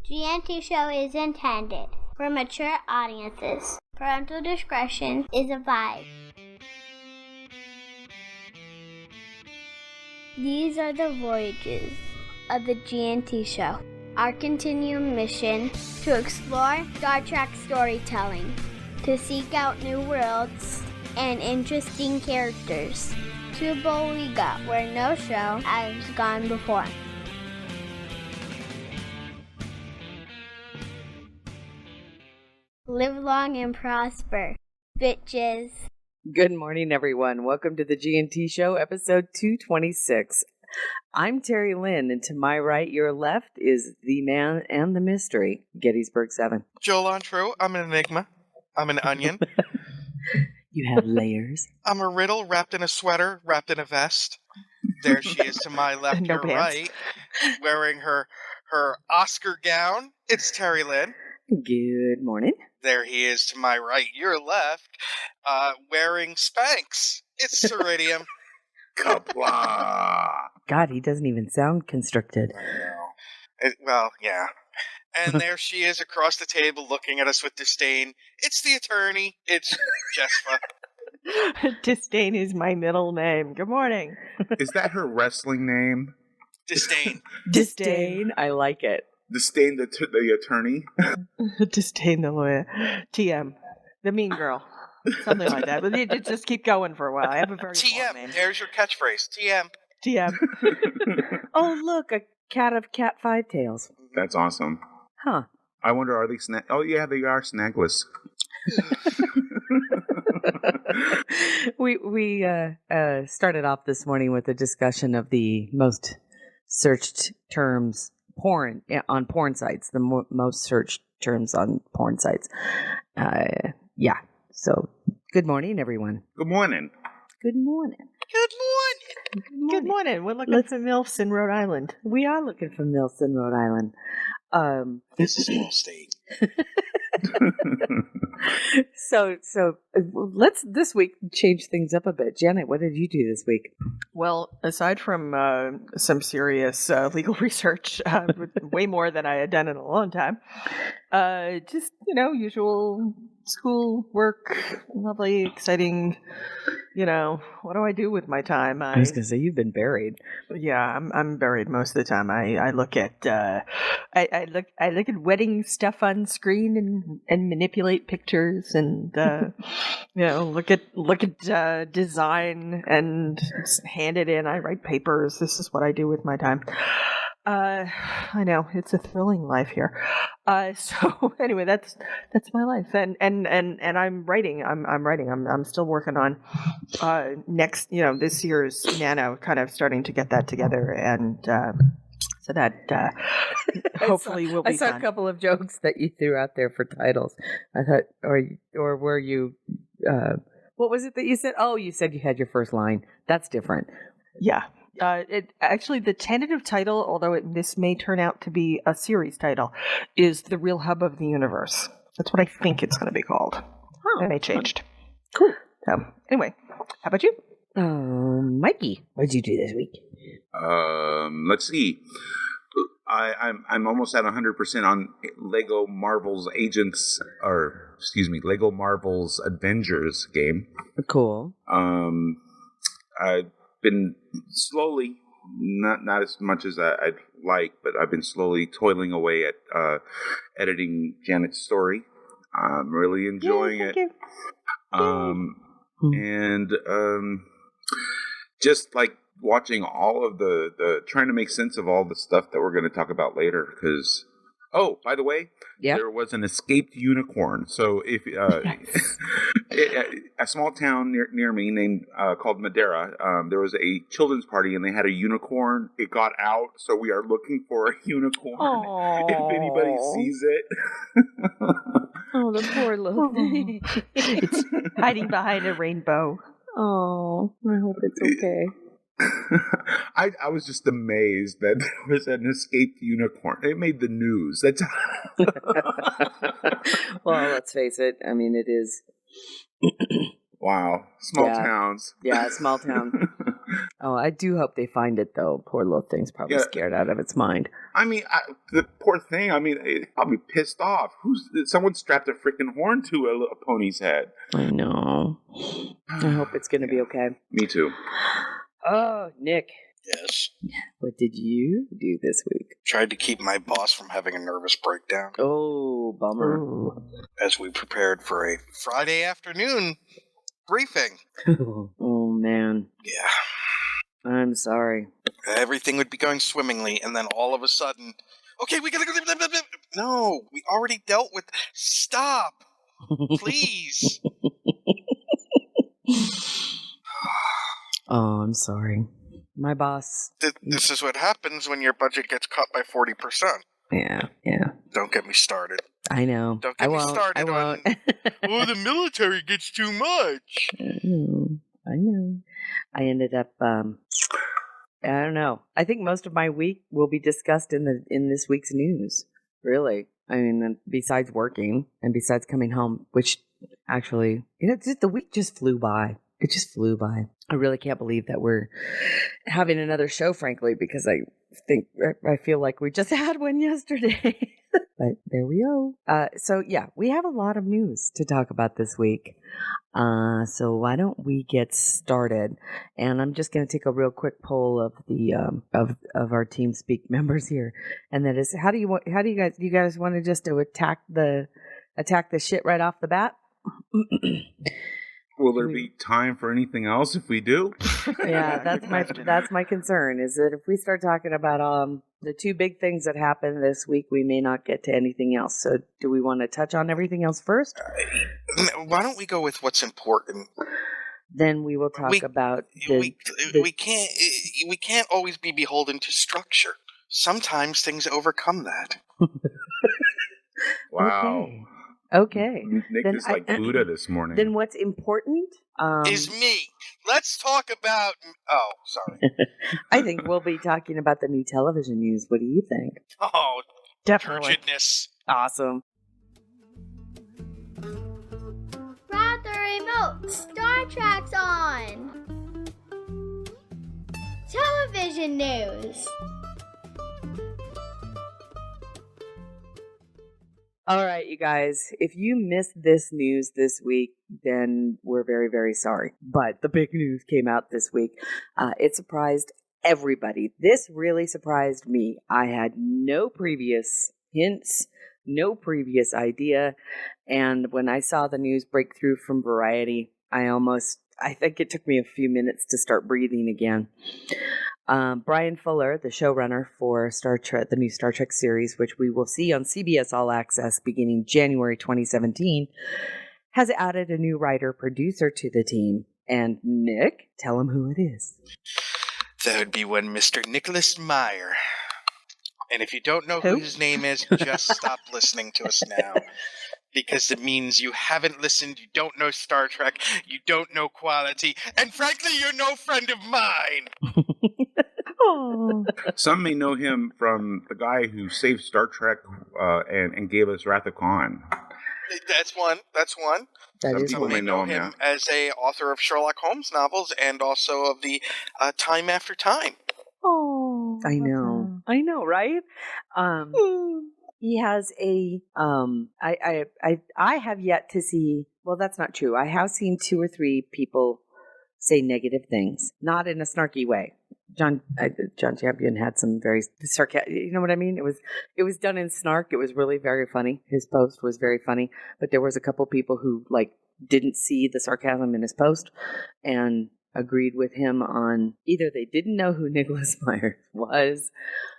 GNT show is intended for mature audiences. Parental discretion is advised. These are the voyages of the GNT show. Our continuing mission to explore Star Trek storytelling, to seek out new worlds and interesting characters, to Bugle, where no show has gone before. Live long and prosper, bitches. Good morning, everyone. Welcome to the GNT Show, episode 226. I'm Terry Lynn, and to my right, your left, is the man and the mystery, Gettysburg 7. Joel Ontrue, I'm an enigma. I'm an onion. You have layers. I'm a riddle wrapped in a sweater, wrapped in a vest. There she is to my left, No your pants. right, wearing her Oscar gown. It's Terry Lynn. Good morning. There he is to my right, your left, wearing Spanx. It's Ceridium. Kapla! God, he doesn't even sound constricted. I know. Well, yeah. And there she is across the table looking at us with disdain. It's the attorney. It's Jespa. Disdain is my middle name. Good morning. Is that her wrestling name? Disdain. Disdain. I like it. Disdain the attorney? Disdain the lawyer. TM. The mean girl. Something like that. But it just keep going for a while. I have a very long name. TM. There's your catchphrase. TM. TM. Oh, look, a cat of cat five tails. That's awesome. Huh. I wonder, are they Oh, yeah, they are snagless. We started off this morning with a discussion of the most searched terms on porn sites, the most searched terms on porn sites. Yeah. So, good morning, everyone. Good morning. Good morning. Good morning. Good morning. We're looking for MILFs in Rhode Island. We are looking for MILFs in Rhode Island. It's a small state. So let's this week change things up a bit. Janet, what did you do this week? Well, aside from some serious legal research, way more than I had done in a long time, just, usual school, work, lovely, exciting, what do I do with my time? I was going to say, you've been buried. Yeah, I'm buried most of the time. I look at I look at wedding stuff on screen and manipulate pictures and look at design and hand it in. I write papers. This is what I do with my time. I know it's a thrilling life here. So anyway, that's my life, and I'm writing. I'm writing. I'm still working on next. This year's Nano, kind of starting to get that together, and so that hopefully will be. I saw fun. a couple of jokes that you threw out there for titles. I thought, or were you? What was it that you said? Oh, you said you had your first line. That's different. Yeah. It actually, the tentative title, although this may turn out to be a series title, is The Real Hub of the Universe. That's what I think it's going to be called. Oh, and they changed. Cool. So, anyway, how about you? Mikey, what did you do this week? Let's see. I'm almost at 100% on Lego Marvel's Lego Marvel's Avengers game. Cool. I've been slowly, not as much as I'd like, but I've been slowly toiling away at editing Janet's story. I'm really enjoying it. And just like watching all of the trying to make sense of all the stuff that we're going to talk about later. Because, oh, by the way, there was an escaped unicorn. So if a small town near me named called Madeira, there was a children's party and they had a unicorn. It got out, so we are looking for a unicorn. Aww. If anybody sees it. Oh, the poor little thing. It's hiding behind a rainbow. Oh, I hope it's okay. I was just amazed that there was an escaped unicorn. It made the news. That's Well, let's face it. I mean, it is. Wow. Small towns. Yeah, small town. Oh, I do hope they find it, though. Poor little thing's probably scared out of its mind. I mean, the poor thing. I mean, it's probably pissed off. Someone strapped a freaking horn to a pony's head. I know. I hope it's going to be okay. Me too. Oh, Nick. Yes. What did you do this week? Tried to keep my boss from having a nervous breakdown. Oh, bummer. As we prepared for a Friday afternoon briefing. Oh, man. Yeah. I'm sorry. Everything would be going swimmingly, and then all of a sudden, okay, we gotta go. No, we already dealt with. Stop, please. Oh, I'm sorry. My boss. This is what happens when your budget gets cut by 40%. Yeah. Don't get me started. I know. Don't get me started I won't. Oh, the military gets too much. I know. I ended up, I don't know. I think most of my week will be discussed in this week's news. Really. I mean, besides working and besides coming home, which actually, the week just flew by. It just flew by. I really can't believe that we're having another show, frankly, because I feel like we just had one yesterday. But there we go. So yeah, we have a lot of news to talk about this week. So why don't we get started? And I'm just going to take a real quick poll of the of our TeamSpeak members here, and that is, do you guys want to just attack the shit right off the bat? Will there be time for anything else if we do? Yeah, that's my concern, is that if we start talking about the two big things that happened this week, we may not get to anything else. So do we want to touch on everything else first? Why don't we go with what's important? Then we will talk about we can't always be beholden to structure. Sometimes things overcome that. Wow. Okay. Nick then is like Buddha this morning. Then what's important is me. Let's talk about... Oh, sorry. I think we'll be talking about the new television news. What do you think? Oh, Definitely. turgidness. Awesome. Grab the remote. Star Trek's on. Television news. All right, you guys, if you missed this news this week, then we're very, very sorry. But the big news came out this week. It surprised everybody. This really surprised me. I had no previous hints, no previous idea. And when I saw the news break through from Variety, I think it took me a few minutes to start breathing again. Brian Fuller, the showrunner for Star Trek, the new Star Trek series, which we will see on CBS All Access beginning January 2017, has added a new writer-producer to the team. And Nick, tell him who it is. That would be one Mr. Nicholas Meyer. And if you don't know who his name is, just stop listening to us now. Because it means you haven't listened, you don't know Star Trek, you don't know quality, and frankly, you're no friend of mine. Some may know him from the guy who saved Star Trek and gave us Wrath of Khan. That's one. Some people may know him as a author of Sherlock Holmes novels and also of the Time After Time. Oh, I know, right? He has a I have yet to see. Well, that's not true. I have seen 2 or 3 people say negative things, not in a snarky way. John Champion had some very sarcastic. You know what I mean? It was done in snark. It was really very funny. His post was very funny, but there was a couple people who didn't see the sarcasm in his post and agreed with him on either they didn't know who Nicholas Meyer was,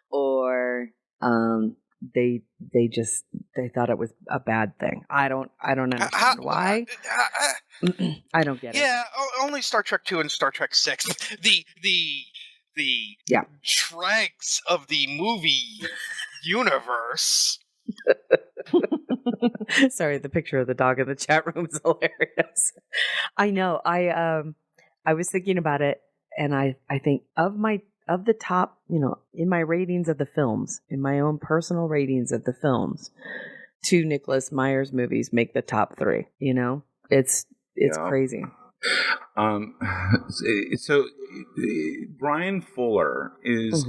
or they thought it was a bad thing. I don't understand why. I don't get it. Yeah, only Star Trek 2 and Star Trek 6. The dregs of the movie universe. Sorry, the picture of the dog in the chat room is hilarious. I know. I was thinking about it, and I think of the top, in my ratings of the films, in my own personal ratings of the films, 2 Nicholas Meyer's movies make the top 3. It's crazy. Um, so Brian Fuller is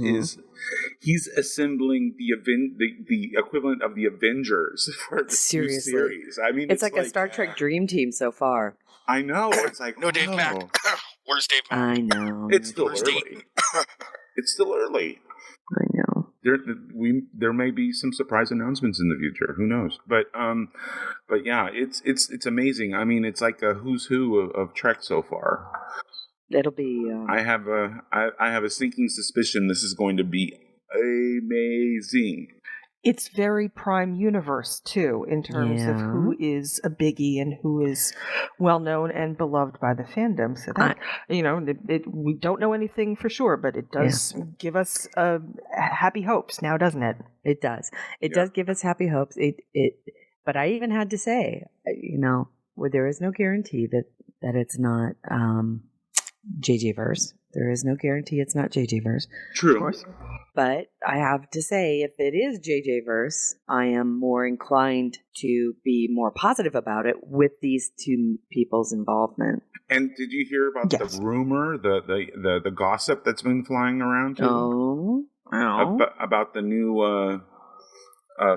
he's assembling the equivalent of the Avengers for the new Seriously. series. I mean, It's like a Star Trek dream team so far. I know. It's like No Dave Mack. Where's Dave Mack? I know. It's still Where's early. Dayton? It's still early. I know. There may be some surprise announcements in the future. Who knows? But yeah, it's amazing. I mean, it's like a who's who of Trek so far. It'll be. I have a sinking suspicion this is going to be amazing. It's very Prime Universe, too, in terms of who is a biggie and who is well-known and beloved by the fandom. So that, we don't know anything for sure, but it does give us happy hopes now, doesn't it? It does. It does give us happy hopes. But I even had to say, where there is no guarantee that it's not JJ Verse. There is no guarantee it's not JJ Verse. True. Of course. But I have to say, if it is JJ Verse, I am more inclined to be more positive about it with these two people's involvement. And did you hear about the rumor, the gossip that's been flying around too? About the new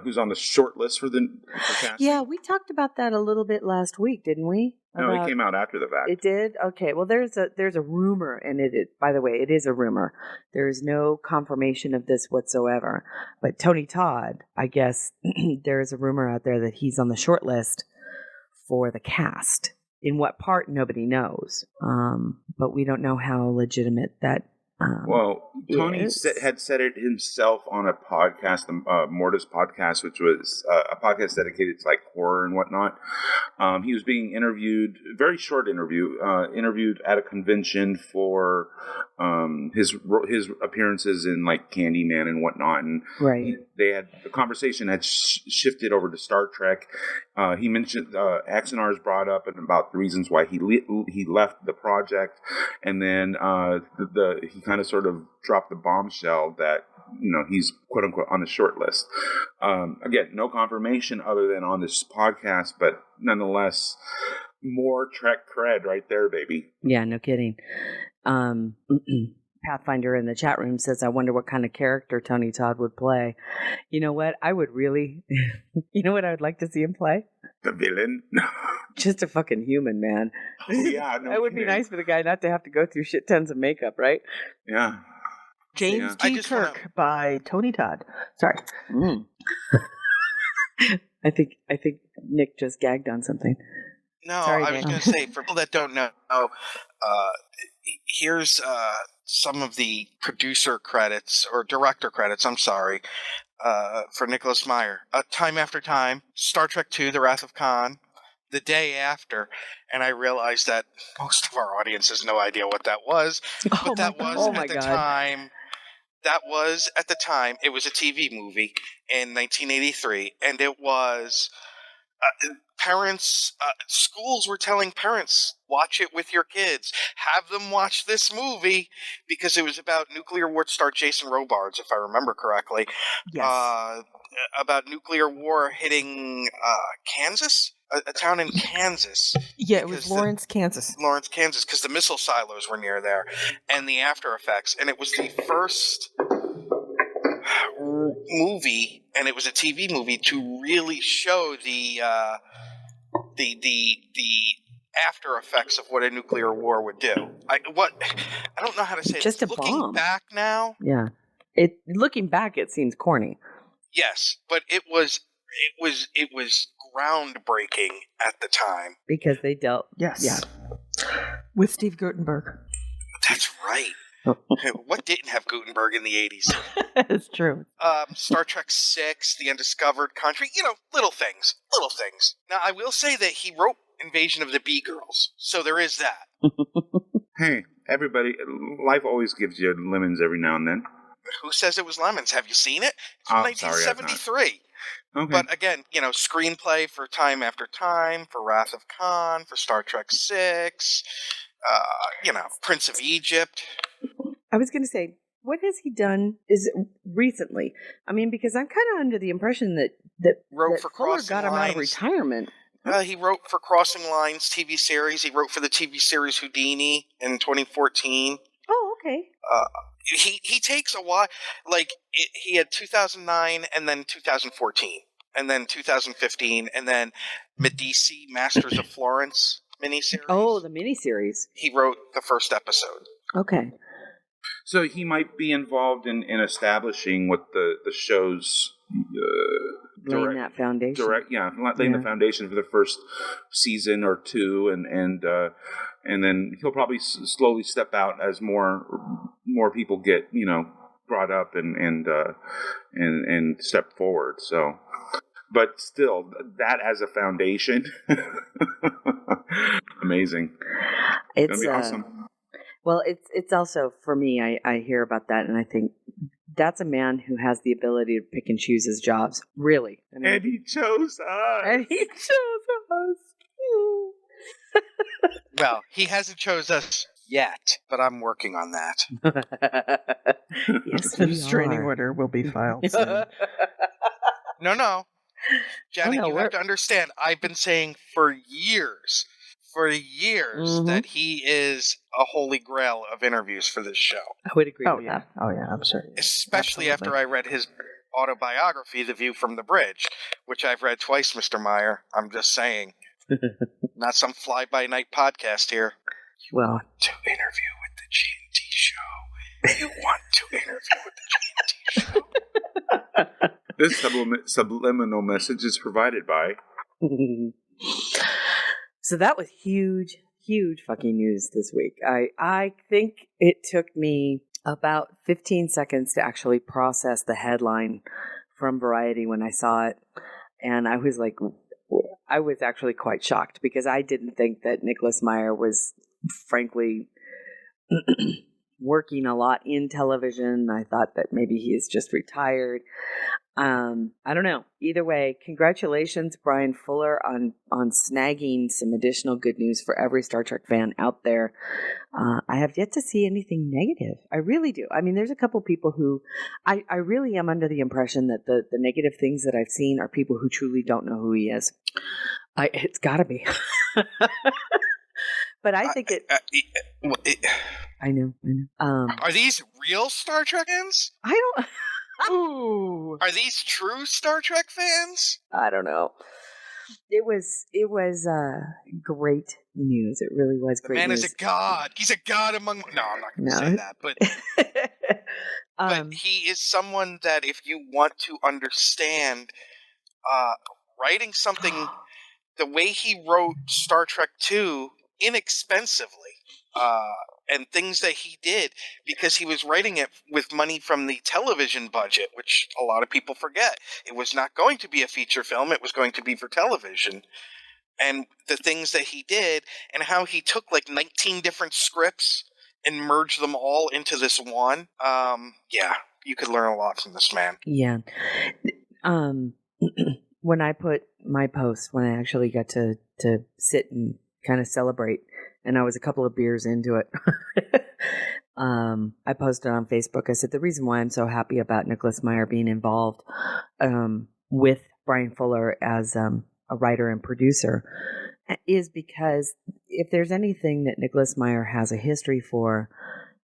who's on the short list for casting? Yeah, we talked about that a little bit last week, didn't we? No, it came out after the fact. It did? Okay. Well, there's a rumor, and by the way, it is a rumor. There is no confirmation of this whatsoever. But Tony Todd, I guess there is a rumor out there that he's on the short list for the cast. In what part, nobody knows. But we don't know how legitimate that Tony had said it himself on a podcast, Mortis podcast, which was a podcast dedicated to like horror and whatnot. He was being interviewed, very short interview, interviewed at a convention for his appearances in like Candyman and whatnot. And the conversation had shifted over to Star Trek. He mentioned Axanar's brought up and about the reasons why he left the project, and then he kind of sort of dropped the bombshell that he's quote unquote on the short list. Again, no confirmation other than on this podcast, but nonetheless, more Trek cred right there, baby. Yeah, no kidding. Pathfinder in the chat room says, I wonder what kind of character Tony Todd would play. You know what? I would really, you know what I would like to see him play? The villain? Just a fucking human, man. Oh, yeah. No that would be nice for the guy not to have to go through shit tons of makeup, right? Yeah. James T. Kirk by Tony Todd. Sorry. I think Nick just gagged on something. No, Sorry, I was going to say, for people that don't know, here's some of the producer credits, or director credits, I'm sorry, for Nicholas Meyer. Time After Time, Star Trek II, The Wrath of Khan, The Day After, and I realized that most of our audience has no idea what that was, but that was at the time. That was, at the time, it was a TV movie in 1983, and it was parents, schools were telling parents, watch it with your kids. Have them watch this movie, because it was about nuclear war. It starred Jason Robards, if I remember correctly. Yes. About nuclear war hitting Kansas? A town in Kansas. Yeah, it was Lawrence, Kansas. Lawrence, Kansas, because the missile silos were near there, and the after effects. And it was the first movie, and it was a TV movie, to really show the after effects of what a nuclear war would do. I don't know how to say it. Just a looking bomb. back now. Yeah. Looking back, it seems corny. Yes, but it was groundbreaking at the time. Because they dealt... Yes. Yeah. With Steve Guttenberg. That's right. What didn't have Gutenberg in the 80s? It's true. Star Trek VI, The Undiscovered Country, little things. Now, I will say that he wrote Invasion of the Bee Girls, so there is that. Hey, everybody, life always gives you lemons every now and then. But who says it was lemons? Have you seen it? It's from 1973. Okay. But again, screenplay for Time After Time, for Wrath of Khan, for Star Trek VI, Prince of Egypt. I was going to say, what has he done recently? I mean, because I'm kind of under the impression that Rogue for Fuller Crossing got him out of Lines. retirement. He wrote for Crossing Lines TV series. He wrote for the TV series Houdini in 2014. Oh, okay. He takes a while. Like, he had 2009 and then 2014 and then 2015 and then Medici Masters of Florence miniseries. Oh, the miniseries. He wrote the first episode. Okay. So he might be involved in establishing what the show's Laying that foundation. Laying the foundation for the first season or two, and then he'll probably slowly step out as more people get brought up and step forward. So, but still, that as a foundation, amazing. It's gonna be awesome. Well, it's also, for me, I hear about that and I think that's a man who has the ability to pick and choose his jobs. Really. I mean, And he chose us. And he chose us. Well, he hasn't chose us yet, but I'm working on that. Yes, The we restraining are. order will be filed soon. No. Janet, no, you have to understand, I've been saying for years that he is a holy grail of interviews for this show. I would agree Oh with yeah. that. Oh yeah. I'm sorry. Especially Absolutely. after I read his autobiography, The View from the Bridge, which I've read twice, Mr. Meyer. I'm just saying. Not some fly-by-night podcast here. Well, To interview with the G&T show. You want to interview with the G&T show. This subliminal message is provided by. so that was huge fucking news this week. I think it took me about 15 seconds to actually process the headline from Variety when I saw it. And I was like, I was actually quite shocked because I didn't think that Nicholas Meyer was, frankly, working a lot in television. I thought that maybe he is just retired. I don't know. Either way, congratulations, Brian Fuller, on snagging some additional good news for every Star Trek fan out there. I have yet to see anything negative. I really do. I mean, there's a couple people who I really am under the impression that the negative things that I've seen are people who truly don't know who he is. It's got to be. But I think I know. Are these real Star Trek fans? I don't. Ooh. Are these true Star Trek fans? I don't know. It was great news. It really was great. The man news. is a god. He's a god among. No, I'm not going to say that, but he is someone that if you want to understand, writing something the way he wrote Star Trek II inexpensively. And things that he did because he was writing it with money from the television budget, which a lot of people forget. It was not going to be a feature film. It was going to be for television. And the things that he did and how he took like 19 different scripts and merged them all into this one. Yeah, you could learn a lot from this man. Yeah. When I put my post, when I actually got to sit and kind of celebrate, and I was a couple of beers into it. I posted on Facebook. I said, the reason why I'm so happy about Nicholas Meyer being involved with Brian Fuller as a writer and producer is because if there's anything that Nicholas Meyer has a history for,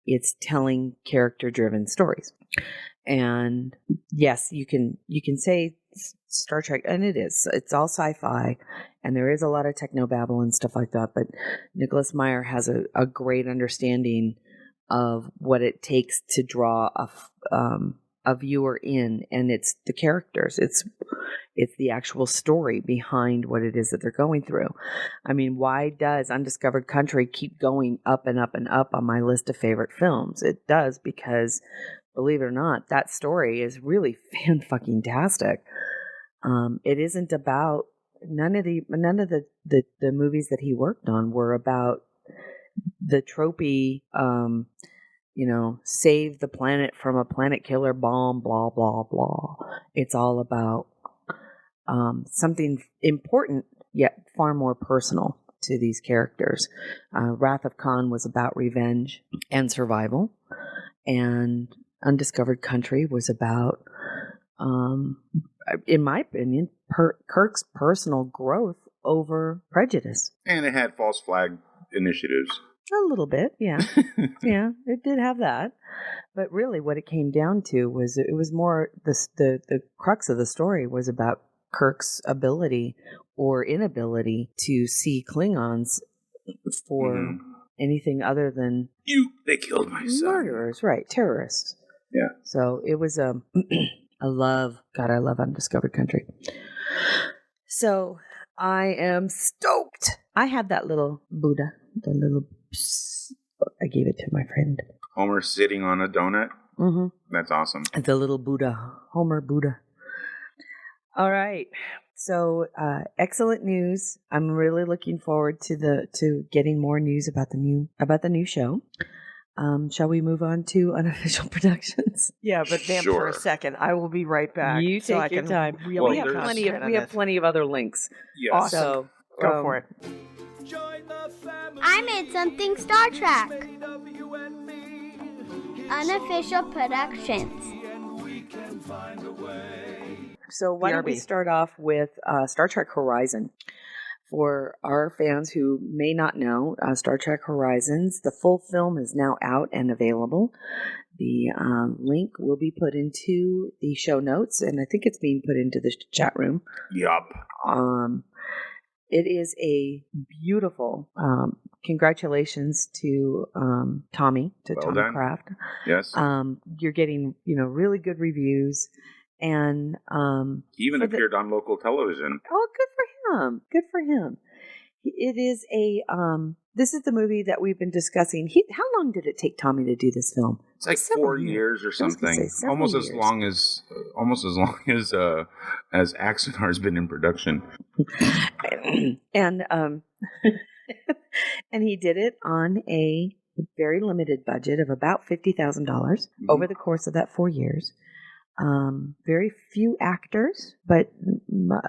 it's telling character-driven stories. And yes, you can say Star Trek, and it's all sci-fi, and there is a lot of technobabble and stuff like that, but Nicholas Meyer has a great understanding of what it takes to draw a viewer in, and it's the characters, it's the actual story behind what it is that they're going through. I mean, why does Undiscovered Country keep going up and up and up on my list of favorite films? It does because, believe it or not, that story is really fan-fucking-tastic. It isn't about none of the movies that he worked on were about the tropey, save the planet from a planet killer bomb, blah blah blah. It's all about something important yet far more personal to these characters. Wrath of Khan was about revenge and survival, and Undiscovered Country was about in my opinion, Kirk's personal growth over prejudice. And it had false flag initiatives. A little bit, yeah. Yeah, it did have that. But really what it came down to was it was more the crux of the story was about Kirk's ability or inability to see Klingons for anything other than they killed my son. Murderers, right, terrorists. Yeah. So it was I love Undiscovered Country. So I am stoked. I had that little Buddha, I gave it to my friend. Homer sitting on a donut. Mm-hmm. That's awesome. The little Buddha, Homer Buddha. All right. So excellent news. I'm really looking forward to getting more news about the new show. Shall we move on to unofficial productions? Yeah, but Vamp for a second. I will be right back. You take your time. Really we have plenty of other links. Yes. Awesome. So, go for it. I made something Star Trek. Unofficial productions. So why don't we start off with Star Trek Horizon? For our fans who may not know, Star Trek Horizons, the full film is now out and available. The link will be put into the show notes, and I think it's being put into the chat room. Yup. It is a beautiful, congratulations to Tommy Kraft. Yes. You're getting, really good reviews. And he even appeared on local television. Oh, good for him! Good for him. It is this is the movie that we've been discussing. How long did it take Tommy to do this film? It's like 4 years or something. Almost as long as Axanar's been in production. And and he did it on a very limited budget of about $50,000 over the course of that 4 years. Very few actors, but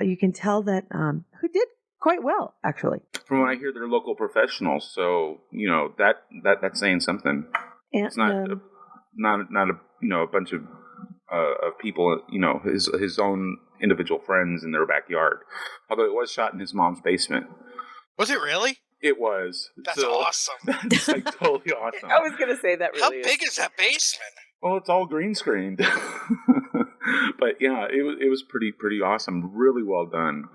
you can tell that who did quite well, actually. From what I hear, they're local professionals, so that's saying something. And, it's not a bunch of people, his own individual friends in their backyard. Although it was shot in his mom's basement. Was it really? It was. That's awesome. That's like totally awesome. I was going to say that. How big is that basement? Well, it's all green screened. But yeah, it was pretty awesome. Really well done.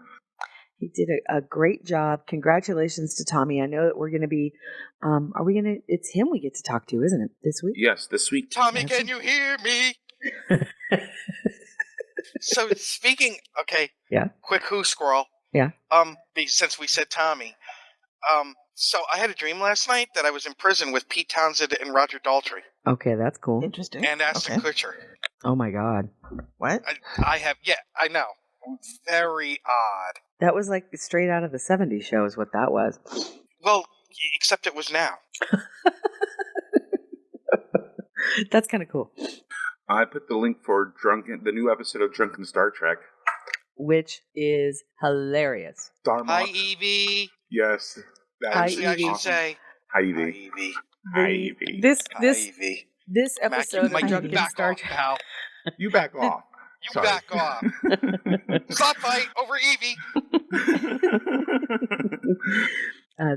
He did a great job. Congratulations to Tommy. I know that we're going to be, it's him we get to talk to, isn't it, this week? Yes, this week. Tommy, can you hear me? So speaking, okay. Yeah. Quick who scroll. Yeah. Since we said Tommy. So I had a dream last night that I was in prison with Pete Townsend and Roger Daltrey. Okay, that's cool. Interesting. And Ashton Kutcher. Oh my God. What? I know. Very odd. That was like straight out of the 70s show is what that was. Well, except it was now. That's kind of cool. I put the link for the new episode of Drunken Star Trek. Which is hilarious. Hi, Evie. Yes. Actually, I should say. Hi, Evie. Hi, Evie. This episode of Drunken Star Trek. Pal. You back off. You back off. Stop fight over Evie.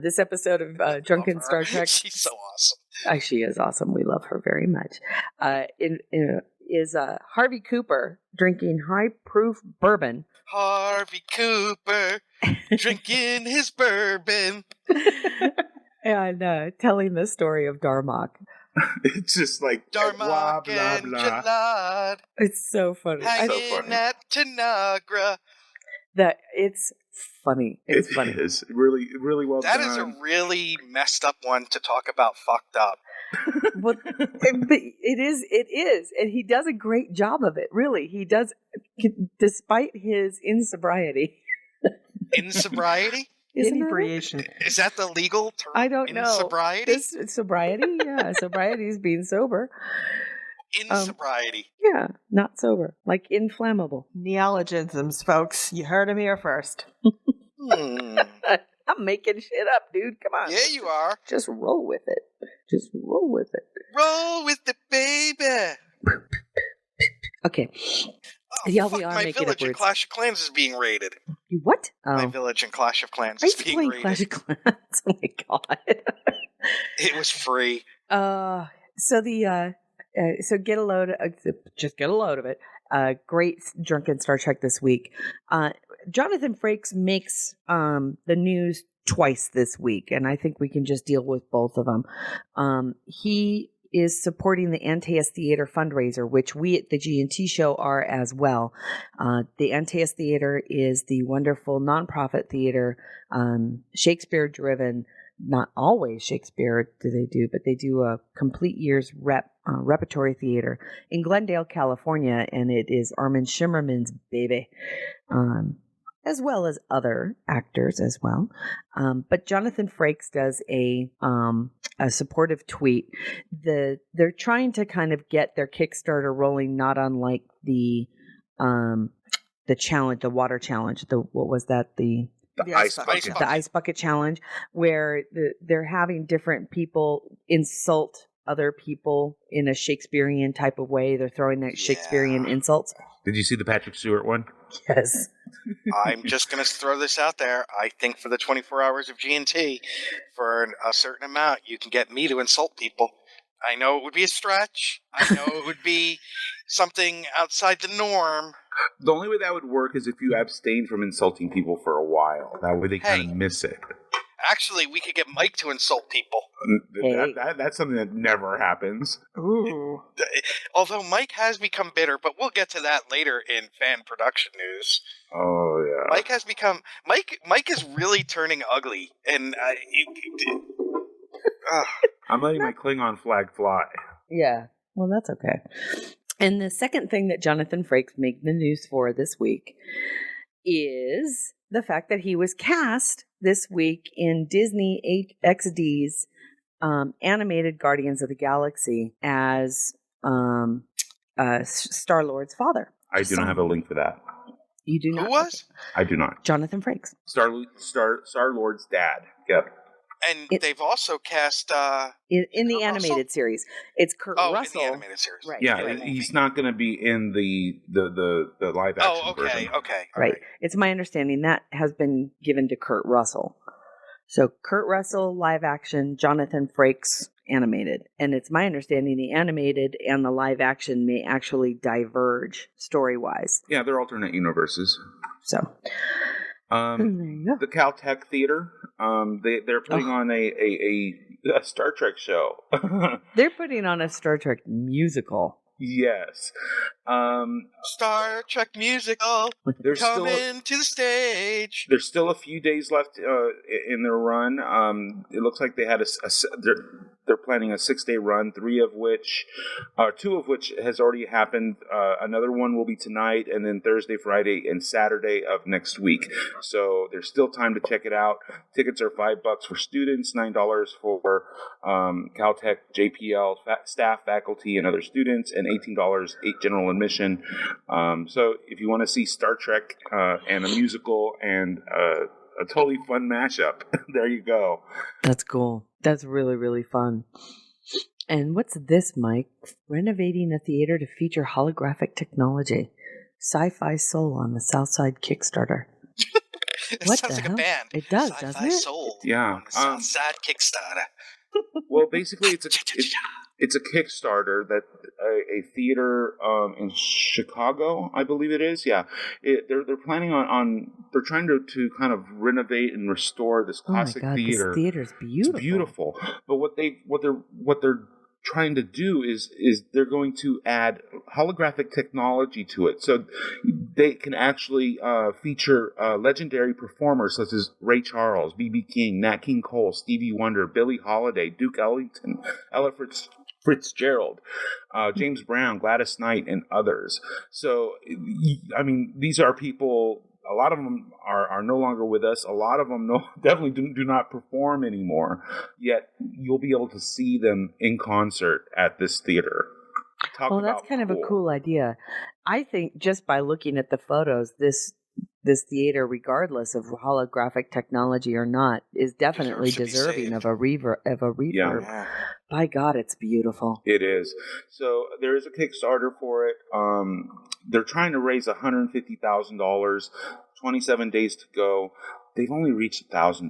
This episode of Drunken Star Trek. She's so awesome. She is awesome. We love her very much. Is Harvey Cooper drinking high-proof bourbon. Harvey Cooper drinking his bourbon. And telling the story of Darmok. It's just like Darmok blah, blah, and blah. Jalad. It's so funny. Hanging at Tanagra. It's funny. It's funny. It is really, really well done. That is a really messed up one to talk about fucked up. But it is, and he does a great job of it. Really, he does, despite his insobriety. Insobriety? Inebriation. Is that the legal term? I don't know. Sobriety? Sobriety, yeah. Sobriety is being sober. Insobriety. Yeah, not sober. Like inflammable. Neologisms, folks. You heard him here first. I'm making shit up, dude. Come on. Yeah, you are. Just roll with it. Roll with it, baby. Okay. Oh, Y'all, fuck, we are my making village up in words. Clash of Clans is being raided. You what? My Oh. village in Clash of Clans I is used to being play raided. Clash of Clans. Oh my god. It was free. So the so get a load. Just get a load of it. Great drunken Star Trek this week. Jonathan Frakes makes the news twice this week, and I think we can just deal with both of them. He is supporting the Antaeus Theater fundraiser, which we at the G&T show are as well. The Antaeus Theater is the wonderful nonprofit theater, Shakespeare-driven. Not always Shakespeare do they do, but they do a complete year's repertory theater in Glendale, California, and it is Armin Shimmerman's baby, as well as other actors as well. But Jonathan Frakes does a supportive tweet. They're trying to kind of get their Kickstarter rolling, not unlike the challenge, the water challenge. What was that? The ice bucket. The ice bucket challenge, where they're having different people insult other people in a Shakespearean type of way. They're throwing out Shakespearean insults. Did you see the Patrick Stewart one? Yes. I'm just going to throw this out there. I think for the 24 hours of G&T, for a certain amount, you can get me to insult people. I know it would be a stretch. I know it would be something outside the norm. The only way that would work is if you abstain from insulting people for a while. That way they kind of miss it. Actually, we could get Mike to insult people. Hey. That's something that never happens. Ooh. Although Mike has become bitter, but we'll get to that later in fan production news. Oh, yeah. Mike has become... Mike is really turning ugly. And I'm letting my Klingon flag fly. Yeah. Well, that's okay. And the second thing that Jonathan Frakes made the news for this week is the fact that he was cast this week in Disney XD's animated Guardians of the Galaxy as Star-Lord's father. I do not have a link for that. You do not? who was? I do not. Jonathan Frakes. Star-Lord's dad. Yep. And they've also cast... in the Kurt animated Russell? series. It's Kurt Russell. in the animated series. Right. Yeah, right. he's not going to be in the live action Oh, okay, version. okay. all Right. It's my understanding that has been given to Kurt Russell. So Kurt Russell, live action, Jonathan Frakes, animated. And it's my understanding the animated and the live action may actually diverge story-wise. Yeah, they're alternate universes. So there you go. The Caltech Theater, they're putting on a Star Trek show. They're putting on a Star Trek musical. Yes. Star Trek musical There's coming to the stage. There's still a few days left in their run. It looks like they had they're planning a 6-day run, two of which has already happened. Another one will be tonight, and then Thursday, Friday, and Saturday of next week. So there's still time to check it out. Tickets are $5 for students, $9 for Caltech, JPL staff, faculty, and other students, and $18 general admission. So if you want to see Star Trek and a musical and a totally fun mashup, there you go. That's cool. That's really, really fun. And what's this, Mike? Renovating a theater to feature holographic technology. Sci-Fi Soul on the Southside Kickstarter. It What sounds the like hell? a band. It does, Sci-Fi doesn't it? Soul. Yeah. On the Southside Kickstarter. Well, basically, it's a Kickstarter that a theater in Chicago, I believe it is. Yeah, they're planning on they're trying to kind of renovate and restore this classic theater. This theater's beautiful. It's beautiful. But what they're trying to do is they're going to add holographic technology to it, so they can actually feature legendary performers such as Ray Charles, B.B. King, Nat King Cole, Stevie Wonder, Billie Holiday, Duke Ellington, Ella Fitzgerald, James Brown, Gladys Knight, and others. So, I mean, these are people. A lot of them are no longer with us. A lot of them definitely do not perform anymore. Yet you'll be able to see them in concert at this theater. Well, that's kind of a cool idea. I think just by looking at the photos, this this theater, regardless of holographic technology or not, is definitely deserving of a refurb. Yeah. By God, it's beautiful. It is. So there is a Kickstarter for it. They're trying to raise $150,000. 27 days to go. They've only reached $1,000.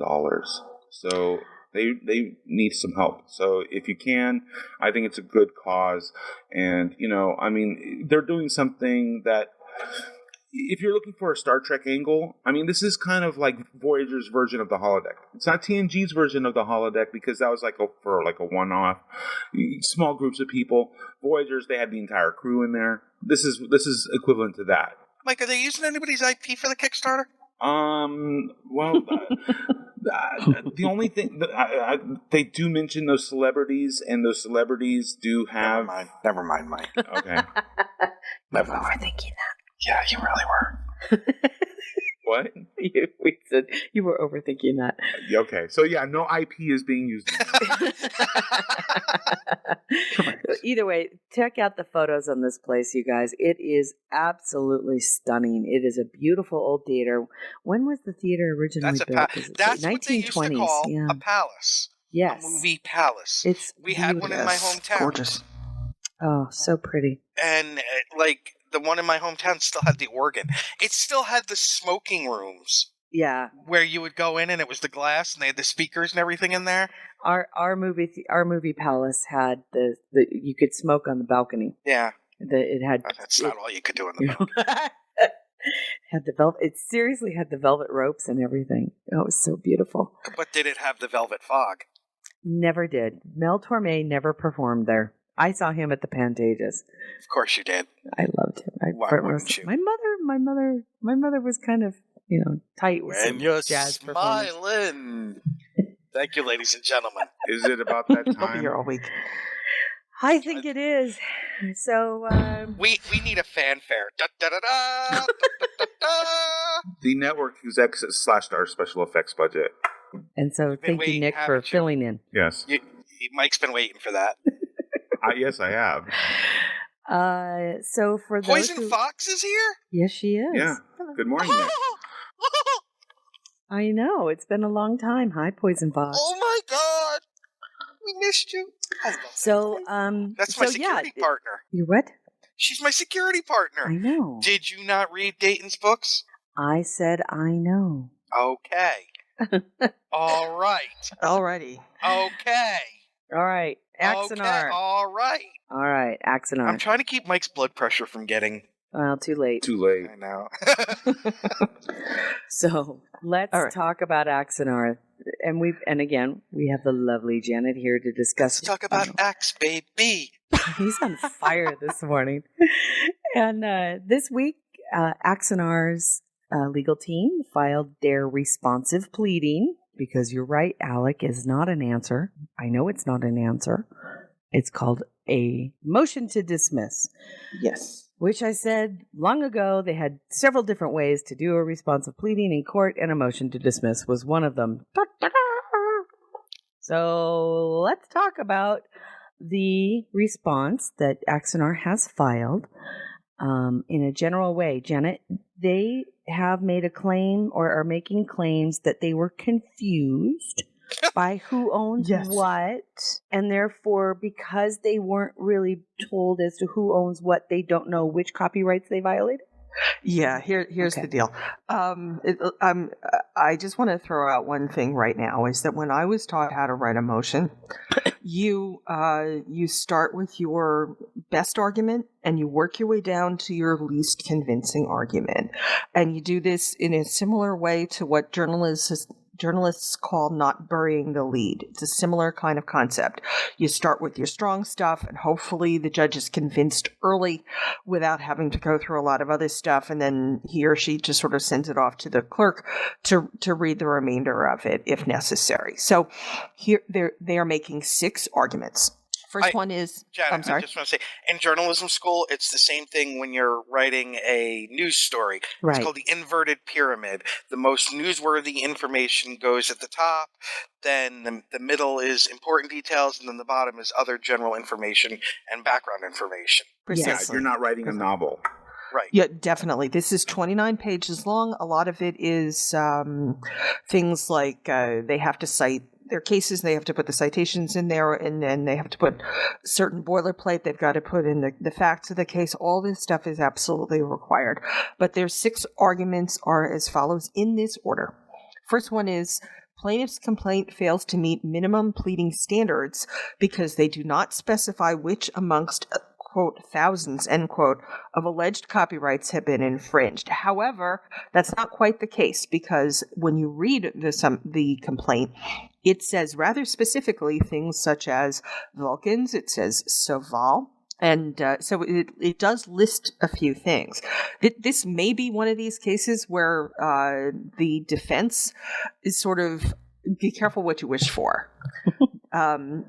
So they need some help. So if you can, I think it's a good cause. And, I mean, they're doing something that, if you're looking for a Star Trek angle, I mean, this is kind of like Voyager's version of the holodeck. It's not TNG's version of the holodeck because that was for a one-off, small groups of people. Voyager's, they had the entire crew in there. This is equivalent to that. Mike, are they using anybody's IP for the Kickstarter? Well, the only thing they do mention those celebrities, and those celebrities do have. Never mind, Mike. Okay. Never overthinking that. Yeah, you really were. What? We said you were overthinking that. Okay, so yeah, no IP is being used. Either way, check out the photos on this place, you guys. It is absolutely stunning. It is a beautiful old theater. When was the theater originally built? That's what they used to call a palace. Yes. A movie palace. We had one in my hometown. Gorgeous. Oh, so pretty. And the one in my hometown still had the organ. It still had the smoking rooms. Yeah. Where you would go in and it was the glass and they had the speakers and everything in there. Our movie palace had the you could smoke on the balcony. Yeah. That's not all you could do on the balcony. Had the velvet. It seriously had the velvet ropes and everything. Oh, it was so beautiful. But did it have the velvet fog? Never did. Mel Torme never performed there. I saw him at the Pantages. Of course you did. I loved him. Why wouldn't you? My mother was kind of, tight with some jazz performance. Smiling. Thank you, ladies and gentlemen. Is it about that I'll be time? here all week. I think it is. So we need a fanfare. Da, da, da, da, da, da, da, da. The network execs slashed our special effects budget. And so thank you, Nick, for filling in. Yes. Mike's been waiting for that. Yes, I have. So for those Poison Fox is here? Yes, she is. Yeah. Good morning, Nick. I know. It's been a long time. Hi, Poison Fox. Oh my God. We missed you. So, that's my security partner. You what? She's my security partner. I know. Did you not read Dayton's books? I said I know. Okay. All right. Alrighty. Okay. All right. Axonar. Okay. All right. Axonar. I'm trying to keep Mike's blood pressure from getting... Well, too late. Too late. I know. So let's talk about Axonar. And again, we have the lovely Janet here to discuss. Let's talk about Axe, baby. He's on fire this morning. And this week, Axonar's legal team filed their responsive pleading, because you're right, Alec is not an answer. I know it's not an answer. It's called a motion to dismiss. Yes. Which I said long ago, they had several different ways to do a responsive pleading in court, and a motion to dismiss was one of them. So let's talk about the response that Axonar has filed in a general way. Janet, they have made a claim or are making claims that they were confused by who owns what, and therefore, because they weren't really told as to who owns what, they don't know which copyrights they violated? Yeah, here's the deal. I just want to throw out one thing right now, is that when I was taught how to write a motion, you start with your best argument and you work your way down to your least convincing argument. And you do this in a similar way to what journalists call not burying the lead. It's a similar kind of concept. You start with your strong stuff, and hopefully the judge is convinced early without having to go through a lot of other stuff, and then he or she just sort of sends it off to the clerk to read the remainder of it if necessary. So here they are making 6 arguments. First one is, Janet, I'm sorry. I just want to say, in journalism school, it's the same thing when you're writing a news story. Right. It's called the inverted pyramid. The most newsworthy information goes at the top, then the middle is important details, and then the bottom is other general information and background information. Precisely. Yeah, you're not writing a novel. Right. Yeah, definitely. This is 29 pages long. A lot of it is things like they have to cite their cases, they have to put the citations in there, and then they have to put certain boilerplate. They've got to put in the facts of the case. All this stuff is absolutely required. But their 6 arguments are as follows in this order. First one is plaintiff's complaint fails to meet minimum pleading standards because they do not specify which amongst quote, thousands, end quote, of alleged copyrights have been infringed. However, that's not quite the case because when you read the complaint, it says rather specifically things such as Vulcans, it says Soval, and so it does list a few things. This may be one of these cases where the defense is sort of, be careful what you wish for. And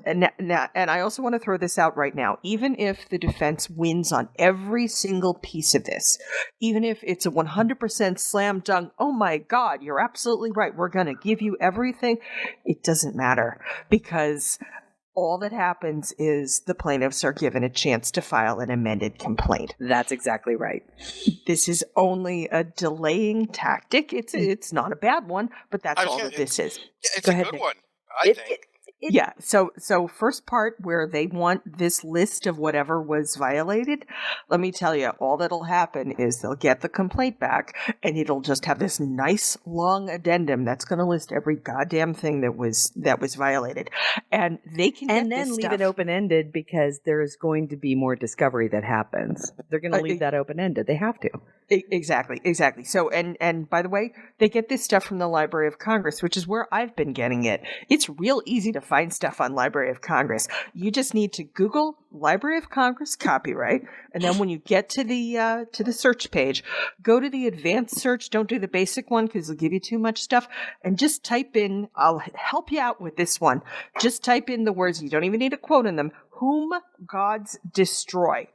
I also want to throw this out right now. Even if the defense wins on every single piece of this, even if it's a 100% slam dunk, oh my God, you're absolutely right, we're going to give you everything, it doesn't matter because all that happens is the plaintiffs are given a chance to file an amended complaint. That's exactly right. This is only a delaying tactic. It's not a bad one, but that's all that this is. It's a good one, I think. Yeah. So first part where they want this list of whatever was violated, let me tell you, all that'll happen is they'll get the complaint back and it'll just have this nice long addendum that's going to list every goddamn thing that was violated. And they can and then leave it open-ended because there's going to be more discovery that happens. They're going to leave that open-ended. They have to. Exactly. So, and by the way, they get this stuff from the Library of Congress, which is where I've been getting it. It's real easy to find stuff on Library of Congress. You just need to Google Library of Congress copyright, and then when you get to the search page, go to the advanced search. Don't do the basic one because it'll give you too much stuff. And just type in. I'll help you out with this one. Just type in the words. You don't even need a quote in them. "Whom gods destroy,"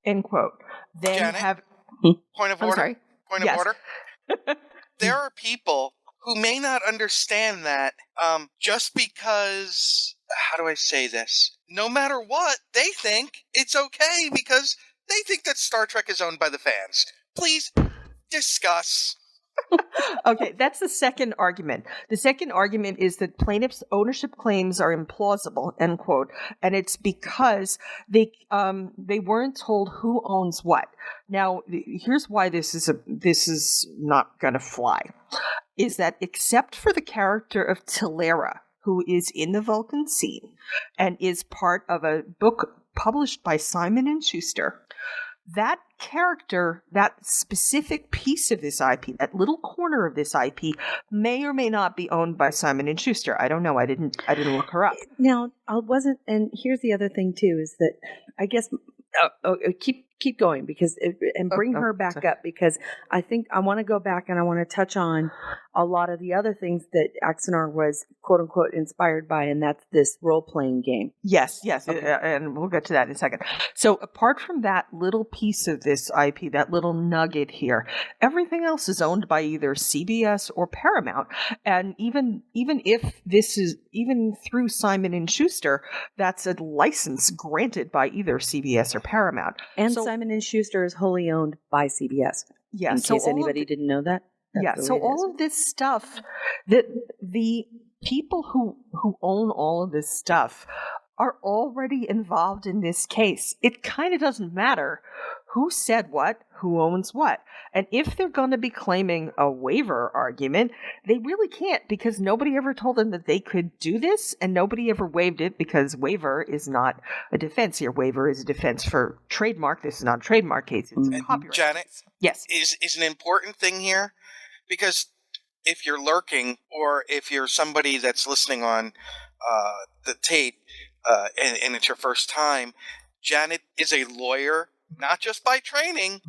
end quote. Then Janet? Point of order. Sorry. Point of order. There are people who may not understand that just because, how do I say this? No matter what, they think it's okay because they think that Star Trek is owned by the fans. Please discuss. Okay, that's the second argument. The second argument is that plaintiffs' ownership claims are implausible, end quote, and it's because they weren't told who owns what. Now, here's why this is not going to fly. Is that except for the character of Tilera, who is in the Vulcan scene and is part of a book published by Simon & Schuster, that character, that specific piece of this IP, that little corner of this IP, may or may not be owned by Simon & Schuster. I don't know. I didn't look her up. Now, I wasn't. And here's the other thing too: is that I guess keep going because and bring her back up because I think I want to go back and I want to touch on a lot of the other things that Axanar was quote unquote inspired by, and that's this role playing game. Yes, okay. And we'll get to that in a second. So apart from that little piece of this IP, that little nugget here, everything else is owned by either CBS or Paramount. And even if this is even through Simon & Schuster, that's a license granted by either CBS or Paramount. And so, Simon & Schuster is wholly owned by CBS. Yeah, in case anybody didn't know that. So all of this stuff, that the people who own all of this stuff are already involved in this case. It kind of doesn't matter who said what, who owns what. And if they're going to be claiming a waiver argument, they really can't because nobody ever told them that they could do this and nobody ever waived it because waiver is not a defense here. Waiver is a defense for trademark. This is not a trademark case. It's a copyright. Janet, yes, is an important thing here because if you're lurking or if you're somebody that's listening on the tape and it's your first time, Janet is a lawyer, not just by training,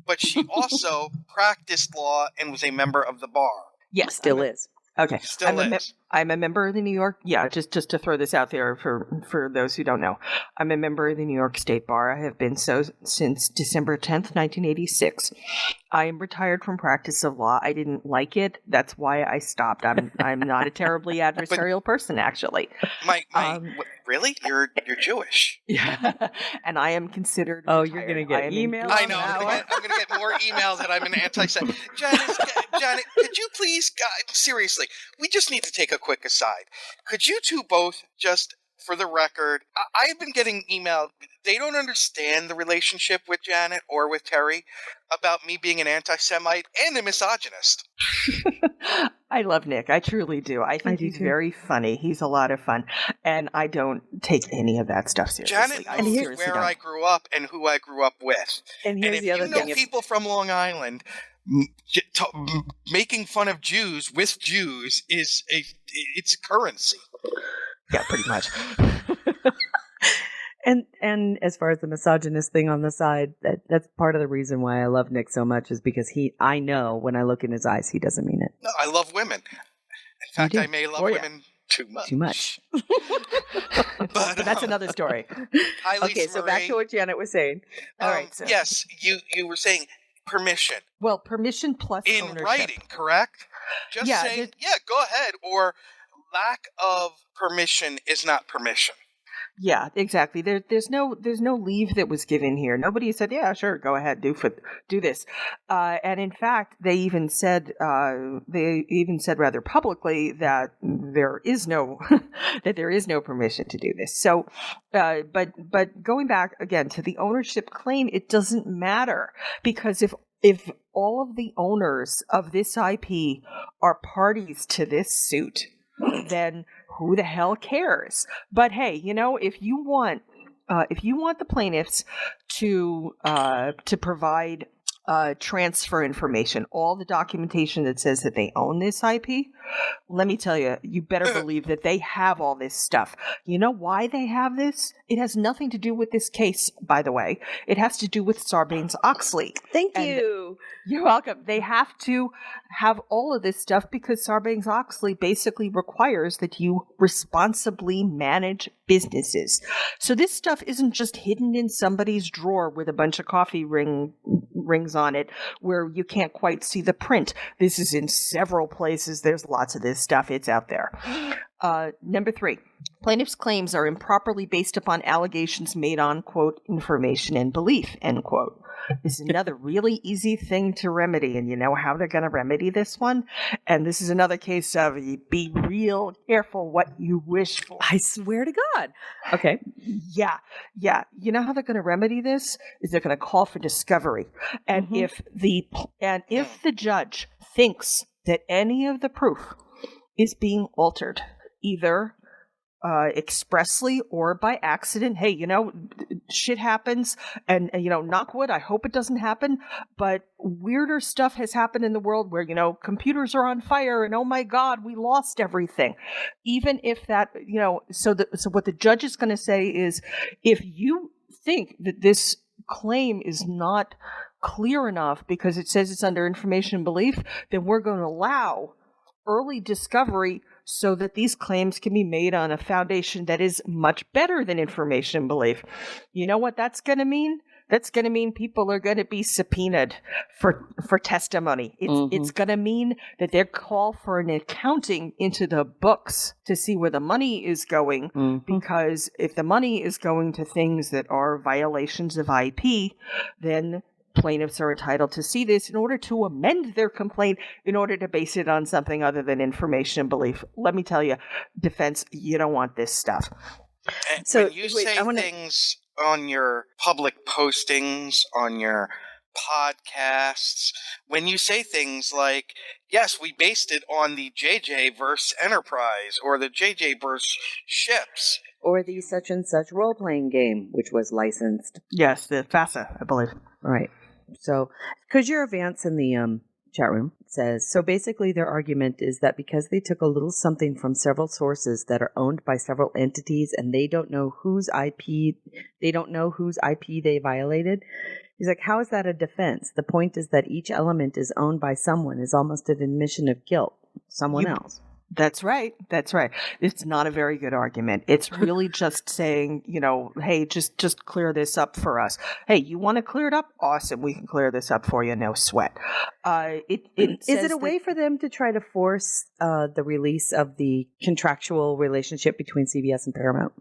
but she also practiced law and was a member of the bar. Yes, still is. Okay. I'm a member of the New York. Yeah, just to throw this out there for those who don't know, I'm a member of the New York State Bar. I have been so since December 10th, 1986. I am retired from practice of law. I didn't like it. That's why I stopped. I'm not a terribly adversarial person, actually. Really? You're Jewish? Yeah, and I am considered. Oh, retired. you're gonna get emails. I know. I'm gonna get more emails that I'm an anti-Semite. Janet, could you please, God, seriously, we just need to take a quick aside. Could you two both just, for the record, I've been getting email. They don't understand the relationship with Janet or with Terry about me being an anti-Semite and a misogynist. I love Nick. I truly do. I think he's very funny. He's a lot of fun. And I don't take any of that stuff seriously. Janet knows where I grew up and who I grew up with. And if you know people from Long Island, making fun of Jews with Jews it's a currency. Yeah, pretty much. And as far as the misogynist thing on the side, that's part of the reason why I love Nick so much is because I know when I look in his eyes, he doesn't mean it. No, I love women. In fact, I may love women too much. Too much. but that's another story. Okay, so back to what Janet was saying. All right. So. Yes, you were saying permission. Well, permission plus in ownership. writing, correct? Just saying, go ahead, or lack of permission is not permission. Yeah, exactly. There's no leave that was given here. Nobody said, "Yeah, sure, go ahead, do this." And in fact, they even said rather publicly that there is no permission to do this. So, but going back again to the ownership claim, it doesn't matter because if all of the owners of this IP are parties to this suit, then who the hell cares? But hey, if you want the plaintiffs to provide transfer information, all the documentation that says that they own this IP, let me tell you, you better believe that they have all this stuff. You know why they have this? It has nothing to do with this case, by the way. It has to do with Sarbanes-Oxley. Thank you. You're welcome. They have to have all of this stuff because Sarbanes-Oxley basically requires that you responsibly manage businesses. So this stuff isn't just hidden in somebody's drawer with a bunch of coffee rings on it where you can't quite see the print. This is in several places. There's lots of this stuff. It's out there. Number 3, plaintiff's claims are improperly based upon allegations made on, quote, information and belief, end quote. This is another really easy thing to remedy, and you know how they're going to remedy this one? And this is another case of be real careful what you wish for. I swear to God. Okay. Yeah. You know how they're going to remedy this? Is they're going to call for discovery. And if the judge thinks that any of the proof is being altered, either expressly or by accident. Hey, shit happens, and knock wood, I hope it doesn't happen, but weirder stuff has happened in the world where, computers are on fire and oh my God, we lost everything. Even if that, so what the judge is going to say is, if you think that this claim is not clear enough because it says it's under information and belief, then we're going to allow early discovery so that these claims can be made on a foundation that is much better than information and belief. You know what that's going to mean? That's going to mean people are going to be subpoenaed for testimony. It's going to mean that they're called for an accounting into the books to see where the money is going, because if the money is going to things that are violations of IP, then plaintiffs are entitled to see this in order to amend their complaint in order to base it on something other than information and belief. Let me tell you, defense, you don't want this stuff. And so when you say things on your public postings, on your podcasts, when you say things like, yes, we based it on the JJ verse Enterprise or the JJ verse ships. Or the such and such role-playing game, which was licensed. Yes, the FASA, I believe. Right. So, Kujira Vance in the chat room says, so basically their argument is that because they took a little something from several sources that are owned by several entities and they don't know whose IP they violated. He's like, how is that a defense? The point is that each element is owned by someone, is almost an admission of guilt. Someone else. That's right. That's right. It's not a very good argument. It's really just saying, hey, just clear this up for us. Hey, you want to clear it up? Awesome. We can clear this up for you. No sweat. Is it a way for them to try to force the release of the contractual relationship between CBS and Paramount?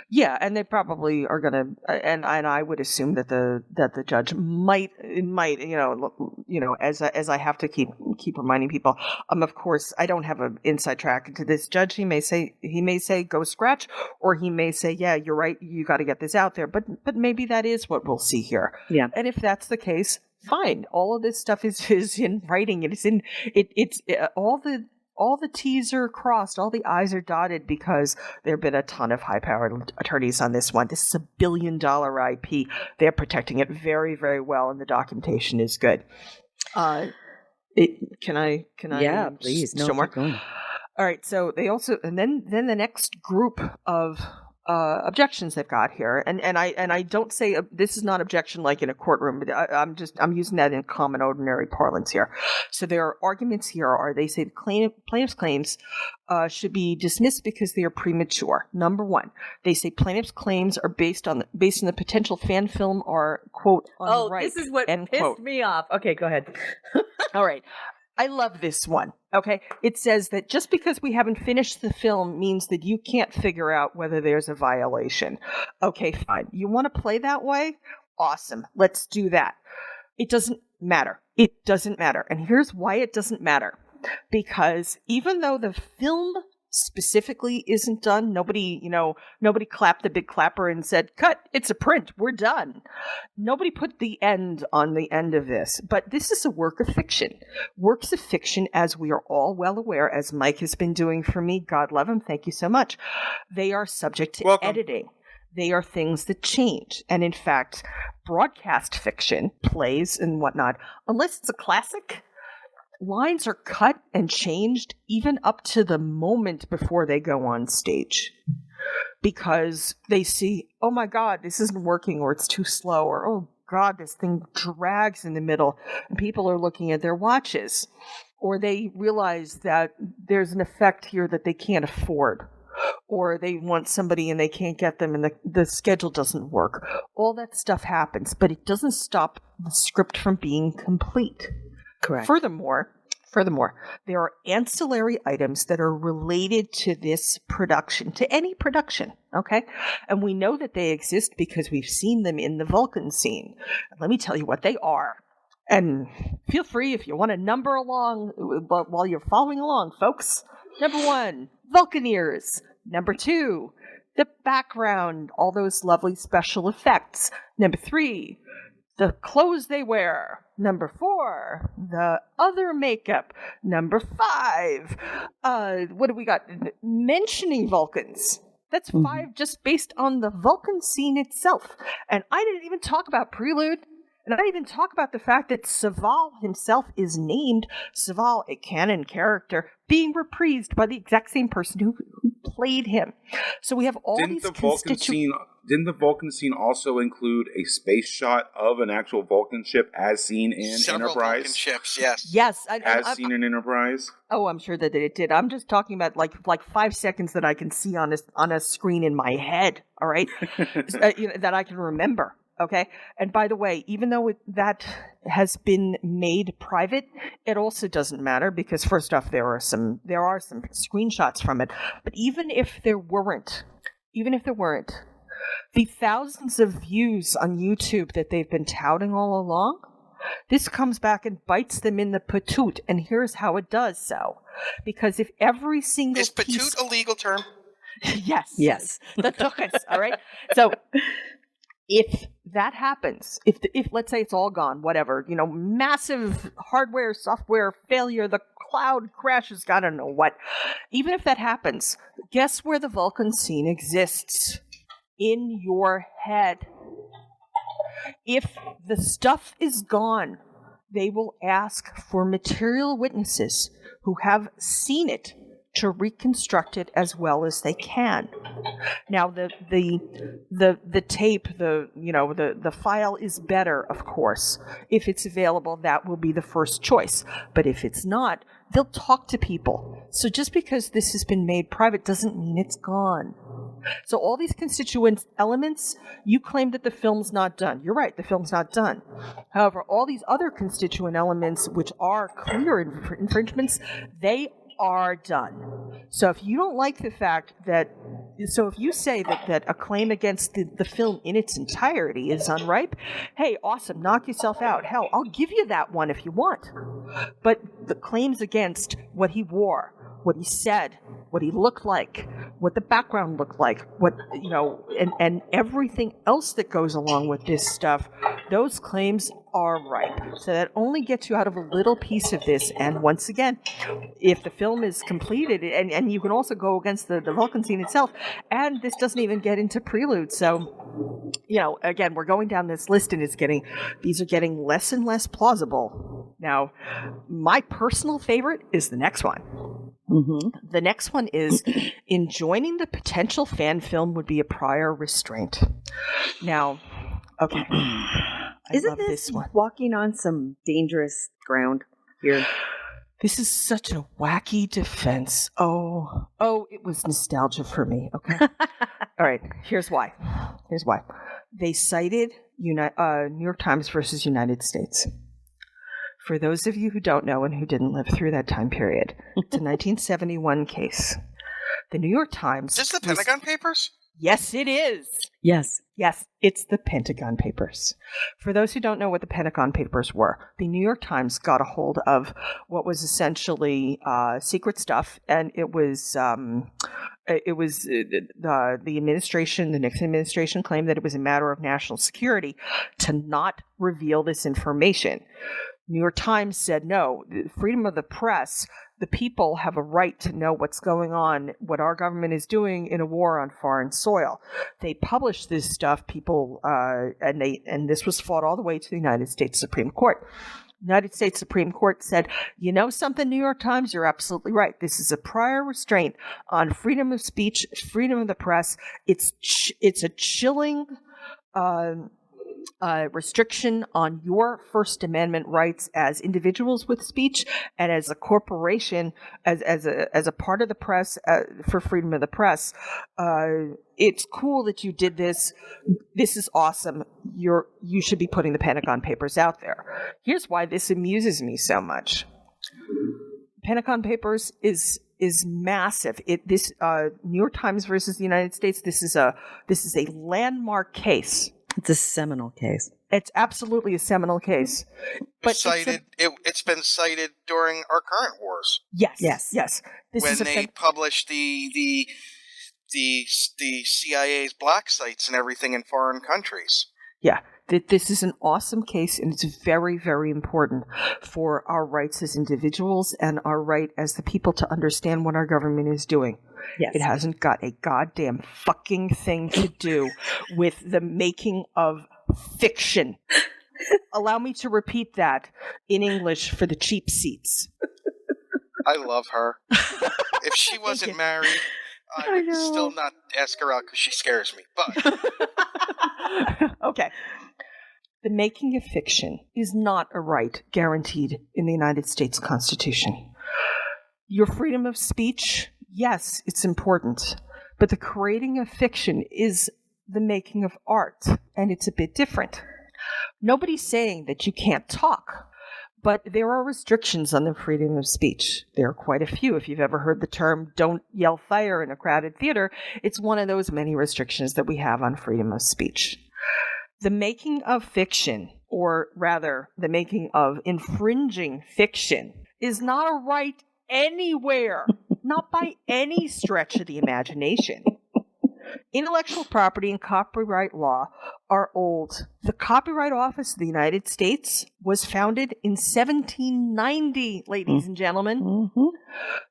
Yeah, and they probably are going to, and I would assume that the judge might, as I have to keep reminding people. Of course, I don't have an inside track to this judge. He may say go scratch, or he may say, yeah, you're right, you got to get this out there. But maybe that is what we'll see here. Yeah, and if that's the case, fine. All of this stuff is in writing. It's all the T's are crossed, all the I's are dotted, because there have been a ton of high-powered attorneys on this one. This is a $1 billion IP. They're protecting it very, very well, and the documentation is good. Can I? Yeah, please. No, show more? Going. All right. So they also, and then the next group of objections they've got here, and I don't say this is not objection like in a courtroom, but I'm using that in common ordinary parlance here. So their arguments here are, they say the plaintiff's claims should be dismissed because they are premature. Number one, they say plaintiff's claims are based on the potential fan film are, quote, unripe. This is what end pissed quote. me off. Okay, go ahead. All right. I love this one. Okay. It says that just because we haven't finished the film means that you can't figure out whether there's a violation. Okay, fine. You want to play that way? Awesome. Let's do that. It doesn't matter. It doesn't matter. And here's why it doesn't matter. Because even though the film specifically isn't done, nobody clapped the big clapper and said, cut, it's a print, we're done. Nobody put the end on the end of this. But this is a work of fiction. Works of fiction, as we are all well aware, as Mike has been doing for me, God love him, thank you so much, they are subject to editing. They are things that change. And in fact, broadcast fiction, plays and whatnot, unless it's a classic, lines are cut and changed even up to the moment before they go on stage, because they see, oh my God, this isn't working, or it's too slow, or oh God, this thing drags in the middle, and people are looking at their watches, or they realize that there's an effect here that they can't afford, or they want somebody and they can't get them and the schedule doesn't work. All that stuff happens, but it doesn't stop the script from being complete. Correct. Furthermore, there are ancillary items that are related to this production, to any production, okay? And we know that they exist because we've seen them in the Vulcan scene. Let me tell you what they are. And feel free if you want to number along while you're following along, folks. Number 1, Vulcaneers. Number 2, the background, all those lovely special effects. Number 3, the clothes they wear. Number 4, the other makeup. Number 5, what do we got? Mentioning Vulcans. That's 5 just based on the Vulcan scene itself. And I didn't even talk about Prelude. And I didn't even talk about the fact that Saval himself is named Saval, a canon character, being reprised by the exact same person who played him. So we have all these Didn't the Vulcan scene also include a space shot of an actual Vulcan ship as seen in Several Enterprise? Vulcan ships, yes. Yes. Seen in Enterprise? Oh, I'm sure that it did. I'm just talking about like 5 seconds that I can see on a screen in my head, all right? That I can remember. Okay. And by the way, even though that has been made private, it also doesn't matter, because first off, there are some screenshots from it. But even if there weren't, the thousands of views on YouTube that they've been touting all along, this comes back and bites them in the patoot. And here's how it does so. Because if every single Is patoot a legal term? Yes. The tuchus, all right? So if that happens, if let's say it's all gone, whatever, massive hardware, software failure, the cloud crashes, I don't know what. Even if that happens, guess where the Vulcan scene exists? In your head. If the stuff is gone, they will ask for material witnesses who have seen it to reconstruct it as well as they can. Now, the tape, the file is better, of course. If it's available, that will be the first choice. But if it's not, they'll talk to people. So just because this has been made private doesn't mean it's gone. So all these constituent elements, you claim that the film's not done. You're right, the film's not done. However, all these other constituent elements, which are clear infringements, they are done. So if you don't like the fact that, so if you say that a claim against the film in its entirety is unripe, hey, awesome, knock yourself out. Hell, I'll give you that one if you want. But the claims against what he wore, what he said, what he looked like, what the background looked like, and everything else that goes along with this stuff, those claims are ripe. So that only gets you out of a little piece of this. And once again, if the film is completed, and you can also go against the Vulcan scene itself, and this doesn't even get into Prelude. So, again, we're going down this list, and these are getting less and less plausible. Now, my personal favorite is the next one. Mm-hmm. The next one is, enjoining the potential fan film would be a prior restraint. Now, okay. Isn't this one walking on some dangerous ground here? This is such a wacky defense. Oh, it was nostalgia for me. Okay. All right. Here's why. They cited New York Times versus United States. For those of you who don't know and who didn't live through that time period, it's a 1971 case. The New York Times. Is this the Pentagon Papers? Yes, it is. Yes, it's the Pentagon Papers. For those who don't know what the Pentagon Papers were, the New York Times got a hold of what was essentially secret stuff, and it was the administration, the Nixon administration, claimed that it was a matter of national security to not reveal this information. New York Times said, no, freedom of the press, the people have a right to know what's going on, what our government is doing in a war on foreign soil. They published this stuff, people, and this was fought all the way to the United States Supreme Court. United States Supreme Court said, you know something, New York Times, you're absolutely right. This is a prior restraint on freedom of speech, freedom of the press. It's a chilling restriction on your First Amendment rights as individuals with speech and as a corporation, as a part of the press, for freedom of the press. It's cool that you did this. This is awesome. You should be putting the Pentagon Papers out there. Here's why this amuses me so much. Pentagon Papers is massive. This New York Times versus the United States. This is a landmark case. It's a seminal case. It's absolutely a seminal case. But it's been cited during our current wars. Yes. When they published the CIA's black sites and everything in foreign countries. Yeah. This is an awesome case, and it's very, very important for our rights as individuals and our right as the people to understand what our government is doing. Yes. It hasn't got a goddamn fucking thing to do with the making of fiction. Allow me to repeat that in English for the cheap seats. I love her. If she wasn't married, I would still not ask her out because she scares me. But okay. The making of fiction is not a right guaranteed in the United States Constitution. Your freedom of speech, yes, it's important. But the creating of fiction is the making of art, and it's a bit different. Nobody's saying that you can't talk, but there are restrictions on the freedom of speech. There are quite a few. If you've ever heard the term "don't yell fire" in a crowded theater, it's one of those many restrictions that we have on freedom of speech. The making of fiction, or rather, the making of infringing fiction, is not a right anywhere, not by any stretch of the imagination. Intellectual property and copyright law are old. The Copyright Office of the United States was founded in 1790, ladies and gentlemen. Mm-hmm.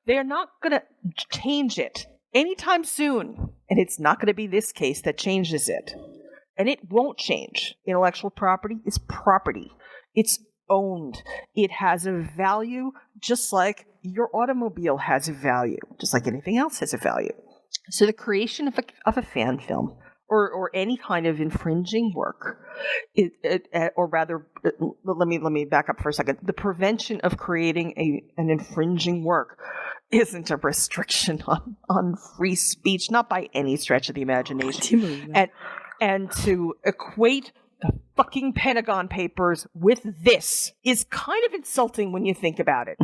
They are not going to change it anytime soon, and it's not going to be this case that changes it. And it won't change. Intellectual property is property. It's owned. It has a value just like your automobile has a value, just like anything else has a value. So the creation of a fan film or any kind of infringing work, or rather, let me back up for a second. The prevention of creating an infringing work isn't a restriction on free speech, not by any stretch of the imagination. And to equate the fucking Pentagon Papers with this is kind of insulting when you think about it.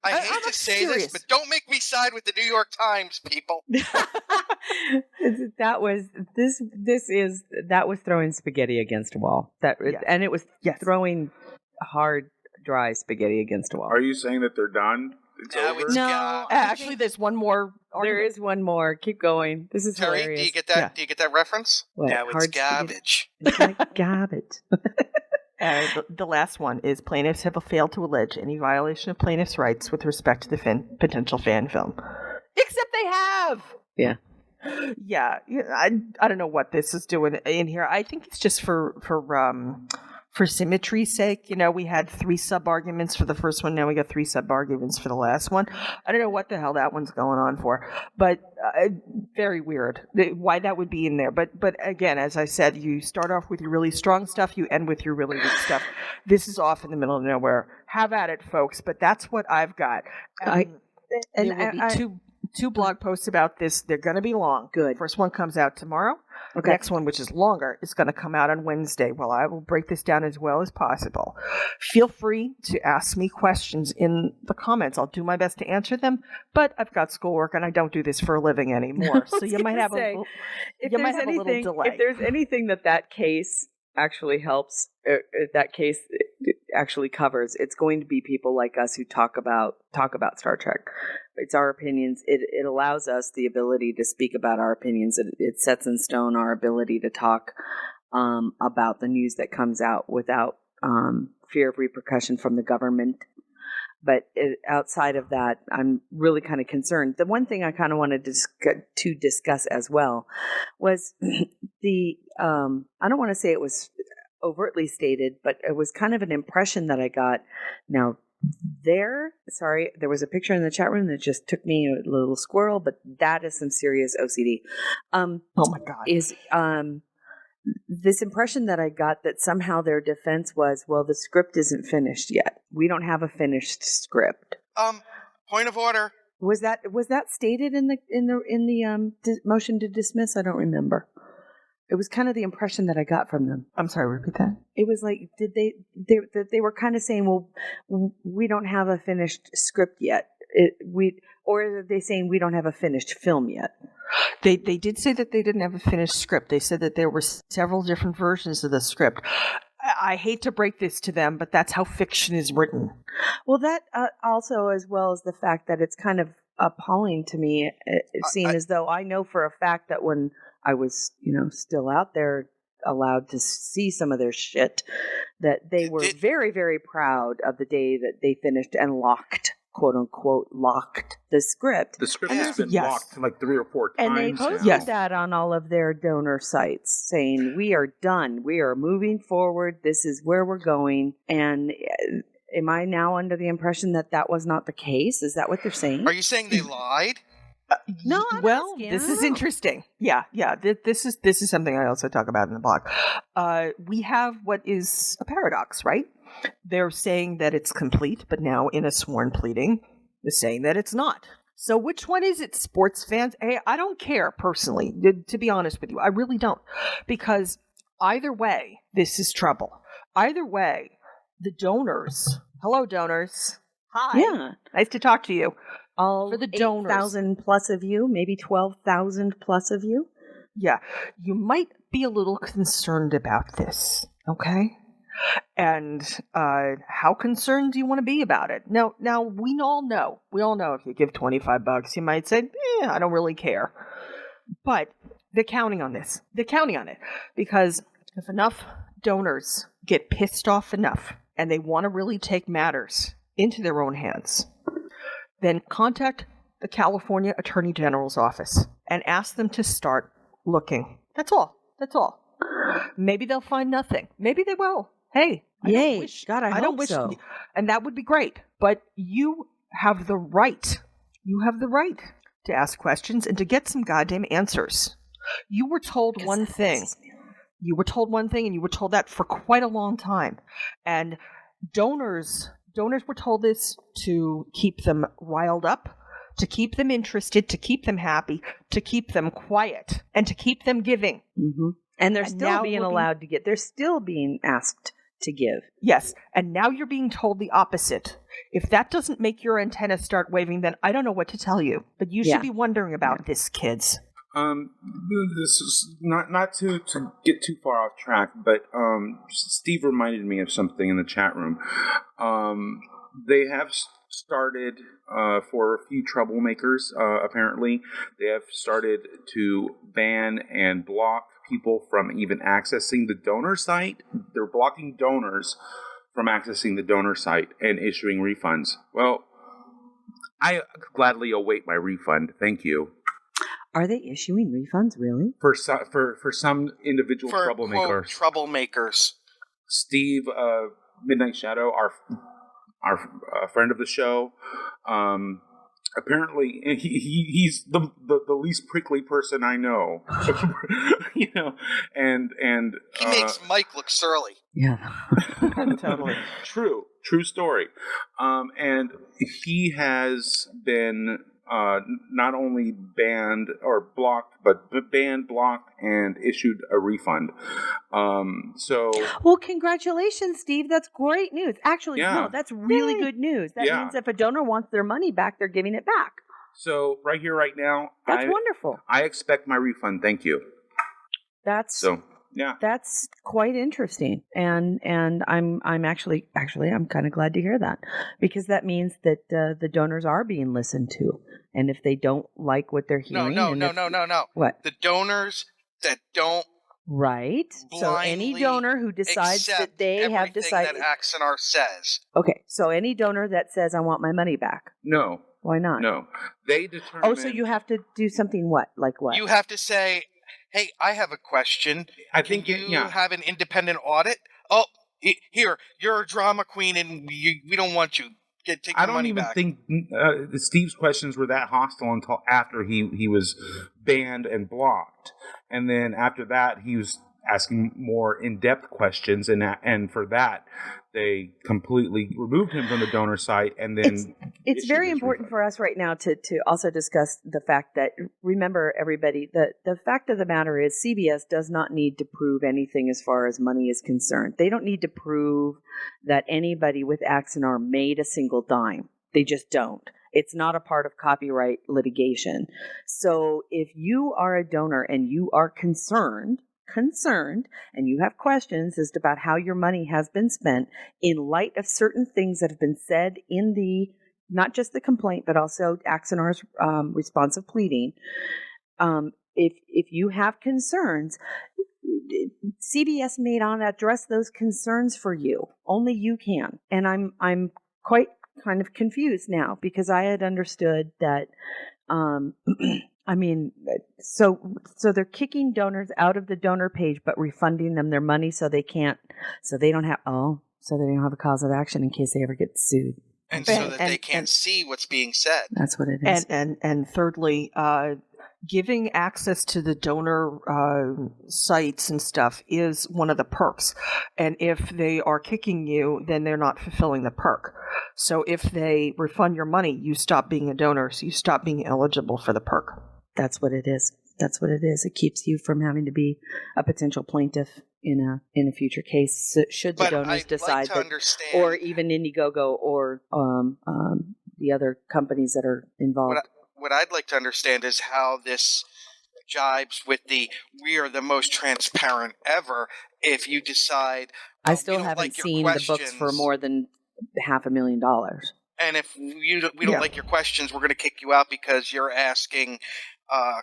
I hate to say this, but don't make me side with the New York Times, people. That was throwing spaghetti against a wall. And it was throwing hard, dry spaghetti against a wall. Are you saying that they're done? It's over? No, actually, there's one more. There is one more. Keep going. This is Terry, hilarious. do you get that? Yeah. Do you get that reference? What? No, it's garbage. It's like garbage. The last one is plaintiffs have failed to allege any violation of plaintiffs' rights with respect to the potential fan film. Except they have! Yeah. Yeah, I don't know what this is doing in here. I think it's just for symmetry's sake. We had 3 sub-arguments for the first one. Now we got 3 sub-arguments for the last one. I don't know what the hell that one's going on for. But very weird why that would be in there. But again, as I said, you start off with your really strong stuff. You end with your really weak stuff. This is off in the middle of nowhere. Have at it, folks. But that's what I've got. There will be two blog posts about this. They're going to be long. Good. First one comes out tomorrow. Okay. The next one, which is longer, is going to come out on Wednesday. Well, I will break this down as well as possible. Feel free to ask me questions in the comments. I'll do my best to answer them, but I've got schoolwork and I don't do this for a living anymore. So you might have a little delay. If there's anything that case actually helps, that case actually covers, it's going to be people like us who talk about Star Trek. It's our opinions. It allows us the ability to speak about our opinions. It sets in stone our ability to talk about the news that comes out without fear of repercussion from the government. But outside of that, I'm really kind of concerned. The one thing I kind of wanted to discuss as well was I don't want to say it was overtly stated, but it was kind of an impression that I got. Now, there was a picture in the chat room that just took me a little squirrel, but that is some serious OCD. Oh my God. Is this impression that I got that somehow their defense was, well, the script isn't finished yet. We don't have a finished script. Point of order. Was that stated in the motion to dismiss? I don't remember. It was kind of the impression that I got from them. I'm sorry, repeat that. It was like, they were kind of saying, well, we don't have a finished script yet. Or are they saying we don't have a finished film yet? They did say that they didn't have a finished script. They said that there were several different versions of the script. I hate to break this to them, but that's how fiction is written. Well, that also, as well as the fact that it's kind of appalling to me, seeing as though I know for a fact that when I was, still out there allowed to see some of their shit, that they were very, very proud of the day that they finished and locked, quote unquote, locked the script. The script has been locked like 3 or 4 times. And they posted that on all of their donor sites saying, we are done. We are moving forward. This is where we're going. And am I now under the impression that was not the case? Is that what they're saying? Are you saying they lied? No. Well, this is interesting. Yeah. This is something I also talk about in the blog. We have what is a paradox, right? They're saying that it's complete, but now in a sworn pleading, they're saying that it's not. So which one is it, sports fans? Hey, I don't care personally, to be honest with you. I really don't. Because either way, this is trouble. Either way, the donors. Hello, donors. Hi. Yeah. Nice to talk to you. All for the donors. 8,000 plus of you, maybe 12,000 plus of you. Yeah. You might be a little concerned about this, okay? And how concerned do you want to be about it? Now we all know if you give $25, you might say, I don't really care. But they're counting on this. They're counting on it. Because if enough donors get pissed off enough and they want to really take matters into their own hands, then contact the California Attorney General's office and ask them to start looking. That's all. Maybe they'll find nothing. Maybe they will. Hey, Yay. God, I don't hope wish, so. and that would be great. But you have the right. You have the right to ask questions and to get some goddamn answers. You were told one thing. You were told one thing, and you were told that for quite a long time. And donors were told this to keep them riled up, to keep them interested, to keep them happy, to keep them quiet, and to keep them giving. Mm-hmm. And they're And still now being we're allowed to get. They're still being asked to give. Yes, and now you're being told the opposite. If that doesn't make your antennas start waving, then I don't know what to tell you. But you should be wondering about this, kids. This is not to get too far off track, but Steve reminded me of something in the chat room. They have started for a few troublemakers. Apparently, they have started to ban and block people from even accessing the donor site. They're blocking donors from accessing the donor site and issuing refunds. Well, I gladly await my refund. Thank you. Are they issuing refunds, really? For some individual troublemakers. Quote, troublemakers. Steve, Midnight Shadow, our friend of the show, apparently he's the least prickly person I know. And he makes Mike look surly. Yeah, Totally true story. And he has been not only banned or blocked, but banned, blocked, and issued a refund. Well, congratulations, Steve. That's great news. Actually, no, that's really good news. That means if a donor wants their money back, they're giving it back. So right here, right now, that's wonderful. I expect my refund. Thank you. That's quite interesting, and I'm actually I'm kind of glad to hear that, because that means that the donors are being listened to, and if they don't like what they're hearing, no. What? The donors that don't So any donor who decides that they have decided that Axanar says. Okay, so any donor that says I want my money back. No. Why not? No. They determine. Oh, so you have to do something what? Like what? You have to say, hey, I have a question. Can you have an independent audit? Oh, here, you're a drama queen, and we don't want you. Take your money back. I don't even think Steve's questions were that hostile until after he was banned and blocked, and then after that he was asking more in-depth questions, and for that they completely removed him from the donor site. And then it's very important for us right now to also discuss the fact that, remember everybody, the fact of the matter is CBS does not need to prove anything as far as money is concerned. They don't need to prove that anybody with Axanar made a single dime. They just don't. It's not a part of copyright litigation. So if you are a donor and you are concerned and you have questions as to about how your money has been spent in light of certain things that have been said in the, not just the complaint, but also Axanar's responsive pleading, if you have concerns, CBS may not address those concerns for you. Only you can. And I'm quite kind of confused now, because I had understood that so they're kicking donors out of the donor page, but refunding them their money so they don't have a cause of action in case they ever get sued. And so that they can't see what's being said. That's what it is. And thirdly, giving access to the donor sites and stuff is one of the perks. And if they are kicking you, then they're not fulfilling the perk. So if they refund your money, you stop being a donor, so you stop being eligible for the perk. That's what it is. It keeps you from having to be a potential plaintiff in a future case, should the donors decide that, or even Indiegogo or the other companies that are involved. What I'd like to understand is how this jibes with the "we are the most transparent ever." If you decide, I still haven't seen the books for more than $500,000. And if we don't like your questions, we're going to kick you out because you're asking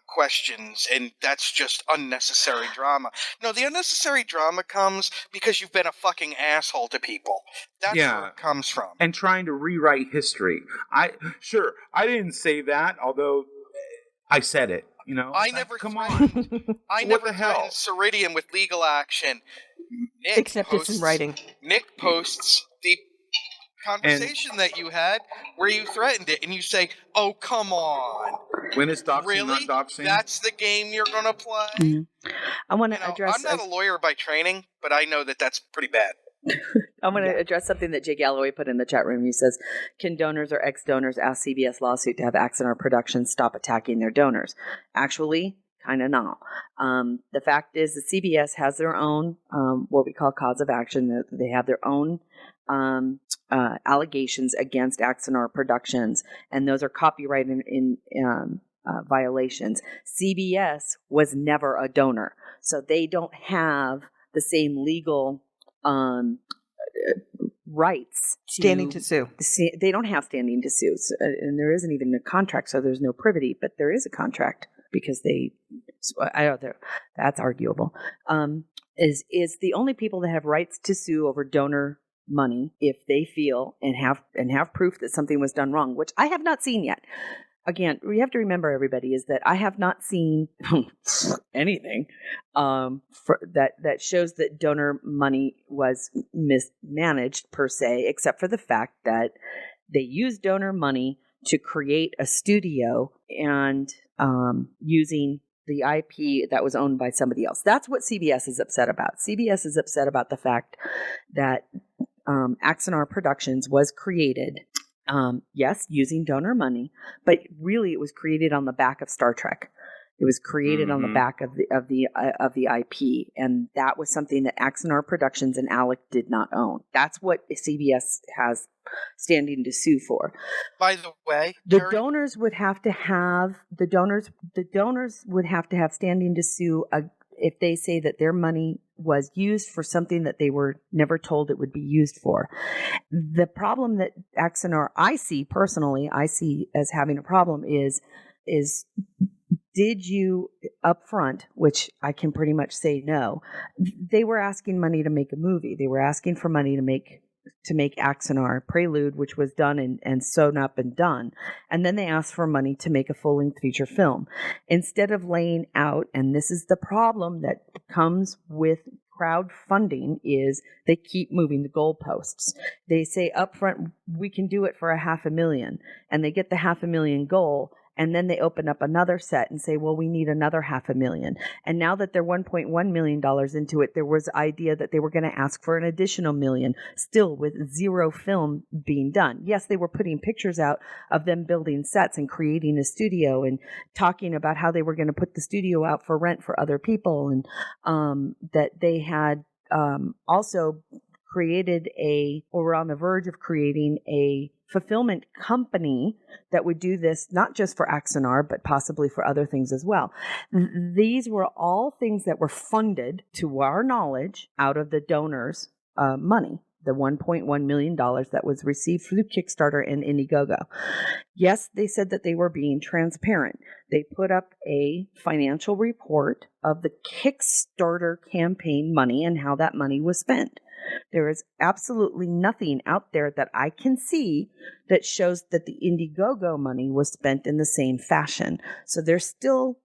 questions, and that's just unnecessary drama. No, the unnecessary drama comes because you've been a fucking asshole to people. That's where it comes from. And trying to rewrite history. I didn't say that, although I said it. I never threatened Ceridian with legal action. Nick Except it's in writing. Nick posts the conversation that you had where you threatened it, and you say, "Oh, come on." When is doxing Really? not doxing? That's the game you're going to play? Mm-hmm. I want to address... I'm not a lawyer by training, but I know that that's pretty bad. I'm going to address something that Jay Galloway put in the chat room. He says, can donors or ex-donors ask CBS lawsuit to have Axonar Productions stop attacking their donors? Actually, kind of not. The fact is that CBS has their own, what we call cause of action. They have their own allegations against Axonar Productions, and those are copyright in violations. CBS was never a donor, so they don't have the same legal rights standing to sue. They don't have standing to sue, and there isn't even a contract, so there's no privity. But there is a contract because that's arguable. Is the only people that have rights to sue over donor money if they feel and have proof that something was done wrong, which I have not seen yet. Again, we have to remember, everybody, is that I have not seen anything that shows that donor money was mismanaged per se, except for the fact that they used donor money to create a studio and using the IP that was owned by somebody else. That's what CBS is upset about. CBS is upset about the fact that Axonar Productions was created, yes, using donor money, but really it was created on the back of Star Trek. It was created on the back of the IP, and that was something that Axonar Productions and Alec did not own. That's what CBS has standing to sue for. By the way, the donors would have to have standing to sue if they say that their money was used for something that they were never told it would be used for. The problem that Axonar, I see as having a problem is did you upfront, which I can pretty much say no, they were asking money to make a movie. They were asking for money to make Axonar Prelude, which was done and sewn up and done. And then they asked for money to make a full-length feature film. Instead of laying out, and this is the problem that comes with crowdfunding, is they keep moving the goalposts. They say upfront, we can do it for $500,000, and they get the $500,000 goal. And then they open up another set and say, well, we need another $500,000. And now that they're $1.1 million into it, there was the idea that they were going to ask for an additional $1 million, still with zero film being done. Yes, they were putting pictures out of them building sets and creating a studio and talking about how they were going to put the studio out for rent for other people, and that they had also created were on the verge of creating a fulfillment company that would do this not just for Axonar, but possibly for other things as well. These were all things that were funded, to our knowledge, out of the donors' money, the $1.1 million that was received through Kickstarter and Indiegogo. Yes, they said that they were being transparent. They put up a financial report of the Kickstarter campaign money and how that money was spent. There is absolutely nothing out there that I can see that shows that the Indiegogo money was spent in the same fashion. So there's still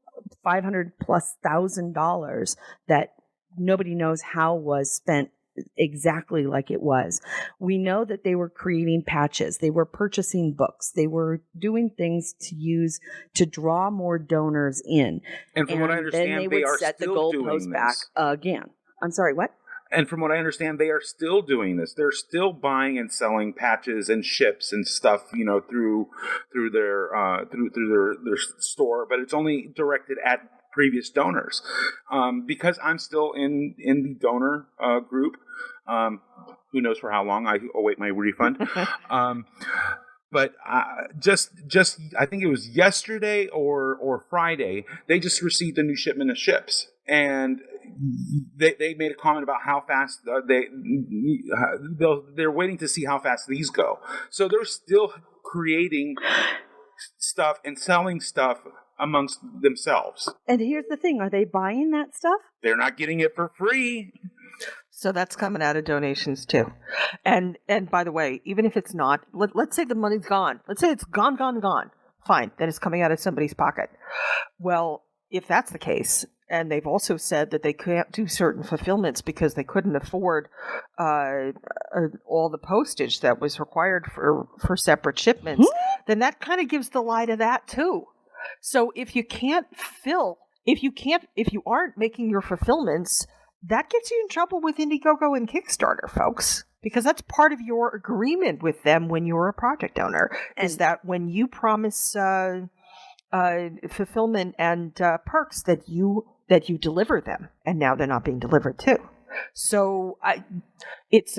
$500,000+ that nobody knows how was spent exactly like it was. We know that they were creating patches. They were purchasing books. They were doing things to use to draw more donors in. And from what I understand, then they would set the goalpost back again. I'm sorry, what? And from what I understand, they are still doing this. They're still buying and selling patches and ships and stuff, through their store, but it's only directed at previous donors. Because I'm still in the donor group. Who knows for how long? I await my refund. But just I think it was yesterday or Friday, they just received a new shipment of ships, and they made a comment about how fast they're waiting to see how fast these go. So they're still creating stuff and selling stuff amongst themselves. And here's the thing: are they buying that stuff? They're not getting it for free. So that's coming out of donations too. And by the way, even if it's not, let's say the money's gone. Let's say it's gone. Fine. Then it's coming out of somebody's pocket. Well, if that's the case, and they've also said that they can't do certain fulfillments because they couldn't afford all the postage that was required for separate shipments, then that kind of gives the lie to that too. So if you aren't making your fulfillments, that gets you in trouble with Indiegogo and Kickstarter, folks. Because that's part of your agreement with them when you're a project owner, is that when you promise fulfillment and perks that you deliver them, and now they're not being delivered too. So it's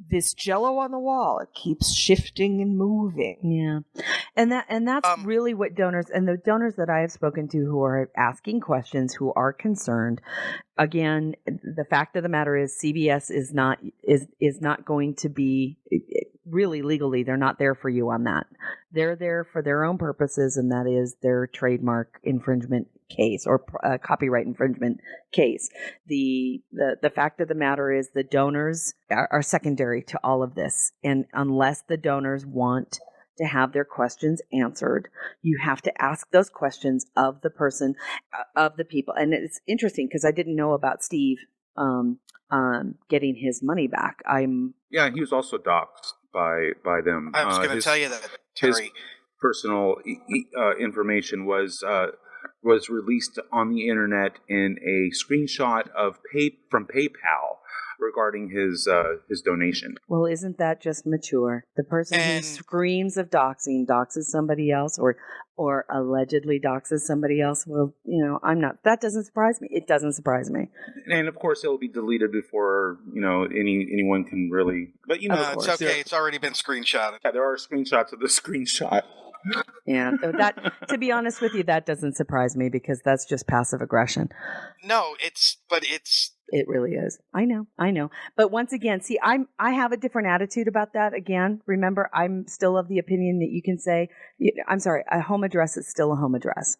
this Jello on the wall. It keeps shifting and moving. Yeah, and that's really what donors and the donors that I have spoken to who are asking questions, who are concerned. Again, the fact of the matter is, CBS is not going to be really legally. They're not there for you on that. They're there for their own purposes, and that is their trademark infringement case or copyright infringement case. The fact of the matter is, the donors are secondary to all of this, and unless the donors want to have their questions answered, you have to ask those questions of the person, of the people. And it's interesting because I didn't know about Steve getting his money back. Yeah, he was also doxxed by them. I was going to tell you that, Terry. His personal information was released on the internet in a screenshot from PayPal regarding his donation. Well, isn't that just mature? The person who screams of doxing doxes somebody else, or allegedly doxes somebody else. Well, that doesn't surprise me. It doesn't surprise me. And of course, it'll be deleted before anyone can really. But it's okay. It's already been screenshotted. Yeah, there are screenshots of the screenshot. Yeah, that, to be honest with you, that doesn't surprise me because that's just passive aggression. No, it really is. I know. But once again, see, I have a different attitude about that. Again, remember, I'm still of the opinion that you can say, I'm sorry, a home address is still a home address.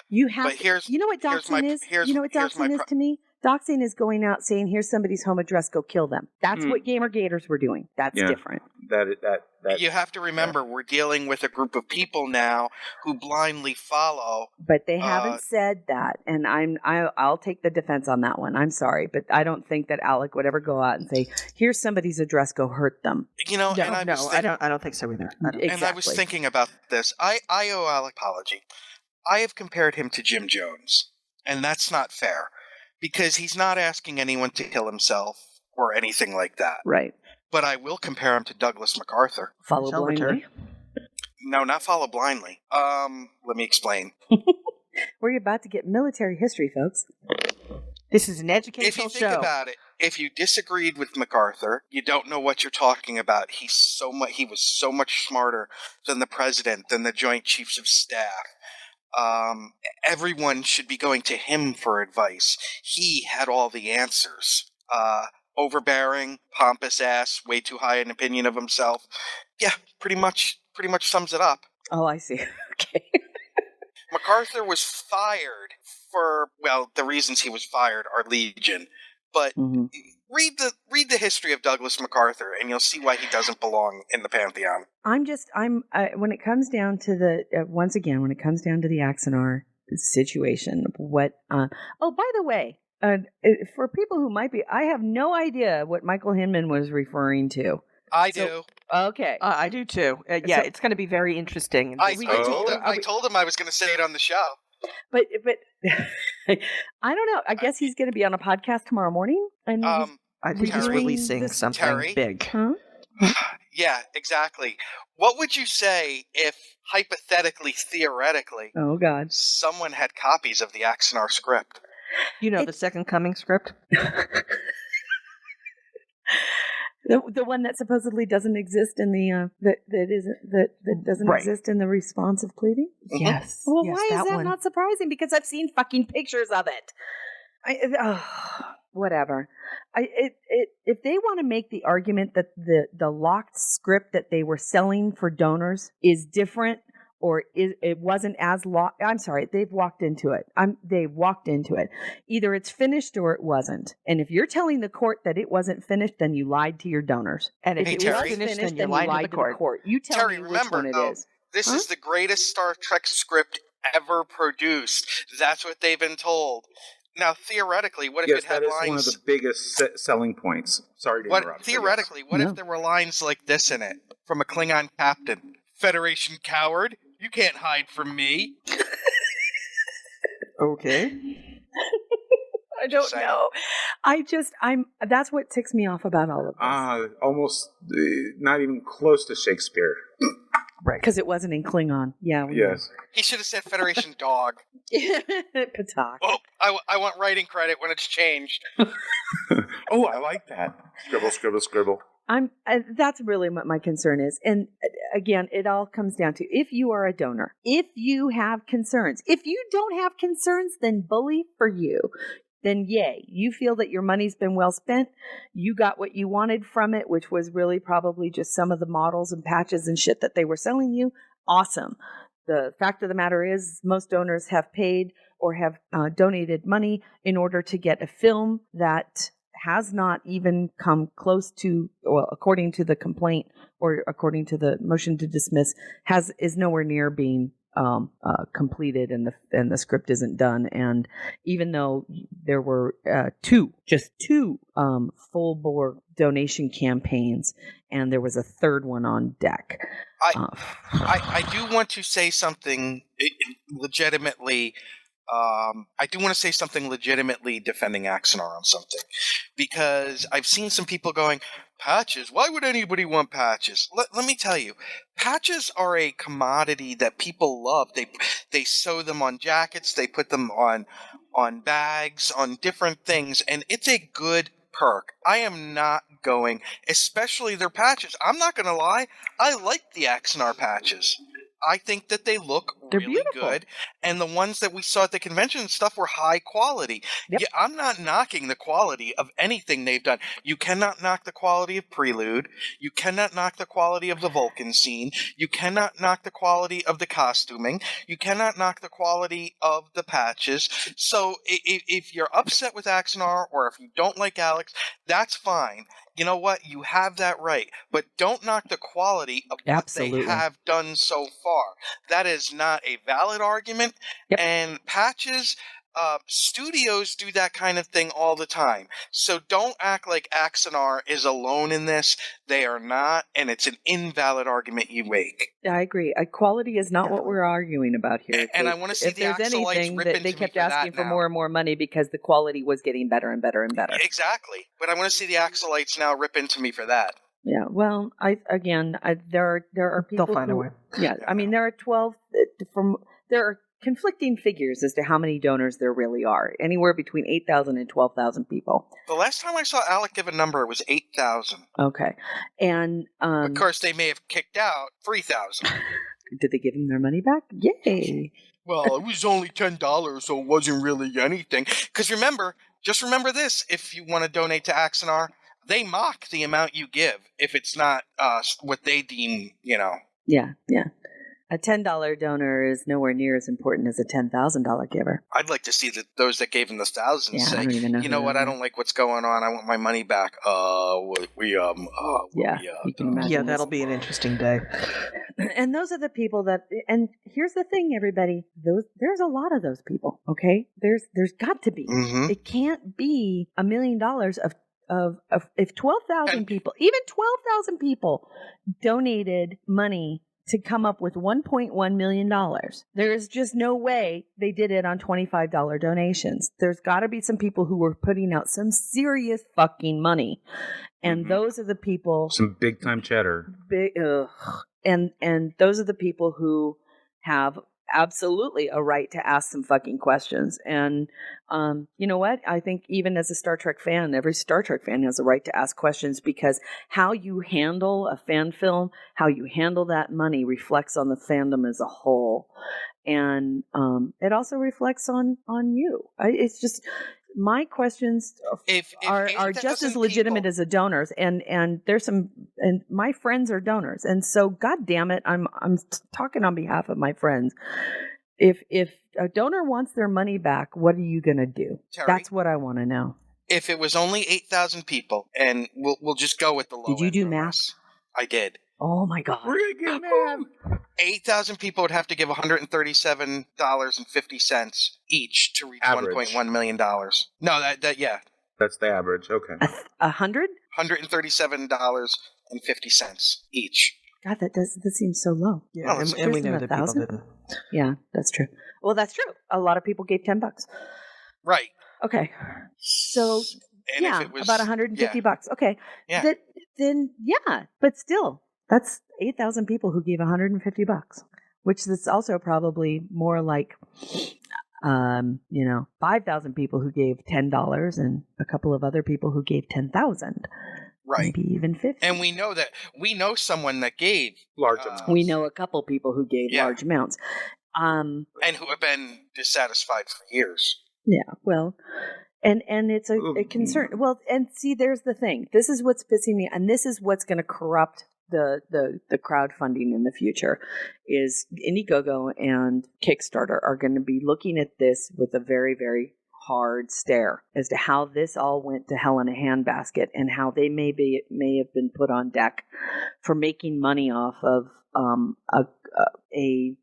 You have. You know what doxing is? You know what doxing is to me? Doxing is going out saying, "Here's somebody's home address. Go kill them." That's what Gamergaters were doing. That's different. That you have to remember, we're dealing with a group of people now who blindly follow. But they haven't said that, and I'll take the defense on that one. I'm sorry, but I don't think that Alec would ever go out and say, "Here's somebody's address. Go hurt them." I don't think so either. Exactly. And I was thinking about this. I owe Alec an apology. I have compared him to Jim Jones, and that's not fair. Because he's not asking anyone to kill himself or anything like that. Right. But I will compare him to Douglas MacArthur. Follow blindly? No, not follow blindly. Let me explain. We're about to get military history, folks. This is an educational show. If you think about it, if you disagreed with MacArthur, you don't know what you're talking about. He was so much smarter than the president, than the Joint Chiefs of Staff. Everyone should be going to him for advice. He had all the answers. Overbearing, pompous ass, way too high an opinion of himself. Yeah, pretty much sums it up. Oh, I see. Okay. MacArthur was fired for, well, the reasons he was fired are legion. But read the history of Douglas MacArthur, and you'll see why he doesn't belong in the pantheon. When it comes down to when it comes down to the Axanar situation, by the way, for people who might be, I have no idea what Michael Hinman was referring to. I do. Okay. I do too. It's going to be very interesting. I told him I was going to say it on the show. But I don't know. I guess he's going to be on a podcast tomorrow morning. And I think he's releasing something big. Huh? Yeah, exactly. What would you say if, hypothetically, theoretically, oh God, someone had copies of the Axanar script? The Second Coming script? The one that supposedly doesn't exist in the that doesn't exist in the responsive pleading. Yes. Well, yes, why is that one. not surprising? Because I've seen fucking pictures of it. Whatever. If they want to make the argument that the locked script that they were selling for donors is different, or it wasn't as locked. I'm sorry, they've walked into it. They've walked into it. Either it's finished or it wasn't. And if you're telling the court that it wasn't finished, then you lied to your donors. And if it was finished, then you lied to the court. You tell Terry, me remember, which one it is. This is the greatest Star Trek script ever produced. That's what they've been told. Now, theoretically, what if Yes, it had that is lines? one of the biggest selling points. Sorry to interrupt. Theoretically, what if there were lines like this in it from a Klingon captain? Federation coward, you can't hide from me. Okay. I don't know. That's what ticks me off about all of this. Almost not even close to Shakespeare. Right. Because it wasn't in Klingon. Yeah. Yes. He should have said Federation dog. Patak. Oh, I want writing credit when it's changed. Oh, I like that. Scribble, scribble, scribble. That's really what my concern is. And again, it all comes down to if you are a donor, if you have concerns. If you don't have concerns, then bully for you. Then yay, you feel that your money's been well spent. You got what you wanted from it, which was really probably just some of the models and patches and shit that they were selling you. Awesome. The fact of the matter is most donors have paid or have donated money in order to get a film that has not even come close to, well, according to the complaint or according to the motion to dismiss, is nowhere near being completed, and the script isn't done. And even though there were just two full bore donation campaigns, and there was a third one on deck. I do want to say something legitimately. I do want to say something legitimately defending Axanar on something, because I've seen some people going, patches? Why would anybody want patches? Let me tell you, patches are a commodity that people love. They sew them on jackets, they put them on bags, on different things, and it's a good perk. I am not going, especially their patches. I'm not going to lie, I like the Axanar patches. I think that they look really good, and the ones that we saw at the convention and stuff were high quality. Yep. Yeah, I'm not knocking the quality of anything they've done. You cannot knock the quality of Prelude. You cannot knock the quality of the Vulcan scene. You cannot knock the quality of the costuming. You cannot knock the quality of the patches. So if you're upset with Axanar, or if you don't like Alex, that's fine. You know what? You have that right. But don't knock the quality of what they have done so far. That is not a valid argument. Yep. And patches, studios do that kind of thing all the time. So don't act like Axanar is alone in this. They are not, and it's an invalid argument you make. I agree. Quality is not what we're arguing about here. And I want to see if the there's Axolites anything, rip into they me kept for asking that for now. more and more money because the quality was getting better and better and better. Exactly. But I want to see the Axolites now rip into me for that. Yeah, well, there are people. They'll find a way. Yeah, I mean, there are conflicting figures as to how many donors there really are. Anywhere between 8,000 and 12,000 people. The last time I saw Alec give a number, it was 8,000. Okay, and of course, they may have kicked out 3,000. Did they give them their money back? Yay! Well, it was only $10, so it wasn't really anything. Because just remember this: if you want to donate to Axanar, they mock the amount you give if it's not what they deem, Yeah. A $10 donor is nowhere near as important as a $10,000 giver. I'd like to see those that gave him the thousands say, I don't even know you know what, I don't like what's going on. I want my money back. You can imagine. Yeah, that'll be an interesting day. And those are the people that. And here's the thing, everybody. There's a lot of those people. Okay, there's got to be. Mm-hmm. It can't be $1 million of if 12,000 people, even 12,000 people, donated money to come up with $1.1 million. There is just no way they did it on $25 donations. There's got to be some people who were putting out some serious fucking money. And those are the people. Some big time cheddar. And those are the people who have absolutely a right to ask some fucking questions. And you know what? I think even as a Star Trek fan, every Star Trek fan has a right to ask questions, because how you handle a fan film, how you handle that money reflects on the fandom as a whole. And it also reflects on you. It's just, my questions are just as legitimate as the donors, and there's some, and my friends are donors, and so God damn it, I'm talking on behalf of my friends. If a donor wants their money back, what are you gonna do? Terry, that's what I want to know. If it was only 8,000 people, and we'll just go with the low. Did you do end math? us. I did. Oh my God! We're gonna get math. 8,000 people would have to give $137.50 each to reach Average. $1.1 million. No, yeah. That's the average. Okay. 100? $137.50 each. God, that seems so low. Yeah, Oh, and we isn't know it that people 1,000? didn't. Yeah, that's true. Well, that's true. A lot of people gave $10. Right. Okay. So, And yeah, if it was, about $150. Okay. Yeah. Then, yeah, but still, that's 8,000 people who gave $150, which is also probably more like, 5,000 people who gave $10 and a couple of other people who gave 10,000. Right. Maybe even 50. And we know someone that gave Large amounts. We know a couple people who gave Yeah. large amounts. and who have been dissatisfied for years. Yeah, well, and it's a concern. Well, and see, there's the thing. This is what's pissing me, and this is what's going to corrupt the crowdfunding in the future. Is Indiegogo and Kickstarter are going to be looking at this with a very, very hard stare as to how this all went to hell in a handbasket, and how they may have been put on deck for making money off of a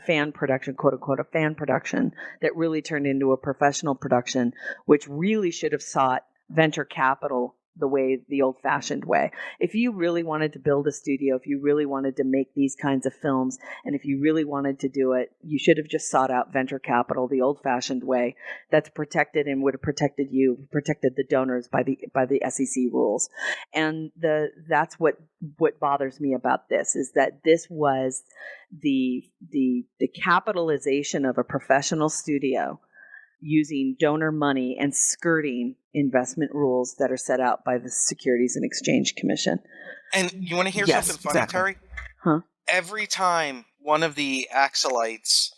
fan production, quote unquote, a fan production that really turned into a professional production, which really should have sought venture capital the old-fashioned way. If you really wanted to build a studio, if you really wanted to make these kinds of films, and if you really wanted to do it, you should have just sought out venture capital the old-fashioned way. That's protected and would have protected the donors by the SEC rules. And that's what bothers me about this, is that this was the capitalization of a professional studio using donor money and skirting investment rules that are set out by the Securities and Exchange Commission. And you want to hear Yes, something funny, exactly. Terry? Huh? Every time one of the acolytes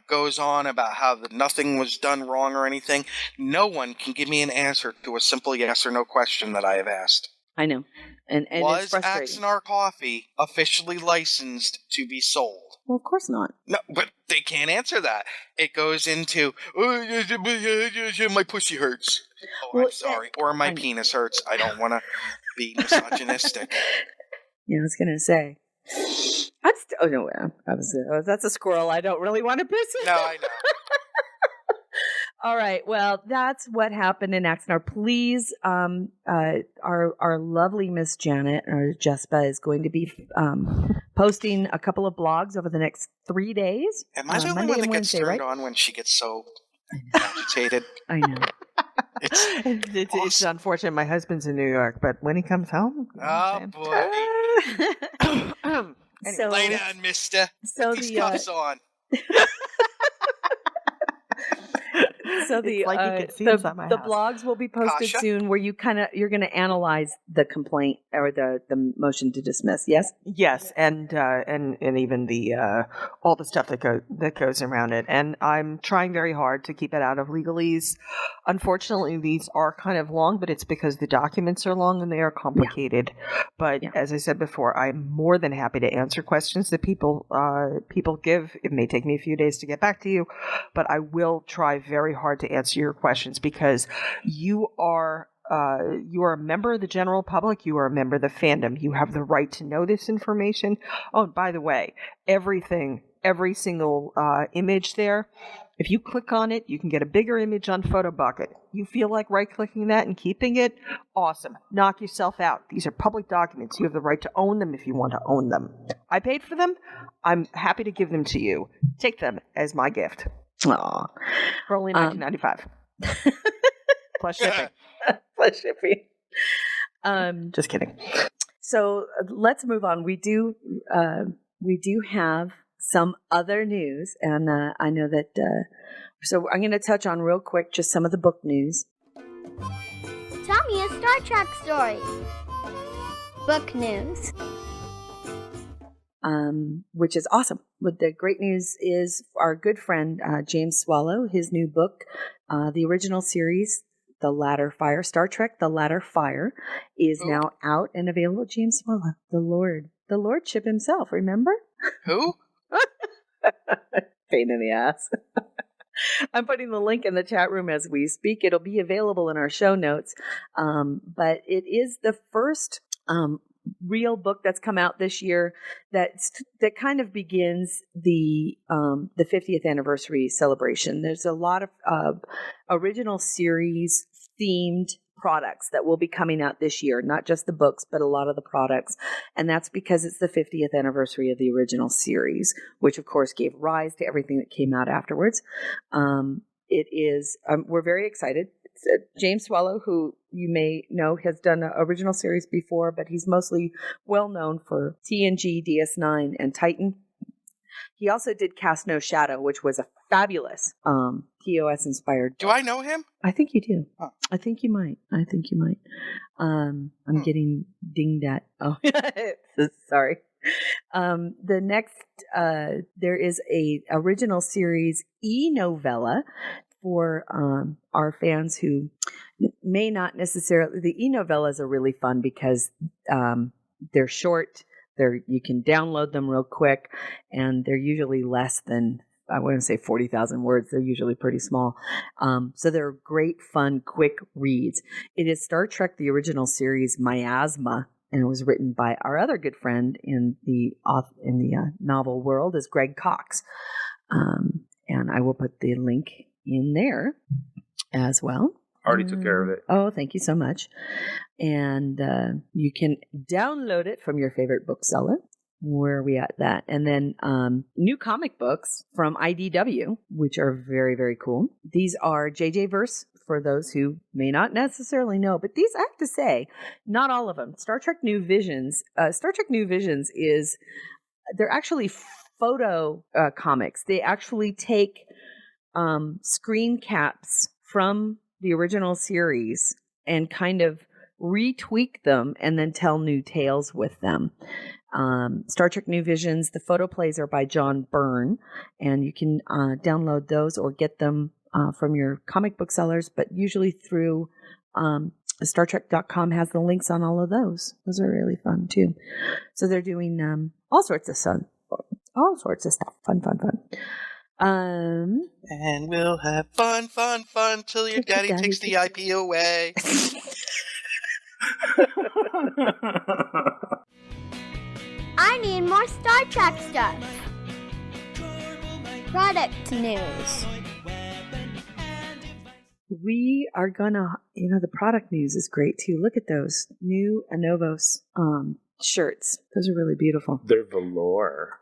goes on about how nothing was done wrong or anything, no one can give me an answer to a simple yes or no question that I have asked. I know. And was it's frustrating. Axanar Coffee officially licensed to be sold? Well, of course not. No, but they can't answer that. It goes into, my pussy hurts. Oh, Well, I'm sorry. Or my penis hurts. I don't want to be misogynistic. Yeah, I was going to say. That's a squirrel I don't really want to piss in. No, I know. All right. Well, that's what happened in Axanar. Please, our lovely Miss Janet or Jespa is going to be posting a couple of blogs over the next 3 days. Am I the only Monday one that and gets Wednesday, turned right? on when she gets so agitated? I know. It's unfortunate. My husband's in New York, but when he comes home, Oh, boy. So, Lay down, mister. so Put these the cuffs on. So It's like you could see inside my the house. blogs will be posted Kasha? soon, where you're going to analyze the complaint or the motion to dismiss. Yes. Yes, and even the all the stuff that goes around it. And I'm trying very hard to keep it out of legalese. Unfortunately, these are kind of long, but it's because the documents are long and they are complicated. But as I said before, I'm more than happy to answer questions that people give. It may take me a few days to get back to you, but I will try very hard to answer your questions, because you are a member of the general public. You are a member of the fandom. You have the right to know this information. Oh, by the way, every single image there, if you click on it, you can get a bigger image on PhotoBucket. You feel like right-clicking that and keeping it? Awesome. Knock yourself out. These are public documents. You have the right to own them if you want to own them. I paid for them. I'm happy to give them to you. Take them as my gift. Aw. For only $19.95. Plus shipping. Plus shipping. Just kidding. So let's move on. We do have some other news, and I know that. So I'm going to touch on real quick just some of the book news. Tell me a Star Trek story. Book news. Which is awesome. But the great news is our good friend James Swallow, his new book, the original series, The Ladder Fire, Star Trek, The Ladder Fire, is now out and available. James Swallow, the Lordship himself, remember? Who? Pain in the ass. I'm putting the link in the chat room as we speak. It'll be available in our show notes. But it is the first real book that's come out this year that kind of begins the 50th anniversary celebration. There's a lot of original series themed products that will be coming out this year, not just the books, but a lot of the products. And that's because it's the 50th anniversary of the original series, which of course gave rise to everything that came out afterwards. It is, we're very excited. James Swallow, who you may know, has done an original series before, but he's mostly well known for TNG, DS9, and Titan. He also did Cast No Shadow, which was a fabulous TOS-inspired. Do I know him? I think you do. Oh. I think you might. I'm getting dinged at. Oh, sorry. The next, there is a original series e-novella for our fans who may not necessarily. The e-novellas are really fun because they're short. You can download them real quick, and they're usually less than, I wouldn't say 40,000 words. They're usually pretty small. So they're great, fun, quick reads. It is Star Trek, the original series, Miasma, and it was written by our other good friend in the novel world is Greg Cox. And I will put the link in there as well. Already took care of it. Oh, thank you so much. And you can download it from your favorite bookseller. Where are we at that? And then new comic books from IDW, which are very, very cool. These are JJ Verse, for those who may not necessarily know. But these, I have to say, not all of them. Star Trek New Visions is, they're actually photo comics. They actually take screen caps from the original series and kind of retweak them and then tell new tales with them. Star Trek New Visions, the photo plays are by John Byrne, and you can download those or get them from your comic book sellers, but usually through StarTrek.com has the links on all of those. Those are really fun too. So they're doing all sorts of stuff. Fun. And we'll have fun till your daddy takes the IP away. I need more Star Trek stuff. Product news. We are gonna, the product news is great too. Look at those new Anovos shirts. Those are really beautiful. They're velour.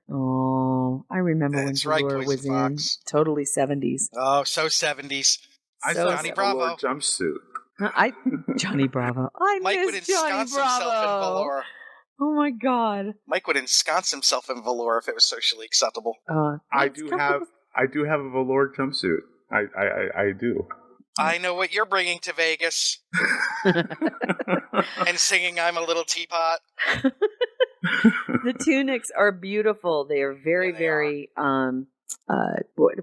Oh, I remember That's when velour right, was in Fox. totally 70s. Oh, so 70s. I So saw Johnny a Bravo. velour jumpsuit. Johnny Bravo. I Mike would miss Johnny ensconce himself in Bravo. velour. Oh my God. Mike would ensconce himself in velour if it was socially acceptable. I do have a velour jumpsuit. I do. I know what you're bringing to Vegas. And singing I'm a Little Teapot. The tunics are beautiful. They are very, very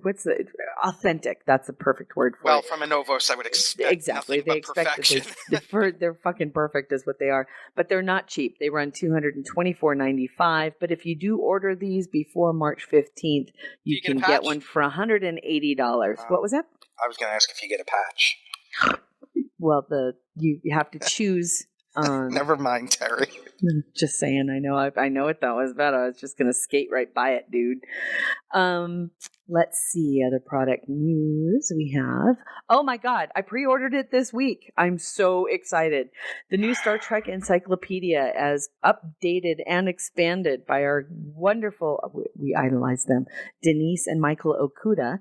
what's the authentic? That's the perfect word for Well, it. from a Novos, I would expect Exactly. nothing They but expect perfection. they're fucking perfect is what they are. But they're not cheap. They run $224.95. But if you do order these before March 15th, you can get one for $180. What was that? I was going to ask if you get a patch. Well, you have to choose. Never mind, Terry. Just saying. I know what that was about. I was just gonna skate right by it, dude. Let's see other product news we have. Oh my God, I pre-ordered it this week. I'm so excited. The new Star Trek Encyclopedia, as updated and expanded by our wonderful, we idolize them, Denise and Michael Okuda.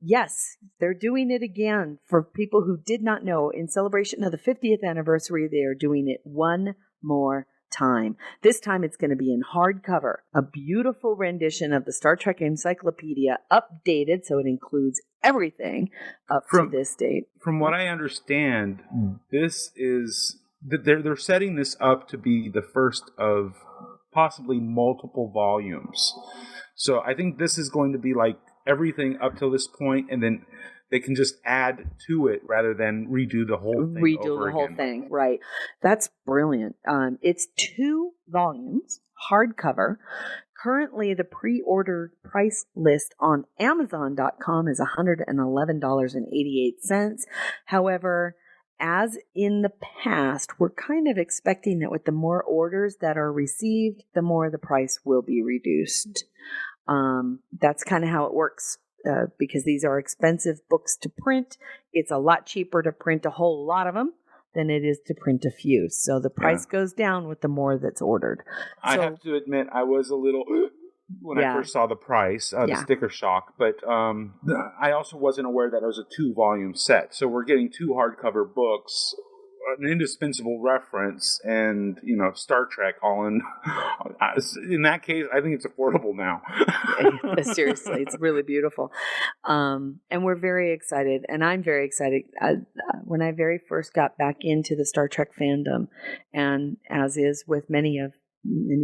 Yes, they're doing it again. For people who did not know, in celebration of the 50th anniversary, they are doing it one more time. This time it's going to be in hardcover, a beautiful rendition of the Star Trek Encyclopedia, updated so it includes everything up to this date. From what I understand, this is they're setting this up to be the first of possibly multiple volumes. So I think this is going to be like everything up till this point, and then they can just add to it rather than redo the whole thing. Right. That's brilliant. It's 2 volumes, hardcover. Currently, the pre-order price list on Amazon.com is $111.88. However, as in the past, we're kind of expecting that with the more orders that are received, the more the price will be reduced. That's kind of how it works. Because these are expensive books to print, it's a lot cheaper to print a whole lot of them than it is to print a few. So the price goes down with the more that's ordered. I have to admit, I was a little when I first saw the price, the sticker shock, but I also wasn't aware that it was a 2-volume set. So we're getting 2 hardcover books, an indispensable reference, and Star Trek all in. In that case, I think it's affordable now. Seriously, it's really beautiful, and we're very excited, and I'm very excited. When I very first got back into the Star Trek fandom, and as is with many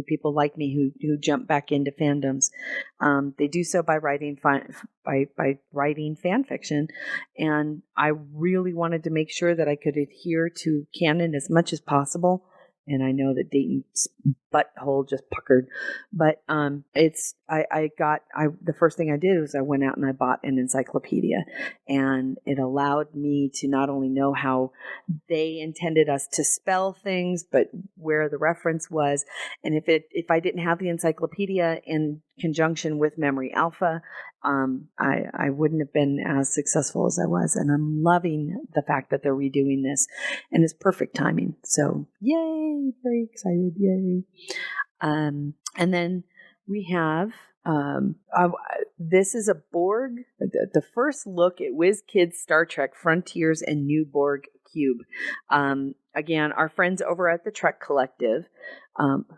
people like me who jump back into fandoms, they do so by writing writing fan fiction, and I really wanted to make sure that I could adhere to canon as much as possible. And I know that Dayton's butthole just puckered, but the first thing I did was I went out and I bought an encyclopedia, and it allowed me to not only know how they intended us to spell things, but where the reference was. And if I didn't have the encyclopedia in conjunction with Memory Alpha, I wouldn't have been as successful as I was. And I'm loving the fact that they're redoing this, and it's perfect timing. So yay, very excited, yay. And then we have, this is a Borg, the first look at WizKids Star Trek Frontiers and New Borg Cube. Again, our friends over at the Trek Collective,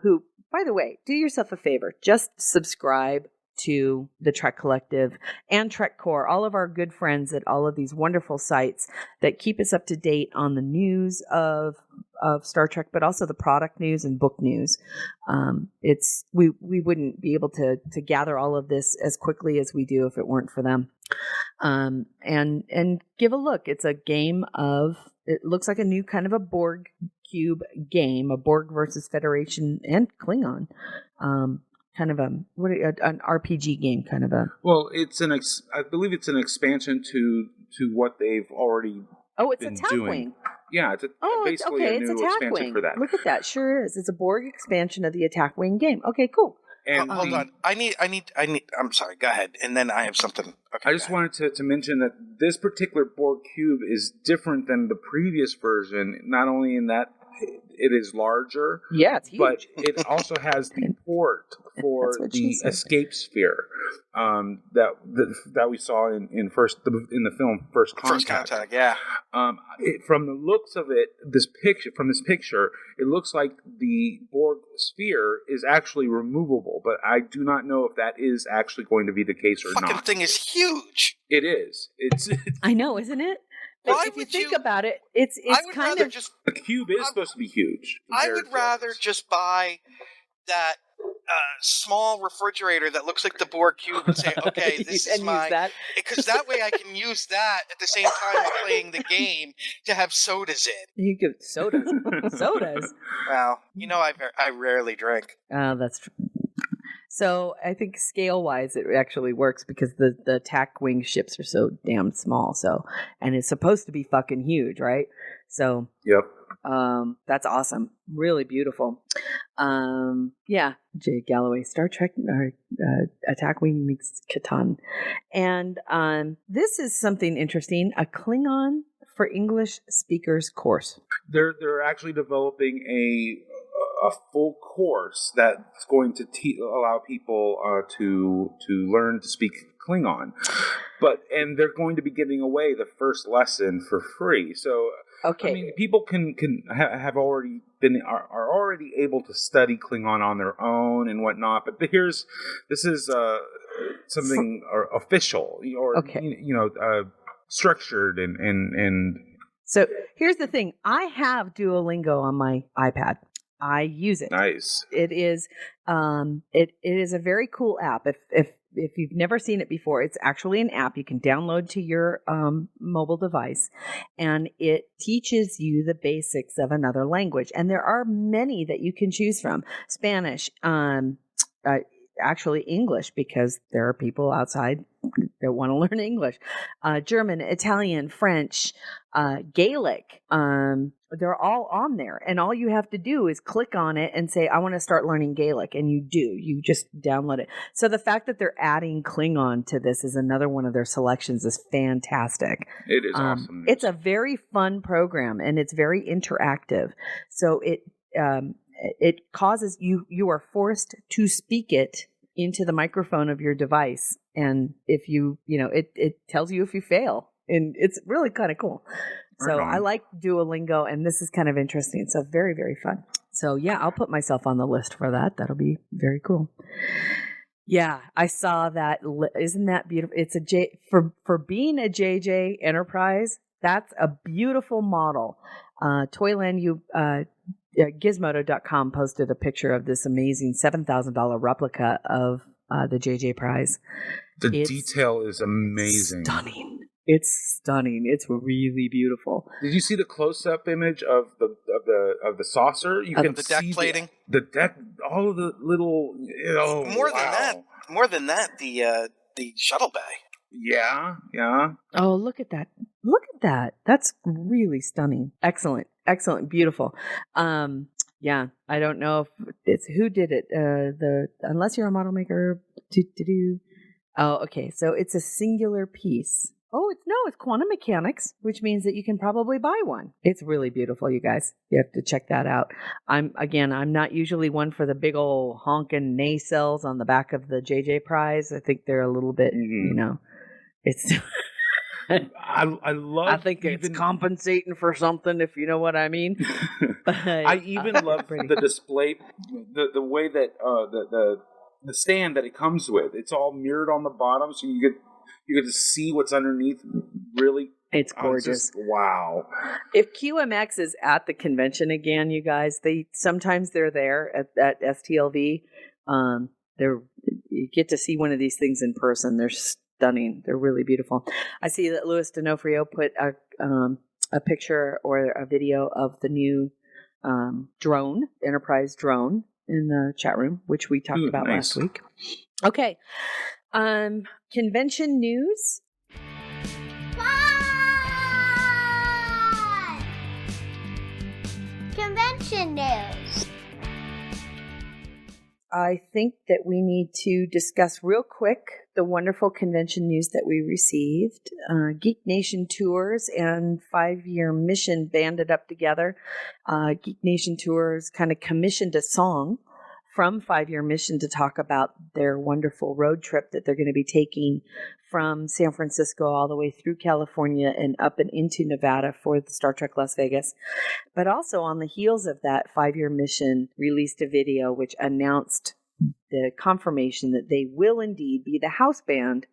who, by the way, do yourself a favor, just subscribe to the Trek Collective and Trek Core, all of our good friends at all of these wonderful sites that keep us up to date on the news of Star Trek, but also the product news and book news. We wouldn't be able to gather all of this as quickly as we do if it weren't for them. And give a look. It's a game it looks like a new kind of a Borg Cube game, a Borg versus Federation and Klingon. Kind of an RPG game, kind of a. Well, I believe it's an expansion to what they've already. Oh, it's been Attack doing. Wing. Yeah, it's basically a new expansion for that. Look at that, sure is. It's a Borg expansion of the Attack Wing game. Okay, cool. And hold on, I need. I'm sorry. Go ahead, and then I have something. Okay, I just wanted to mention that this particular Borg cube is different than the previous version. Not only in that it is larger, it's huge, but it also has the port for the escape sphere that we saw in the film First Contact. First Contact, yeah. From the looks of it, this picture, it looks like the Borg sphere is actually removable, but I do not know if that is actually going to be the case or not. The fucking thing is huge. It is. It's I know, isn't it? But if you think about it, it's kind of the cube is supposed to be huge. I would rather just buy that small refrigerator that looks like the Borg cube and say, okay, this is my... Because that way I can use that at the same time I'm playing the game to have sodas in. You give sodas. Sodas? Well, I rarely drink. Oh, that's true. So I think scale-wise, it actually works because the Attack Wing ships are so damn small. So, and it's supposed to be fucking huge, right? So, yep. That's awesome. Really beautiful. Yeah, Jay Galloway, Star Trek or Attack Wing meets Catan, and this is something interesting. A Klingon for English speakers course. They're actually developing a full course that's going to allow people to learn to speak Klingon, and they're going to be giving away the first lesson for free. So, okay, I mean, people are already able to study Klingon on their own and whatnot. But this is something official or structured and. So here's the thing: I have Duolingo on my iPad. I use it. Nice. It is it is a very cool app. If you've never seen it before, it's actually an app you can download to your mobile device, and it teaches you the basics of another language. And there are many that you can choose from. Spanish, actually English, because there are people outside that want to learn English, German, Italian, French, Gaelic. They're all on there. And all you have to do is click on it and say, I want to start learning Gaelic. And you do. You just download it. So the fact that they're adding Klingon to this is another one of their selections is fantastic. It is awesome. It's a very fun program, and it's very interactive. So it causes you are forced to speak it into the microphone of your device. And if it tells you if you fail, and it's really kind of cool. So I like Duolingo, and this is kind of interesting. So very, very fun. So yeah, I'll put myself on the list for that. That'll be very cool. Yeah, I saw that. Isn't that beautiful? It's for being a JJ Enterprise. That's a beautiful model. Toyland, Gizmodo.com posted a picture of this amazing $7,000 replica of the JJ Prize. The detail is amazing. Stunning. It's stunning. It's really beautiful. Did you see the close-up image of the saucer? You can the deck see plating. The deck, all of the little. More than that, the shuttle bay. Yeah. Oh, look at that! Look at that! That's really stunning. Excellent, beautiful. Yeah, I don't know if it's who did it. Unless you're a model maker. Oh, okay. So it's a singular piece. Oh, it's quantum mechanics, which means that you can probably buy one. It's really beautiful, you guys. You have to check that out. I'm not usually one for the big old honking nacelles on the back of the JJ Prize. I think they're a little bit, it's. I love. I think it's compensating for something, if you know what I mean. But, I even love the display, the way that the stand that it comes with. It's all mirrored on the bottom, so you get to see what's underneath. Really, it's gorgeous. Wow! If QMX is at the convention again, you guys, sometimes they're there at STLV. You get to see one of these things in person. They're stunning. They're really beautiful. I see that Louis D'Onofrio put a picture or a video of the new drone, Enterprise drone, in the chat room, which we talked about last week. Okay. Convention news. Fun! Convention news. I think that we need to discuss real quick the wonderful convention news that we received. Geek Nation Tours and 5-Year Mission banded up together. Geek Nation Tours kind of commissioned a song from 5-Year Mission to talk about their wonderful road trip that they're going to be taking from San Francisco all the way through California and up and into Nevada for the Star Trek Las Vegas. But also on the heels of that, 5-Year Mission released a video which announced the confirmation that they will indeed be the house band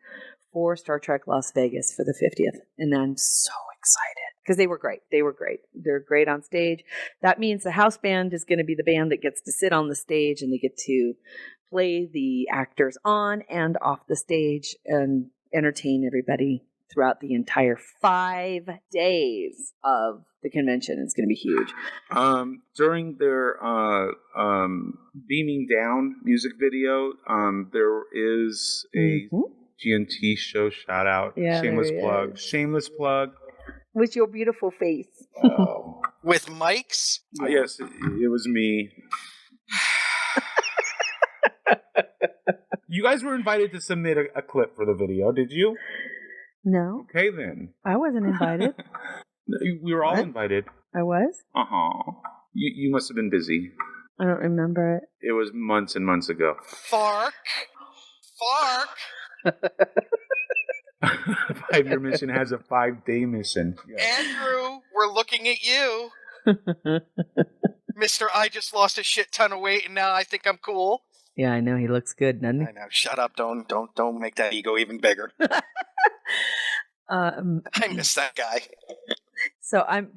for Star Trek Las Vegas for the 50th. And I'm so excited because they were great. They're great on stage. That means the house band is going to be the band that gets to sit on the stage, and they get to play the actors on and off the stage and entertain everybody throughout the entire 5 days of the convention. It's going to be huge. During their Beaming Down music video, there is a GNT show shout out. Yeah, Shameless plug. With your beautiful face. With mics? Yes, it was me. You guys were invited to submit a clip for the video, did you? No. Okay, then. I wasn't invited. We were all invited. I was? Uh-huh. You must have been busy. I don't remember it. It was months and months ago. Fark. 5-Year Mission has a 5-day mission. Yeah. Andrew, we're looking at you. Mr. I just lost a shit ton of weight and now I think I'm cool. Yeah, I know. He looks good, doesn't he? I know. Shut up. Don't make that ego even bigger. I miss that guy.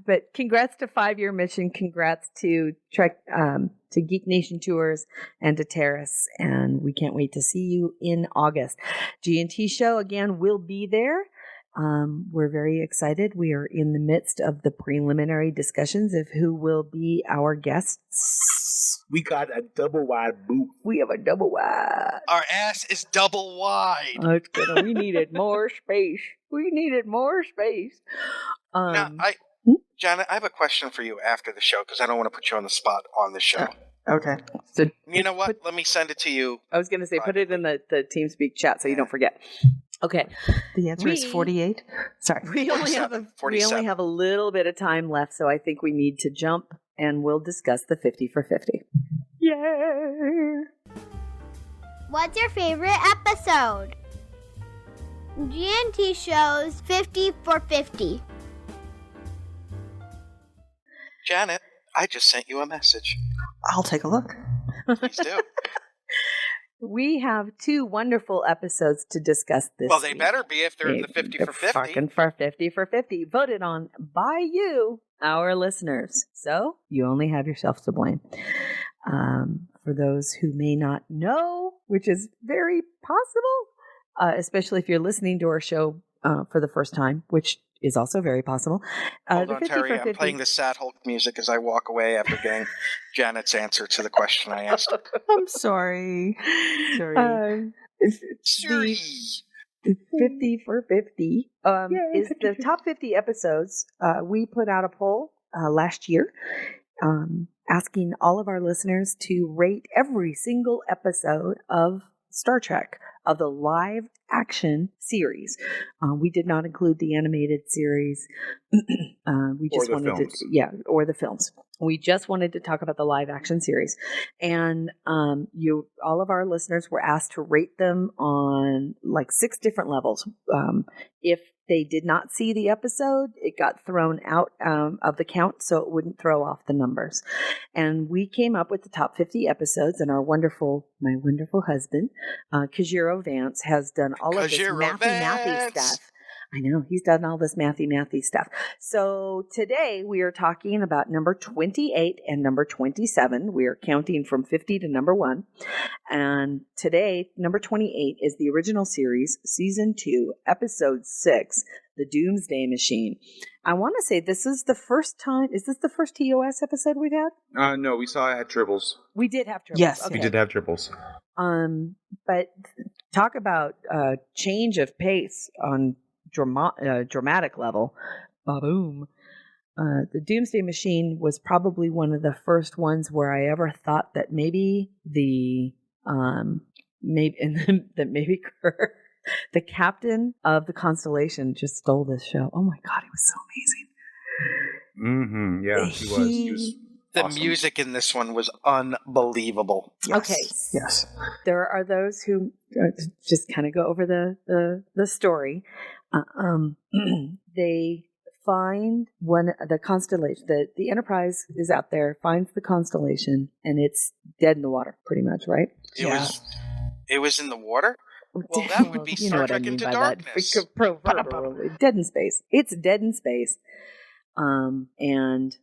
But congrats to 5-Year Mission. Congrats to Geek Nation Tours and to Terrace. And we can't wait to see you in August. GNT show again will be there. We're very excited. We are in the midst of the preliminary discussions of who will be our guests. We got a double wide booth. We have a double wide. Our ass is double wide. It's gonna. We needed more space. Now, Janet, I have a question for you after the show because I don't want to put you on the spot on the show. Okay. So You know what? Let me send it to you. I was gonna say, put it in the TeamSpeak chat so you don't forget. Okay. The answer is 48. Sorry. We only have a 47. little bit of time left, so I think we need to jump and we'll discuss the 50 for 50. Yay! What's your favorite episode? GNT shows 50 for 50. Janet, I just sent you a message. I'll take a look. Please do. We have 2 wonderful episodes to discuss this Well, they week. better be if they're the 50 for 50. Fucking for 50 for 50. Voted on by you, our listeners. So you only have yourself to blame. For those who may not know, which is very possible, especially if you're listening to our show for the first time, which is also very possible. Hold the on, 50 Terry. for I'm 50 playing the Sad Hulk music as I walk away after getting Janet's answer to the question I asked. I'm sorry. Sorry. Siri. 50 for 50 is the top 50 episodes. We put out a poll last year asking all of our listeners to rate every single episode of Star Trek, of the live action series. We did not include the animated series. We just Or the wanted films. to, or the films. We just wanted to talk about the live action series. And all of our listeners were asked to rate them on like 6 different levels. If they did not see the episode, it got thrown out of the count so it wouldn't throw off the numbers. And we came up with the top 50 episodes, and my wonderful husband, Kajiro Vance, has done all of this mathy stuff. I know, he's done all this mathy stuff. So today we are talking about number 28 and number 27. We are counting from 50 to number 1. And today, number 28 is the original series, season 2, episode 6, The Doomsday Machine. I want to say this is the first time, is this the first TOS episode we've had? No, we saw it had tribbles. We did have tribbles. Yes. Okay. We did have tribbles. But talk about change of pace on dramatic level. Ba-boom. The Doomsday Machine was probably one of the first ones where I ever thought that maybe the captain of the Constellation just stole this show. Oh my God, it was so amazing. Mm-hmm. Yeah, he was. The Awesome. music in this one was unbelievable. Yes. Okay. Yes. There are those who just kind of go over the story. They find the constellation. The Enterprise is out there, finds the constellation, and it's dead in the water, pretty much, right? It was in the water? Well, that would be Star Trek Into Darkness. Proverbially, dead in space. It's dead in space. And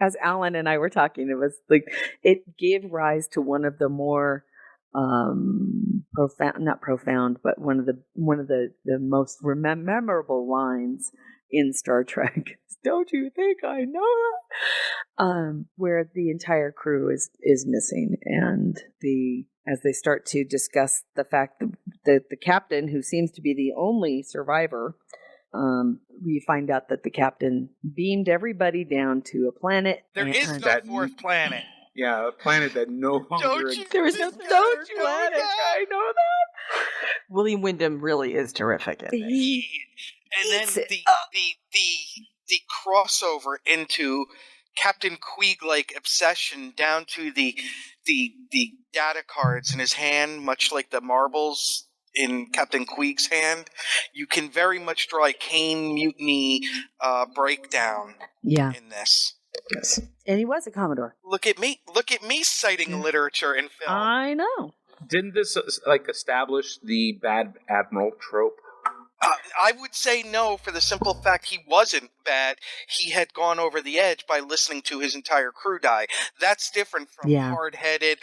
as Alan and I were talking, it was like it gave rise to one of the more not profound, but one of the most memorable lines in Star Trek. Don't you think I know? Where the entire crew is missing, and as they start to discuss the fact that the captain, who seems to be the only survivor, we find out that the captain beamed everybody down to a planet. There is no fourth planet. Yeah, a planet that no longer exists. There is no third planet. I know that. William Wyndham really is terrific at this. And then the crossover into Captain Queeg-like obsession down to the data cards in his hand, much like the marbles in Captain Queeg's hand. You can very much draw a Kane mutiny breakdown in this. Yes. And he was a Commodore. Look at me citing literature and film. I know. Didn't this establish the bad admiral trope? I would say no for the simple fact he wasn't bad. He had gone over the edge by listening to his entire crew die. That's different from hard-headed,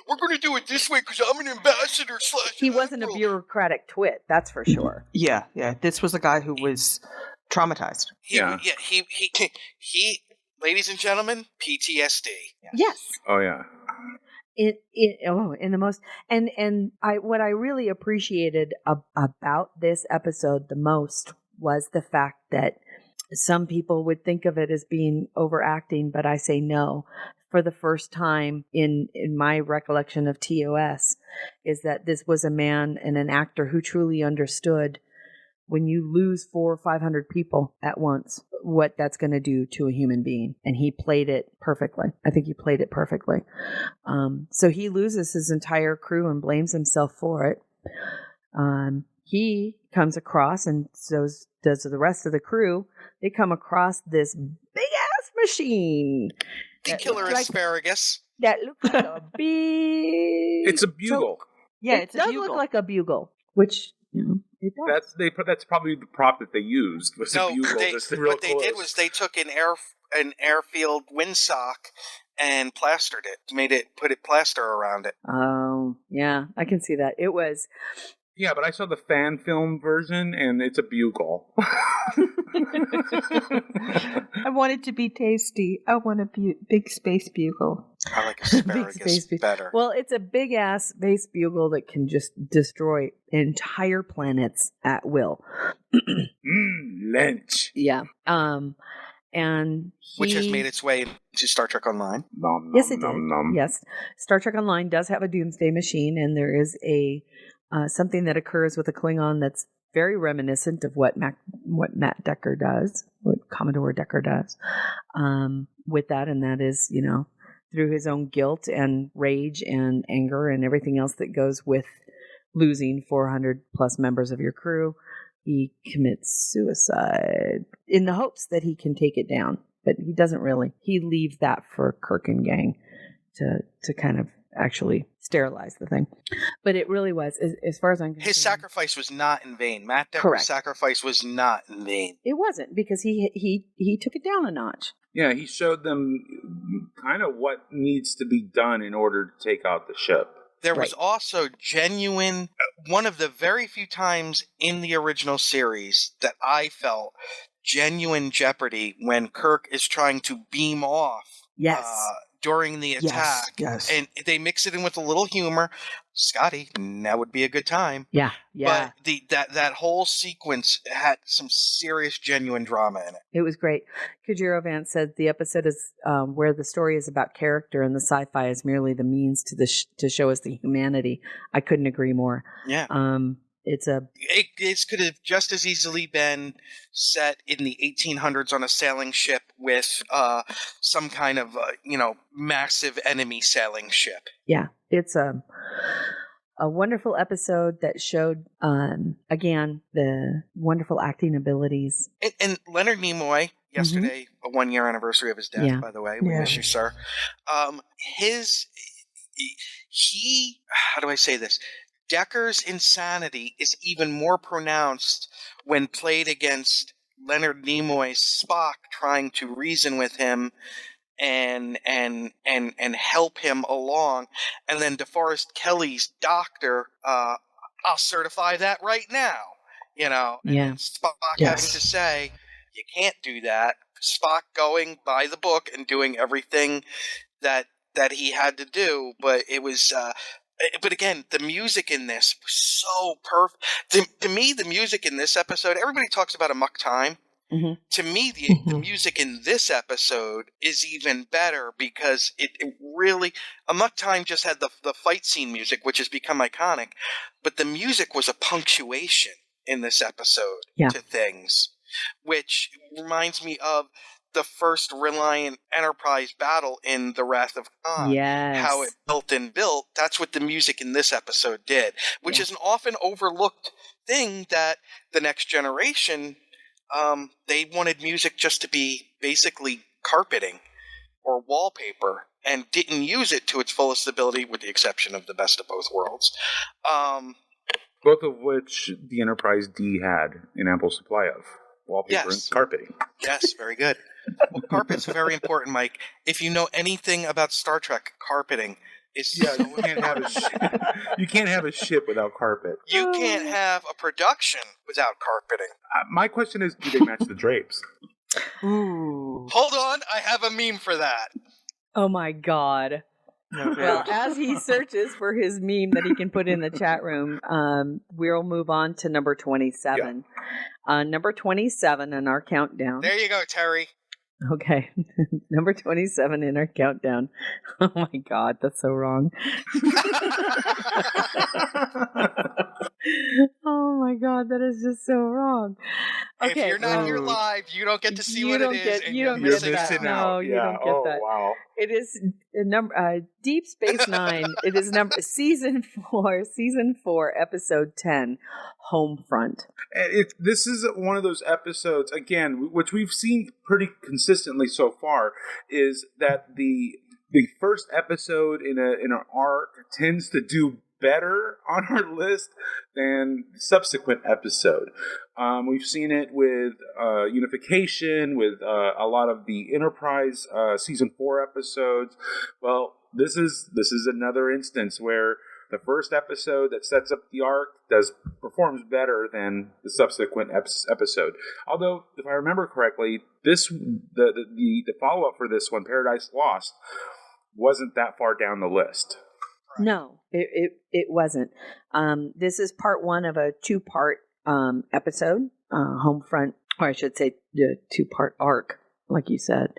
we're going to do it this way because I'm an ambassador / He wasn't a bureaucratic twit, that's for sure. Yeah. This was a guy who was traumatized. He, ladies and gentlemen, PTSD. Yes. Oh, yeah. In the most what I really appreciated about this episode the most was the fact that some people would think of it as being overacting, but I say no. For the first time in my recollection of TOS, is that this was a man and an actor who truly understood when you lose 400 or 500 people at once, what that's going to do to a human being. And he played it perfectly. I think he played it perfectly. So he loses his entire crew and blames himself for it. He comes across, and so does the rest of the crew. They come across this big-ass machine. The killer asparagus. That looks like a big... It's a bugle. It does look like a bugle, which... it does. That's probably the prop that they used. Was a bugle. What they did was they took an airfield windsock and plastered it. Put plaster around it. Oh, yeah, I can see that. It was. Yeah, but I saw the fan film version, and it's a bugle. I want it to be tasty. I want a big space bugle. I like asparagus better. Well, it's a big-ass space bugle that can just destroy entire planets at will. Lynch. Yeah. And which has made its way into Star Trek Online. Yes, it did. Yes. Star Trek Online does have a doomsday machine, and there is a something that occurs with a Klingon that's very reminiscent of what Matt Decker does, what Commodore Decker does with that, and that is, through his own guilt and rage and anger and everything else that goes with losing 400 plus members of your crew, he commits suicide in the hopes that he can take it down, but he doesn't really. He leaves that for Kirk and gang to kind of actually sterilize the thing. But it really was, as far as I'm concerned. His sacrifice was not in vain. Matt Decker's sacrifice was not in vain. It wasn't, because he took it down a notch. Yeah, he showed them kind of what needs to be done in order to take out the ship. There was also genuine, one of the very few times in the original series that I felt genuine jeopardy when Kirk is trying to beam off. Yes. During the attack. Yes. And they mix it in with a little humor. Scotty, that would be a good time. Yeah. But that whole sequence had some serious, genuine drama in it. It was great. Kujiro Vance said the episode is where the story is about character and the sci-fi is merely the means to show us the humanity. I couldn't agree more. Yeah. It could have just as easily been set in the 1800s on a sailing ship with some kind of massive enemy sailing ship. Yeah, it's a wonderful episode that showed again the wonderful acting abilities. And Leonard Nimoy yesterday, a 1-year anniversary of his death, by the way. We miss you, sir. How do I say this? Decker's insanity is even more pronounced when played against Leonard Nimoy's Spock trying to reason with him and help him along, and then DeForest Kelly's Doctor, I'll certify that right now, and Spock having to say, you can't do that. Spock going by the book and doing everything that he had to do, but it was but again, the music in this was so perfect. To me, the music in this episode, everybody talks about Amok Time. Mm-hmm. To me, the music in this episode is even better because it really, Amok Time just had the fight scene music, which has become iconic, but the music was a punctuation in this episode to things, which reminds me of the first Reliant Enterprise battle in The Wrath of Khan. Yes. How it built. That's what the music in this episode did, which is an often overlooked thing that the Next Generation, they wanted music just to be basically carpeting or wallpaper and didn't use it to its fullest ability with the exception of the Best of Both Worlds. Both of which the Enterprise D had an ample supply of. Wallpaper and carpeting. Yes, very good. Well, carpet's very important, Mike. If you know anything about Star Trek, carpeting is so you can't have you can't have a ship without carpet. You can't have a production without carpeting. My question is, do they match the drapes? Ooh. Hold on, I have a meme for that. Oh my God. Well, as he searches for his meme that he can put in the chat room, we'll move on to number 27. Yeah. Number 27 in our countdown. There you go, Terry. Okay. Number 27 in our countdown. Oh my God, that's so wrong. Oh my God, that is just so wrong. Okay. If you're not here live, you don't get to see what it is. You don't get that. No, you don't get that. Wow. It is Deep Space Nine. It is season 4, episode 10, Homefront. This is one of those episodes, again, which we've seen pretty consistently so far, is that the first episode in an arc tends to do better on our list than the subsequent episode. We've seen it with Unification, with a lot of the Enterprise season 4 episodes. Well, this is another instance where the first episode that sets up the arc performs better than the subsequent episode. Although, if I remember correctly, the follow up for this one, Paradise Lost, wasn't that far down the list. No, it wasn't. This is part 1 of a 2-part episode, Homefront, or I should say, the 2-part arc, like you said,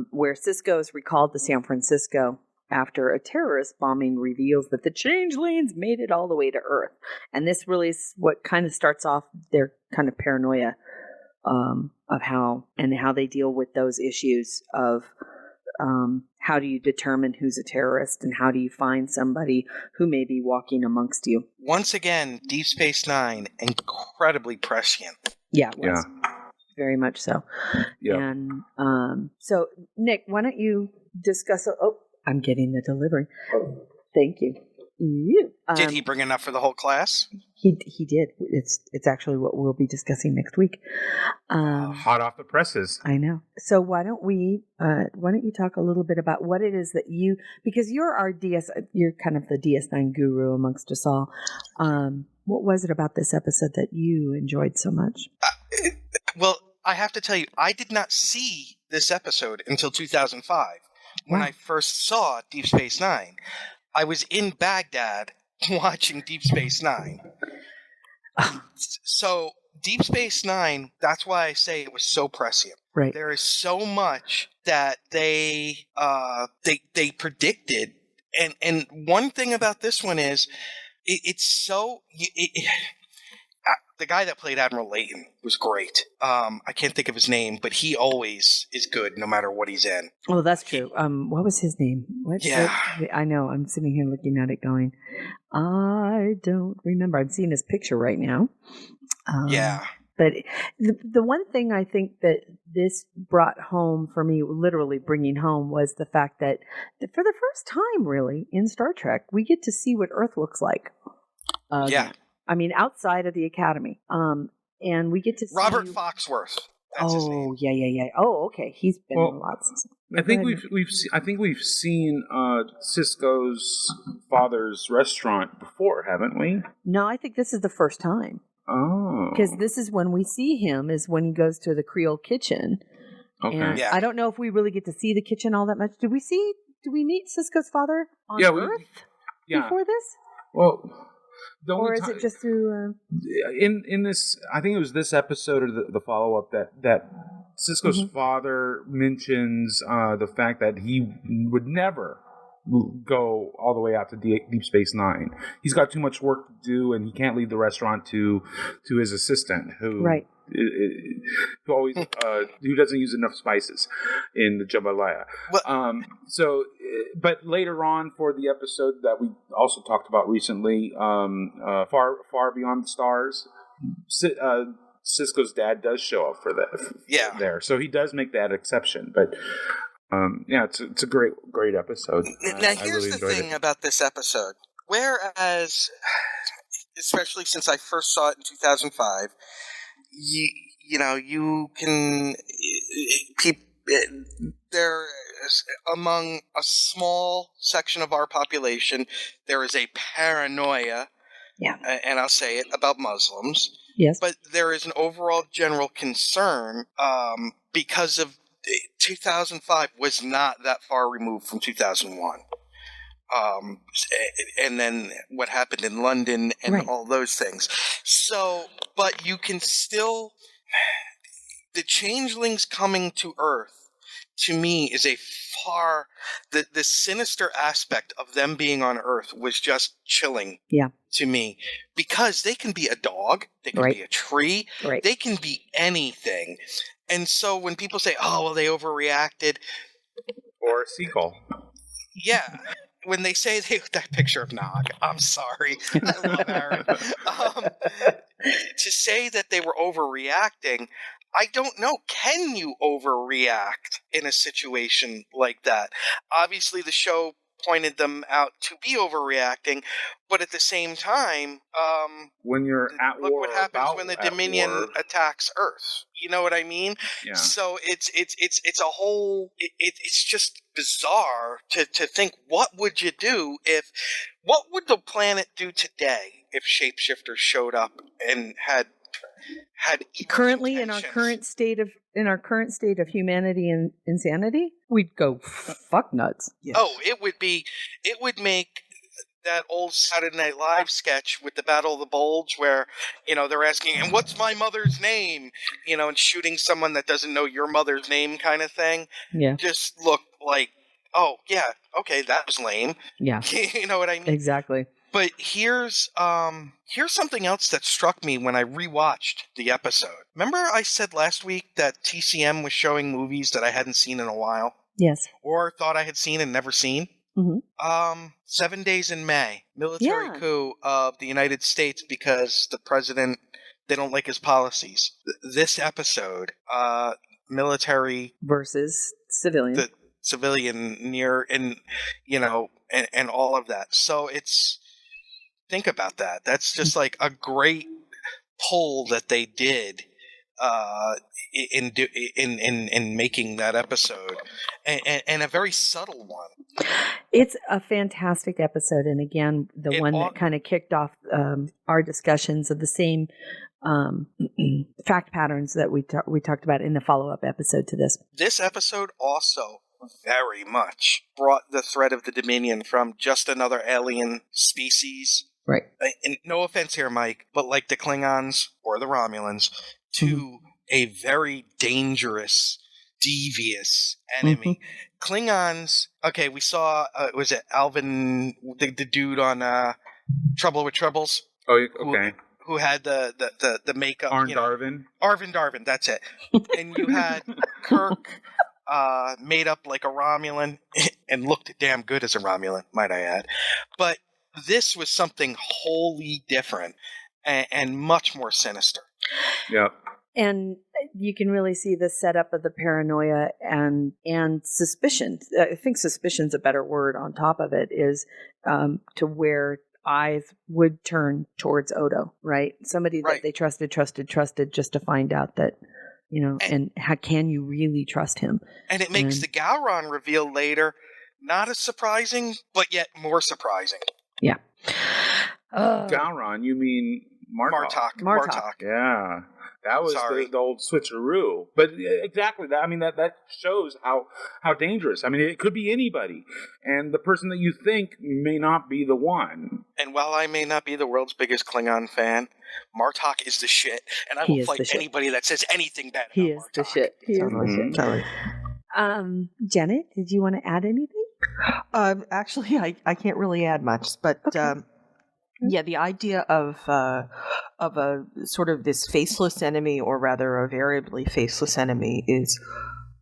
where Sisko is recalled to San Francisco after a terrorist bombing reveals that the changelings made it all the way to Earth. And this really is what kind of starts off their kind of paranoia of how they deal with those issues of how do you determine who's a terrorist and how do you find somebody who may be walking amongst you. Once again, Deep Space Nine, incredibly prescient. Yeah, it was. Yeah. Very much so. Yep. And so, Nick, why don't you discuss... I'm getting the delivery. Thank you. Did he bring enough for the whole class? He did. It's actually what we'll be discussing next week. Hot off the presses. I know. So why don't you talk a little bit about what it is that because you're you're kind of the DS9 guru amongst us all. What was it about this episode that you enjoyed so much? Well, I have to tell you, I did not see this episode until 2005 when I first saw Deep Space Nine. I was in Baghdad watching Deep Space Nine. So Deep Space Nine, that's why I say it was so prescient. Right. There is so much that they predicted. And one thing about this one is the guy that played Admiral Layton was great. I can't think of his name, but he always is good no matter what he's in. Oh, that's true. What was his name? I know. I'm sitting here looking at it going, I don't remember. I'm seeing his picture right now. But the one thing I think that this brought home for me, literally bringing home, was the fact that for the first time, really, in Star Trek, we get to see what Earth looks like. I mean, outside of the Academy. And we get to see... Robert Foxworth. That's his name. Yeah. Oh, okay. He's been in lots. I think we've seen Sisko's father's restaurant before, haven't we? No, I think this is the first time. Oh. Because this is when we see him, is when he goes to the Creole kitchen. Okay. And I don't know if we really get to see the kitchen all that much. Do we meet Sisko's father on Earth before this? Well... Or is it just through... In this, I think it was this episode or the follow-up that Sisko's father mentions the fact that he would never go all the way out to Deep Space Nine. He's got too much work to do, and he can't leave the restaurant to his assistant, who who doesn't use enough spices in the jambalaya. But later on for the episode that we also talked about recently, Far Beyond the Stars, Sisko's dad does show up for that. There, so he does make that exception, but. It's a great episode. Now, here's the thing about this episode. Whereas especially since I first saw it in 2005, you can there is, among a small section of our population, there is a paranoia, and I'll say it, about Muslims. Yes. But there is an overall general concern because of 2005 was not that far removed from 2001. And then what happened in London and all those things. So, but you can still, the changelings coming to Earth, to me, is a far, the sinister aspect of them being on Earth was just chilling to me. Because they can be a dog, they can be a tree, they can be anything. And so when people say, oh, well, they overreacted. Or a seagull. Yeah. When they say that picture of Nog, I'm sorry. I love Aaron. To say that they were overreacting, I don't know. Can you overreact in a situation like that? Obviously, the show pointed them out to be overreacting, but at the same time, when you're at look war, what happens when the Dominion attacks Earth. You know what I mean? Yeah. So it's a whole. It's just bizarre to think, what would you do what would the planet do today if shapeshifters showed up and had currently in our current state of humanity and insanity, we'd go fuck nuts. Yes. Oh, it would make that old Saturday Night Live sketch with the Battle of the Bulge where, they're asking, and what's my mother's name? And shooting someone that doesn't know your mother's name kind of thing. Yeah. Just look like, oh, yeah, okay, that was lame. Yeah. You know what I mean? Exactly. But here's something else that struck me when I rewatched the episode. Remember I said last week that TCM was showing movies that I hadn't seen in a while? Yes. Or thought I had seen and never seen? Mm-hmm. 7 Days in May. Military coup of the United States because the president, they don't like his policies. This episode, military versus civilian. The civilian near and all of that. So think about that. That's just like a great pull that they did in making that episode, and a very subtle one. It's a fantastic episode, and again, the one that kind of kicked off our discussions of the same fact patterns that we talked about in the follow-up episode to this. This episode also very much brought the threat of the Dominion from just another alien species. Right. And no offense here, Mike, but like the Klingons or the Romulans, to a very dangerous, devious enemy. Klingons, okay, we saw, was it Alvin, the dude on Trouble with Troubles? Oh, okay. Who had the makeup. Arvin Darvin, that's it. And you had Kirk made up like a Romulan and looked damn good as a Romulan, might I add. But this was something wholly different and much more sinister. Yep. And you can really see the setup of the paranoia and suspicion. I think suspicion's a better word on top of it, is to where eyes would turn towards Odo, right? Somebody that they trusted just to find out that, and how can you really trust him? And it makes the Gowron reveal later not as surprising, but yet more surprising. Yeah. Gowron, you mean Martok? Martok. Yeah. That was the old switcheroo. But exactly that. I mean, that shows how dangerous. I mean, it could be anybody. And the person that you think may not be the one. And while I may not be the world's biggest Klingon fan, Martok is the shit. And I will fight anybody that says anything bad about Martok. He is the shit. Totally. Janet, did you want to add anything? Actually, I can't really add much. But yeah, the idea of a sort of this faceless enemy, or rather a variably faceless enemy, is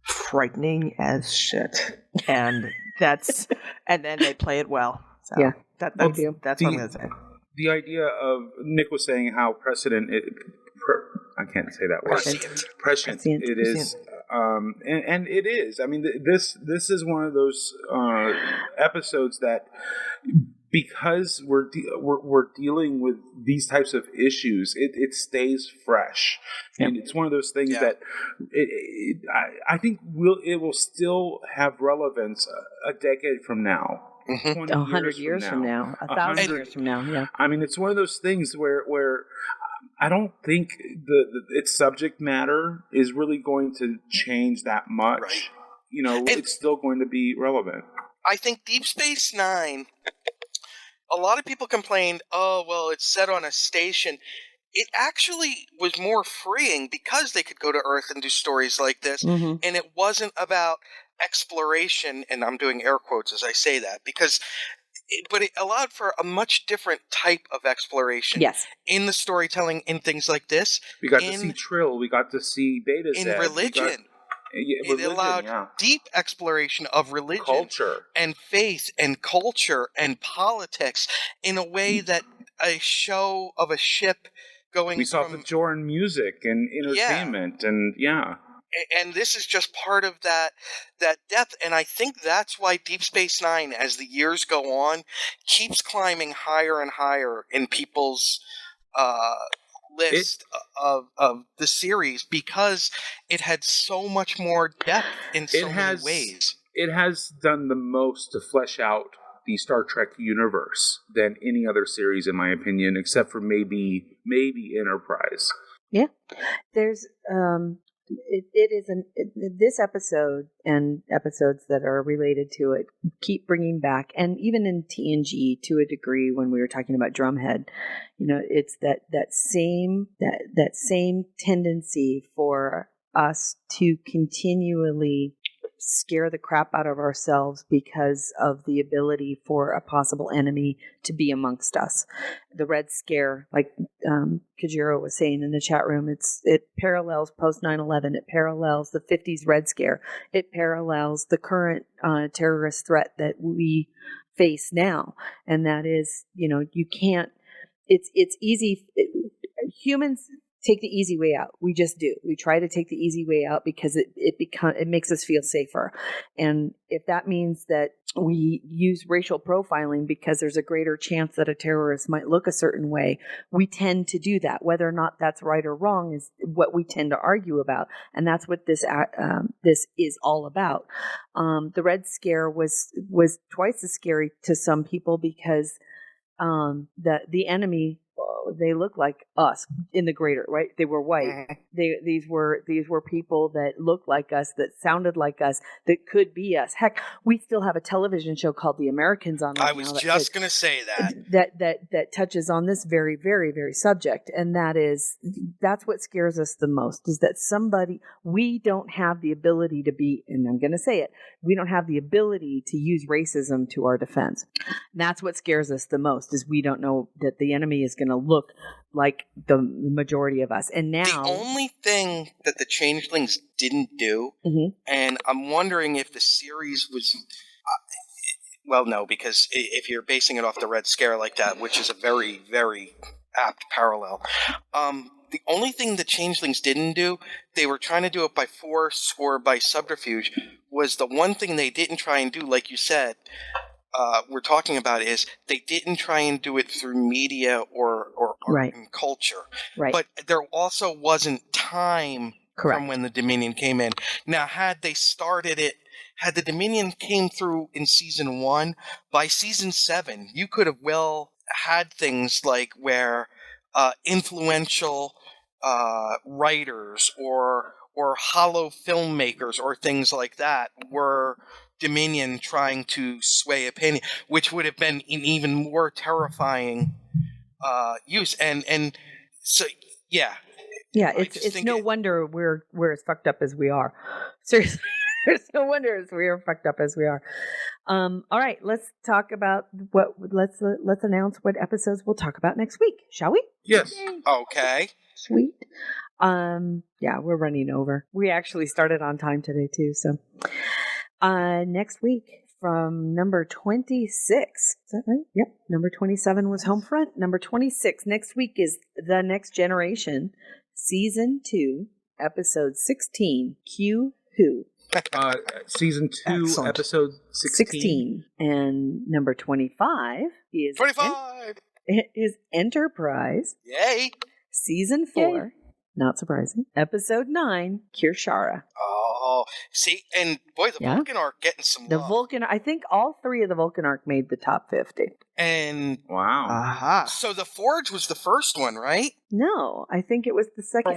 frightening as shit. And and then they play it well. So yeah, that's what I'm going to say. The idea of Nick was saying how prescient I can't say that word. Prescient it is. And it is. I mean, this is one of those episodes that, because we're dealing with these types of issues, it stays fresh, and it's one of those things that I think it will still have relevance a decade from now, 20 100 years from now, 1,000 years from now. Yeah, I mean, it's one of those things where I don't think its subject matter is really going to change that much. Right. It's still going to be relevant. I think Deep Space Nine, a lot of people complained, oh, well, it's set on a station. It actually was more freeing because they could go to Earth and do stories like this, and it wasn't about exploration, and I'm doing air quotes as I say that, but it allowed for a much different type of exploration. Yes. In the storytelling, in things like this. We got to see Trill, we got to see Beta Z. In religion. It allowed deep exploration of religion, culture, and faith, and culture, and politics in a way that a show of a ship going. We saw the Jordan music and entertainment, and and this is just part of that depth. And I think that's why Deep Space Nine, as the years go on, keeps climbing higher and higher in people's list of the series, because it had so much more depth in so many ways. It has done the most to flesh out the Star Trek universe than any other series, in my opinion, except for maybe Enterprise. Yeah, there's this episode and episodes that are related to it keep bringing back, and even in TNG to a degree, when we were talking about Drumhead, it's that same tendency for us to continually scare the crap out of ourselves because of the ability for a possible enemy to be amongst us. The Red Scare, like Kajiro was saying in the chat room, it parallels post 9/11. It parallels the 50s Red Scare. It parallels the current terrorist threat that we face now, and that is, you can't. It's easy. Humans take the easy way out. We just do. We try to take the easy way out because it makes us feel safer. And if that means that we use racial profiling because there's a greater chance that a terrorist might look a certain way, we tend to do that. Whether or not that's right or wrong is what we tend to argue about. And that's what this is all about. The Red Scare was twice as scary to some people because the enemy, they look like us in the greater, right? They were white. These were people that looked like us, that sounded like us, that could be us. Heck, we still have a television show called The Americans on right now. I was just going to say that. That touches on this very, very, very subject. And that's what scares us the most, is that we don't have the ability to be, and I'm going to say it, we don't have the ability to use racism to our defense. And that's what scares us the most, is we don't know that the enemy is going to look like the majority of us. And now, the only thing that the Changelings didn't do, and I'm wondering if the series was, well, no, because if you're basing it off the Red Scare like that, which is a very, very apt parallel, the only thing the Changelings didn't do, they were trying to do it by force or by subterfuge, was the one thing they didn't try and do, like you said, we're talking about, is they didn't try and do it through media or right. culture. Right. But there also wasn't time from when the Dominion came in. Now, had the Dominion came through in season 1, by season 7, you could have well had things like where influential writers or hollow filmmakers or things like that were Dominion trying to sway opinion, which would have been an even more terrifying use. And so, yeah. Yeah, it's no wonder we're as fucked up as we are. Seriously, there's no wonder we are fucked up as we are. All right, let's talk about let's announce what episodes we'll talk about next week, shall we? Yes. Yay. Okay. Sweet. Yeah, we're running over. We actually started on time today too, so next week from number 26. Is that right? Yep. Number 27 was Homefront. Number 26 next week is The Next Generation, Season 2, Episode 16, Q Who. Season 2, Excellent. episode 16. And number 25 is 25! is Enterprise, Yay! Season 4, not surprising, Episode 9, Kirshara. Oh, see, and boy, the Yeah. Vulcan arc getting some The love. Vulcan, I think all 3 of the Vulcan arc made the top 50. And Wow. Aha. so the Forge was the first one, right? No, I think it was the second. Or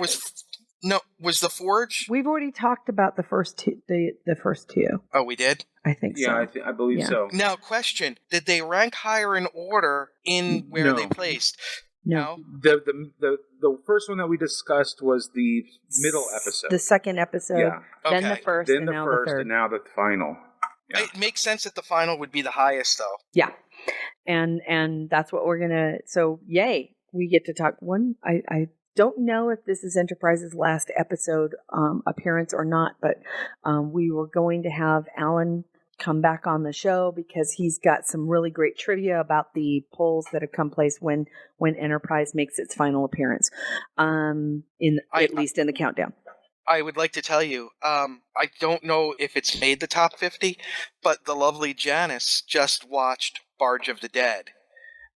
was the Forge? We've already talked about the first two. The first 2. Oh, we did? I think so. Yeah, I believe Yeah. so. Now, question: did they rank higher in order in where they No. placed? No. The first one that we discussed was the middle episode. The second episode, Yeah. then the Okay. first, Then and the now first, the third. and now the final. Yeah. It makes sense that the final would be the highest, though. Yeah, and that's what we're gonna. So yay, we get to talk. I don't know if this is Enterprise's last episode appearance or not, but we were going to have Alan come back on the show because he's got some really great trivia about the polls that have come place when Enterprise makes its final appearance, at least in the countdown. I would like to tell you, I don't know if it's made the top 50, but the lovely Janice just watched Barge of the Dead.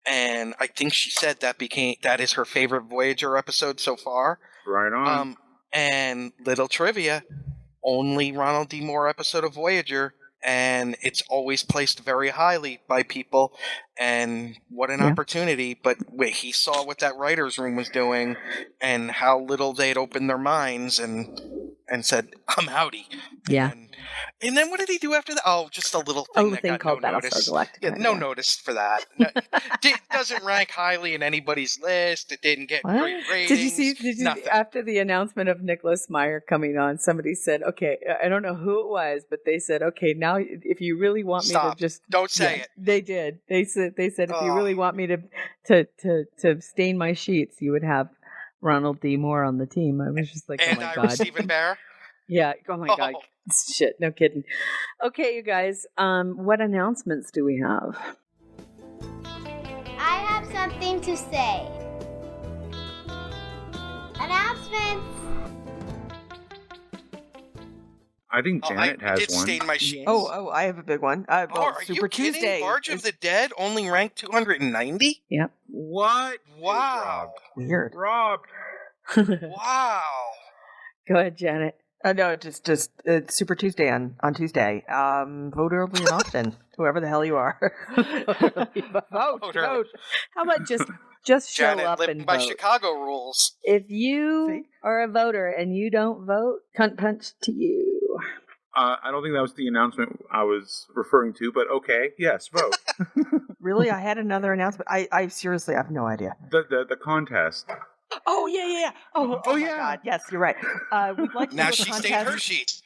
And I think she said that is her favorite Voyager episode so far. Right on. And little trivia, only Ronald D. Moore episode of Voyager, and it's always placed very highly by people. And what an opportunity! But wait, he saw what that writers' room was doing, and how little they'd opened their minds, and said, "I'm outie." Yeah. And then what did he do after that? Oh, just a little thing that got called no Battlestar notice. Galactica. Yeah, no notice for that. No, it doesn't rank highly in anybody's list. It didn't get What? great ratings. Did you see? Nothing. After the announcement of Nicholas Meyer coming on, somebody said, "Okay, I don't know who it was, but they said, okay, now if you really want me Stop. to just Don't say it." They did. They said if you really want me to stain my sheets, you would have Ronald D. Moore on the team. I was just like, And oh my I god, was Stephen Bear. yeah, oh my god, shit, no kidding. Okay, you guys, what announcements do we have? I have something to say. Announcements. I think Janet I has did one. stain my sheets. Oh, I have a big one. Oh, Well, are Super you kidding? Tuesday. Barge of the Dead only ranked 290? Yep. What? Wow. Weird. Rob. Wow. Go ahead, Janet. No, just Super Tuesday on Tuesday. Vote early and often, whoever the hell you are. Vote. How about just show Janet, up living and by vote? Chicago rules. If you See? are a voter and you don't vote, cunt punch to you. I don't think that was the announcement I was referring to, but okay, yes, vote. Really, I had another announcement. I seriously have no idea. the contest. Oh yeah. Oh Oh, my yeah. God. Yes, you're right. We'd like to Now do a she contest. stained her sheets.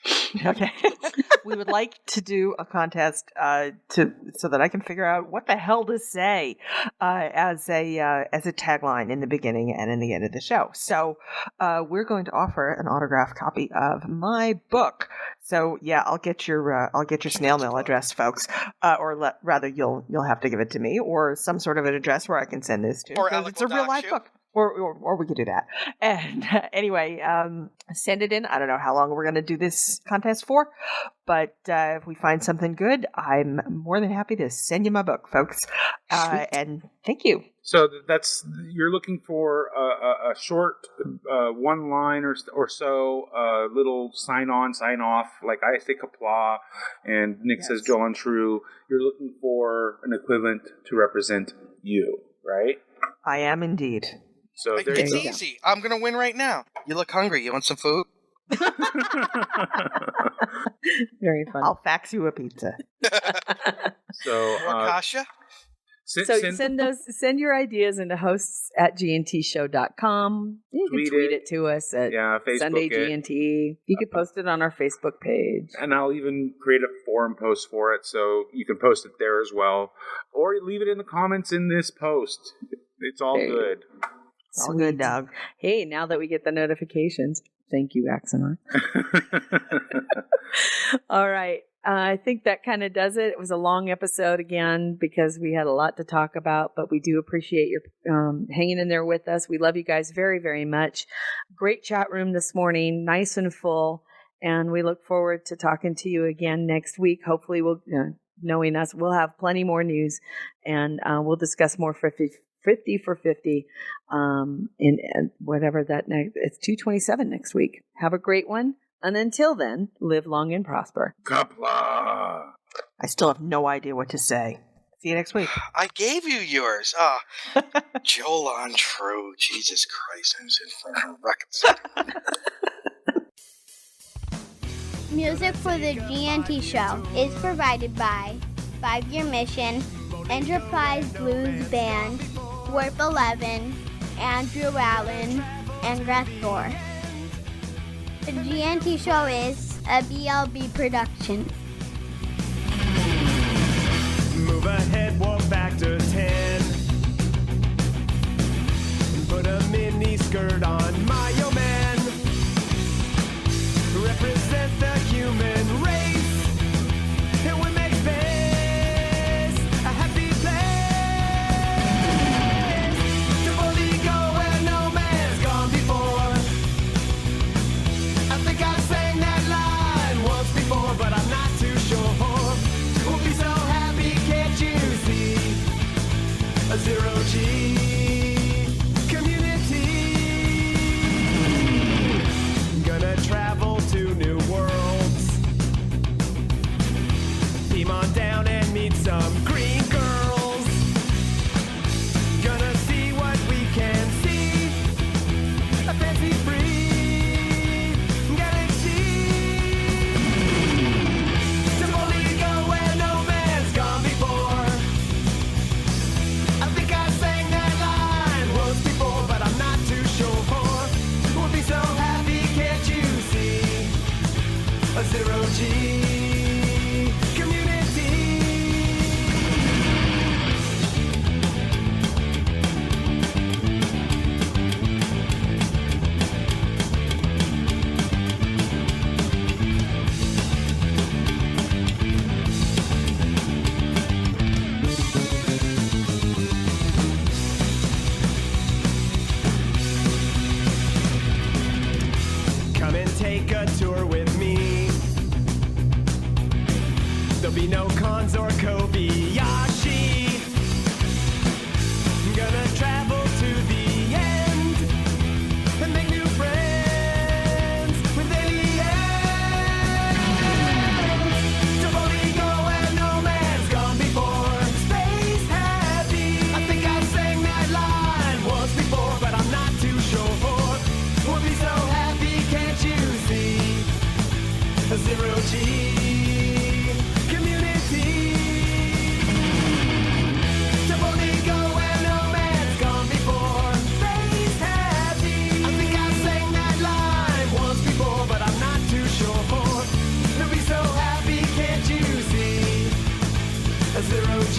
Okay. We would like to do a contest so that I can figure out what the hell to say as a tagline in the beginning and in the end of the show. So we're going to offer an autographed copy of my book. So yeah, I'll get your snail mail address, folks, or rather you'll have to give it to me or some sort of an address where I can send this to. Or 'cause Alec it's a will real dox life you. book. Or we could do that. And anyway, send it in. I don't know how long we're going to do this contest for, but if we find something good, I'm more than happy to send you my book, folks. And thank you. So you're looking for a short one line or so, little sign on, sign off, like I say Kapla and Nick says Joe Untrue. You're looking for an equivalent to represent you, right? I am indeed. So there It's you go. easy. I'm going to win right now. You look hungry. You want some food? Very fun. I'll fax you a pizza. So Rakasha? Send your ideas into hosts@gntshow.com. You can tweet it to us at Facebook Sunday it. GNT. You could post it on our Facebook page. And I'll even create a forum post for it, so you can post it there as well, or leave it in the comments in this post. It's all good. It's all good, dog. Hey, now that we get the notifications, thank you, Axonar. All right. I think that kind of does it. It was a long episode again because we had a lot to talk about, but we do appreciate your hanging in there with us. We love you guys very, very much. Great chat room this morning, nice and full. And we look forward to talking to you again next week. Hopefully, knowing us, we'll have plenty more news, and we'll discuss more 50 for 50 in whatever that next. It's 227 next week. Have a great one. And until then, live long and prosper. Kapla! I still have no idea what to say. See you next week. I gave you yours. Joel on true. Jesus Christ, I'm sitting for a record. Music for the GNT show is provided by 5 Year Mission, Enterprise Blues Band, Warp 11, Andrew Allen, and Greth Thor. The GNT show is a BLB production. Move ahead, walk back to 10. Put a mini skirt on my yo man. Represent the human race. And we make space a happy place. To boldly go where no man's gone before. I think I sang that line once before, but I'm not too sure. We'll be so happy, can't you see? A zero-G community. Gonna travel to new worlds. Beam on down and meet some green girls. Gonna see what we can see. A fancy free galaxy. To boldly go where no man's gone before. I think I sang that line once before, but I'm not too sure. We'll be so happy, can't you see? A zero-G community. Come and take a tour with me. There'll be no cons or Kobayashi. Gonna travel to the end and make new friends with aliens. To boldly go where no man's gone before. Space happy. I think I sang that line once before, but I'm not too sure. We'll be so happy, can't you see? A zero-G community. To boldly go where no man's gone before. Space happy. I think I sang that line once before, but I'm not too sure. They'll be so happy, can't you see? A zero-G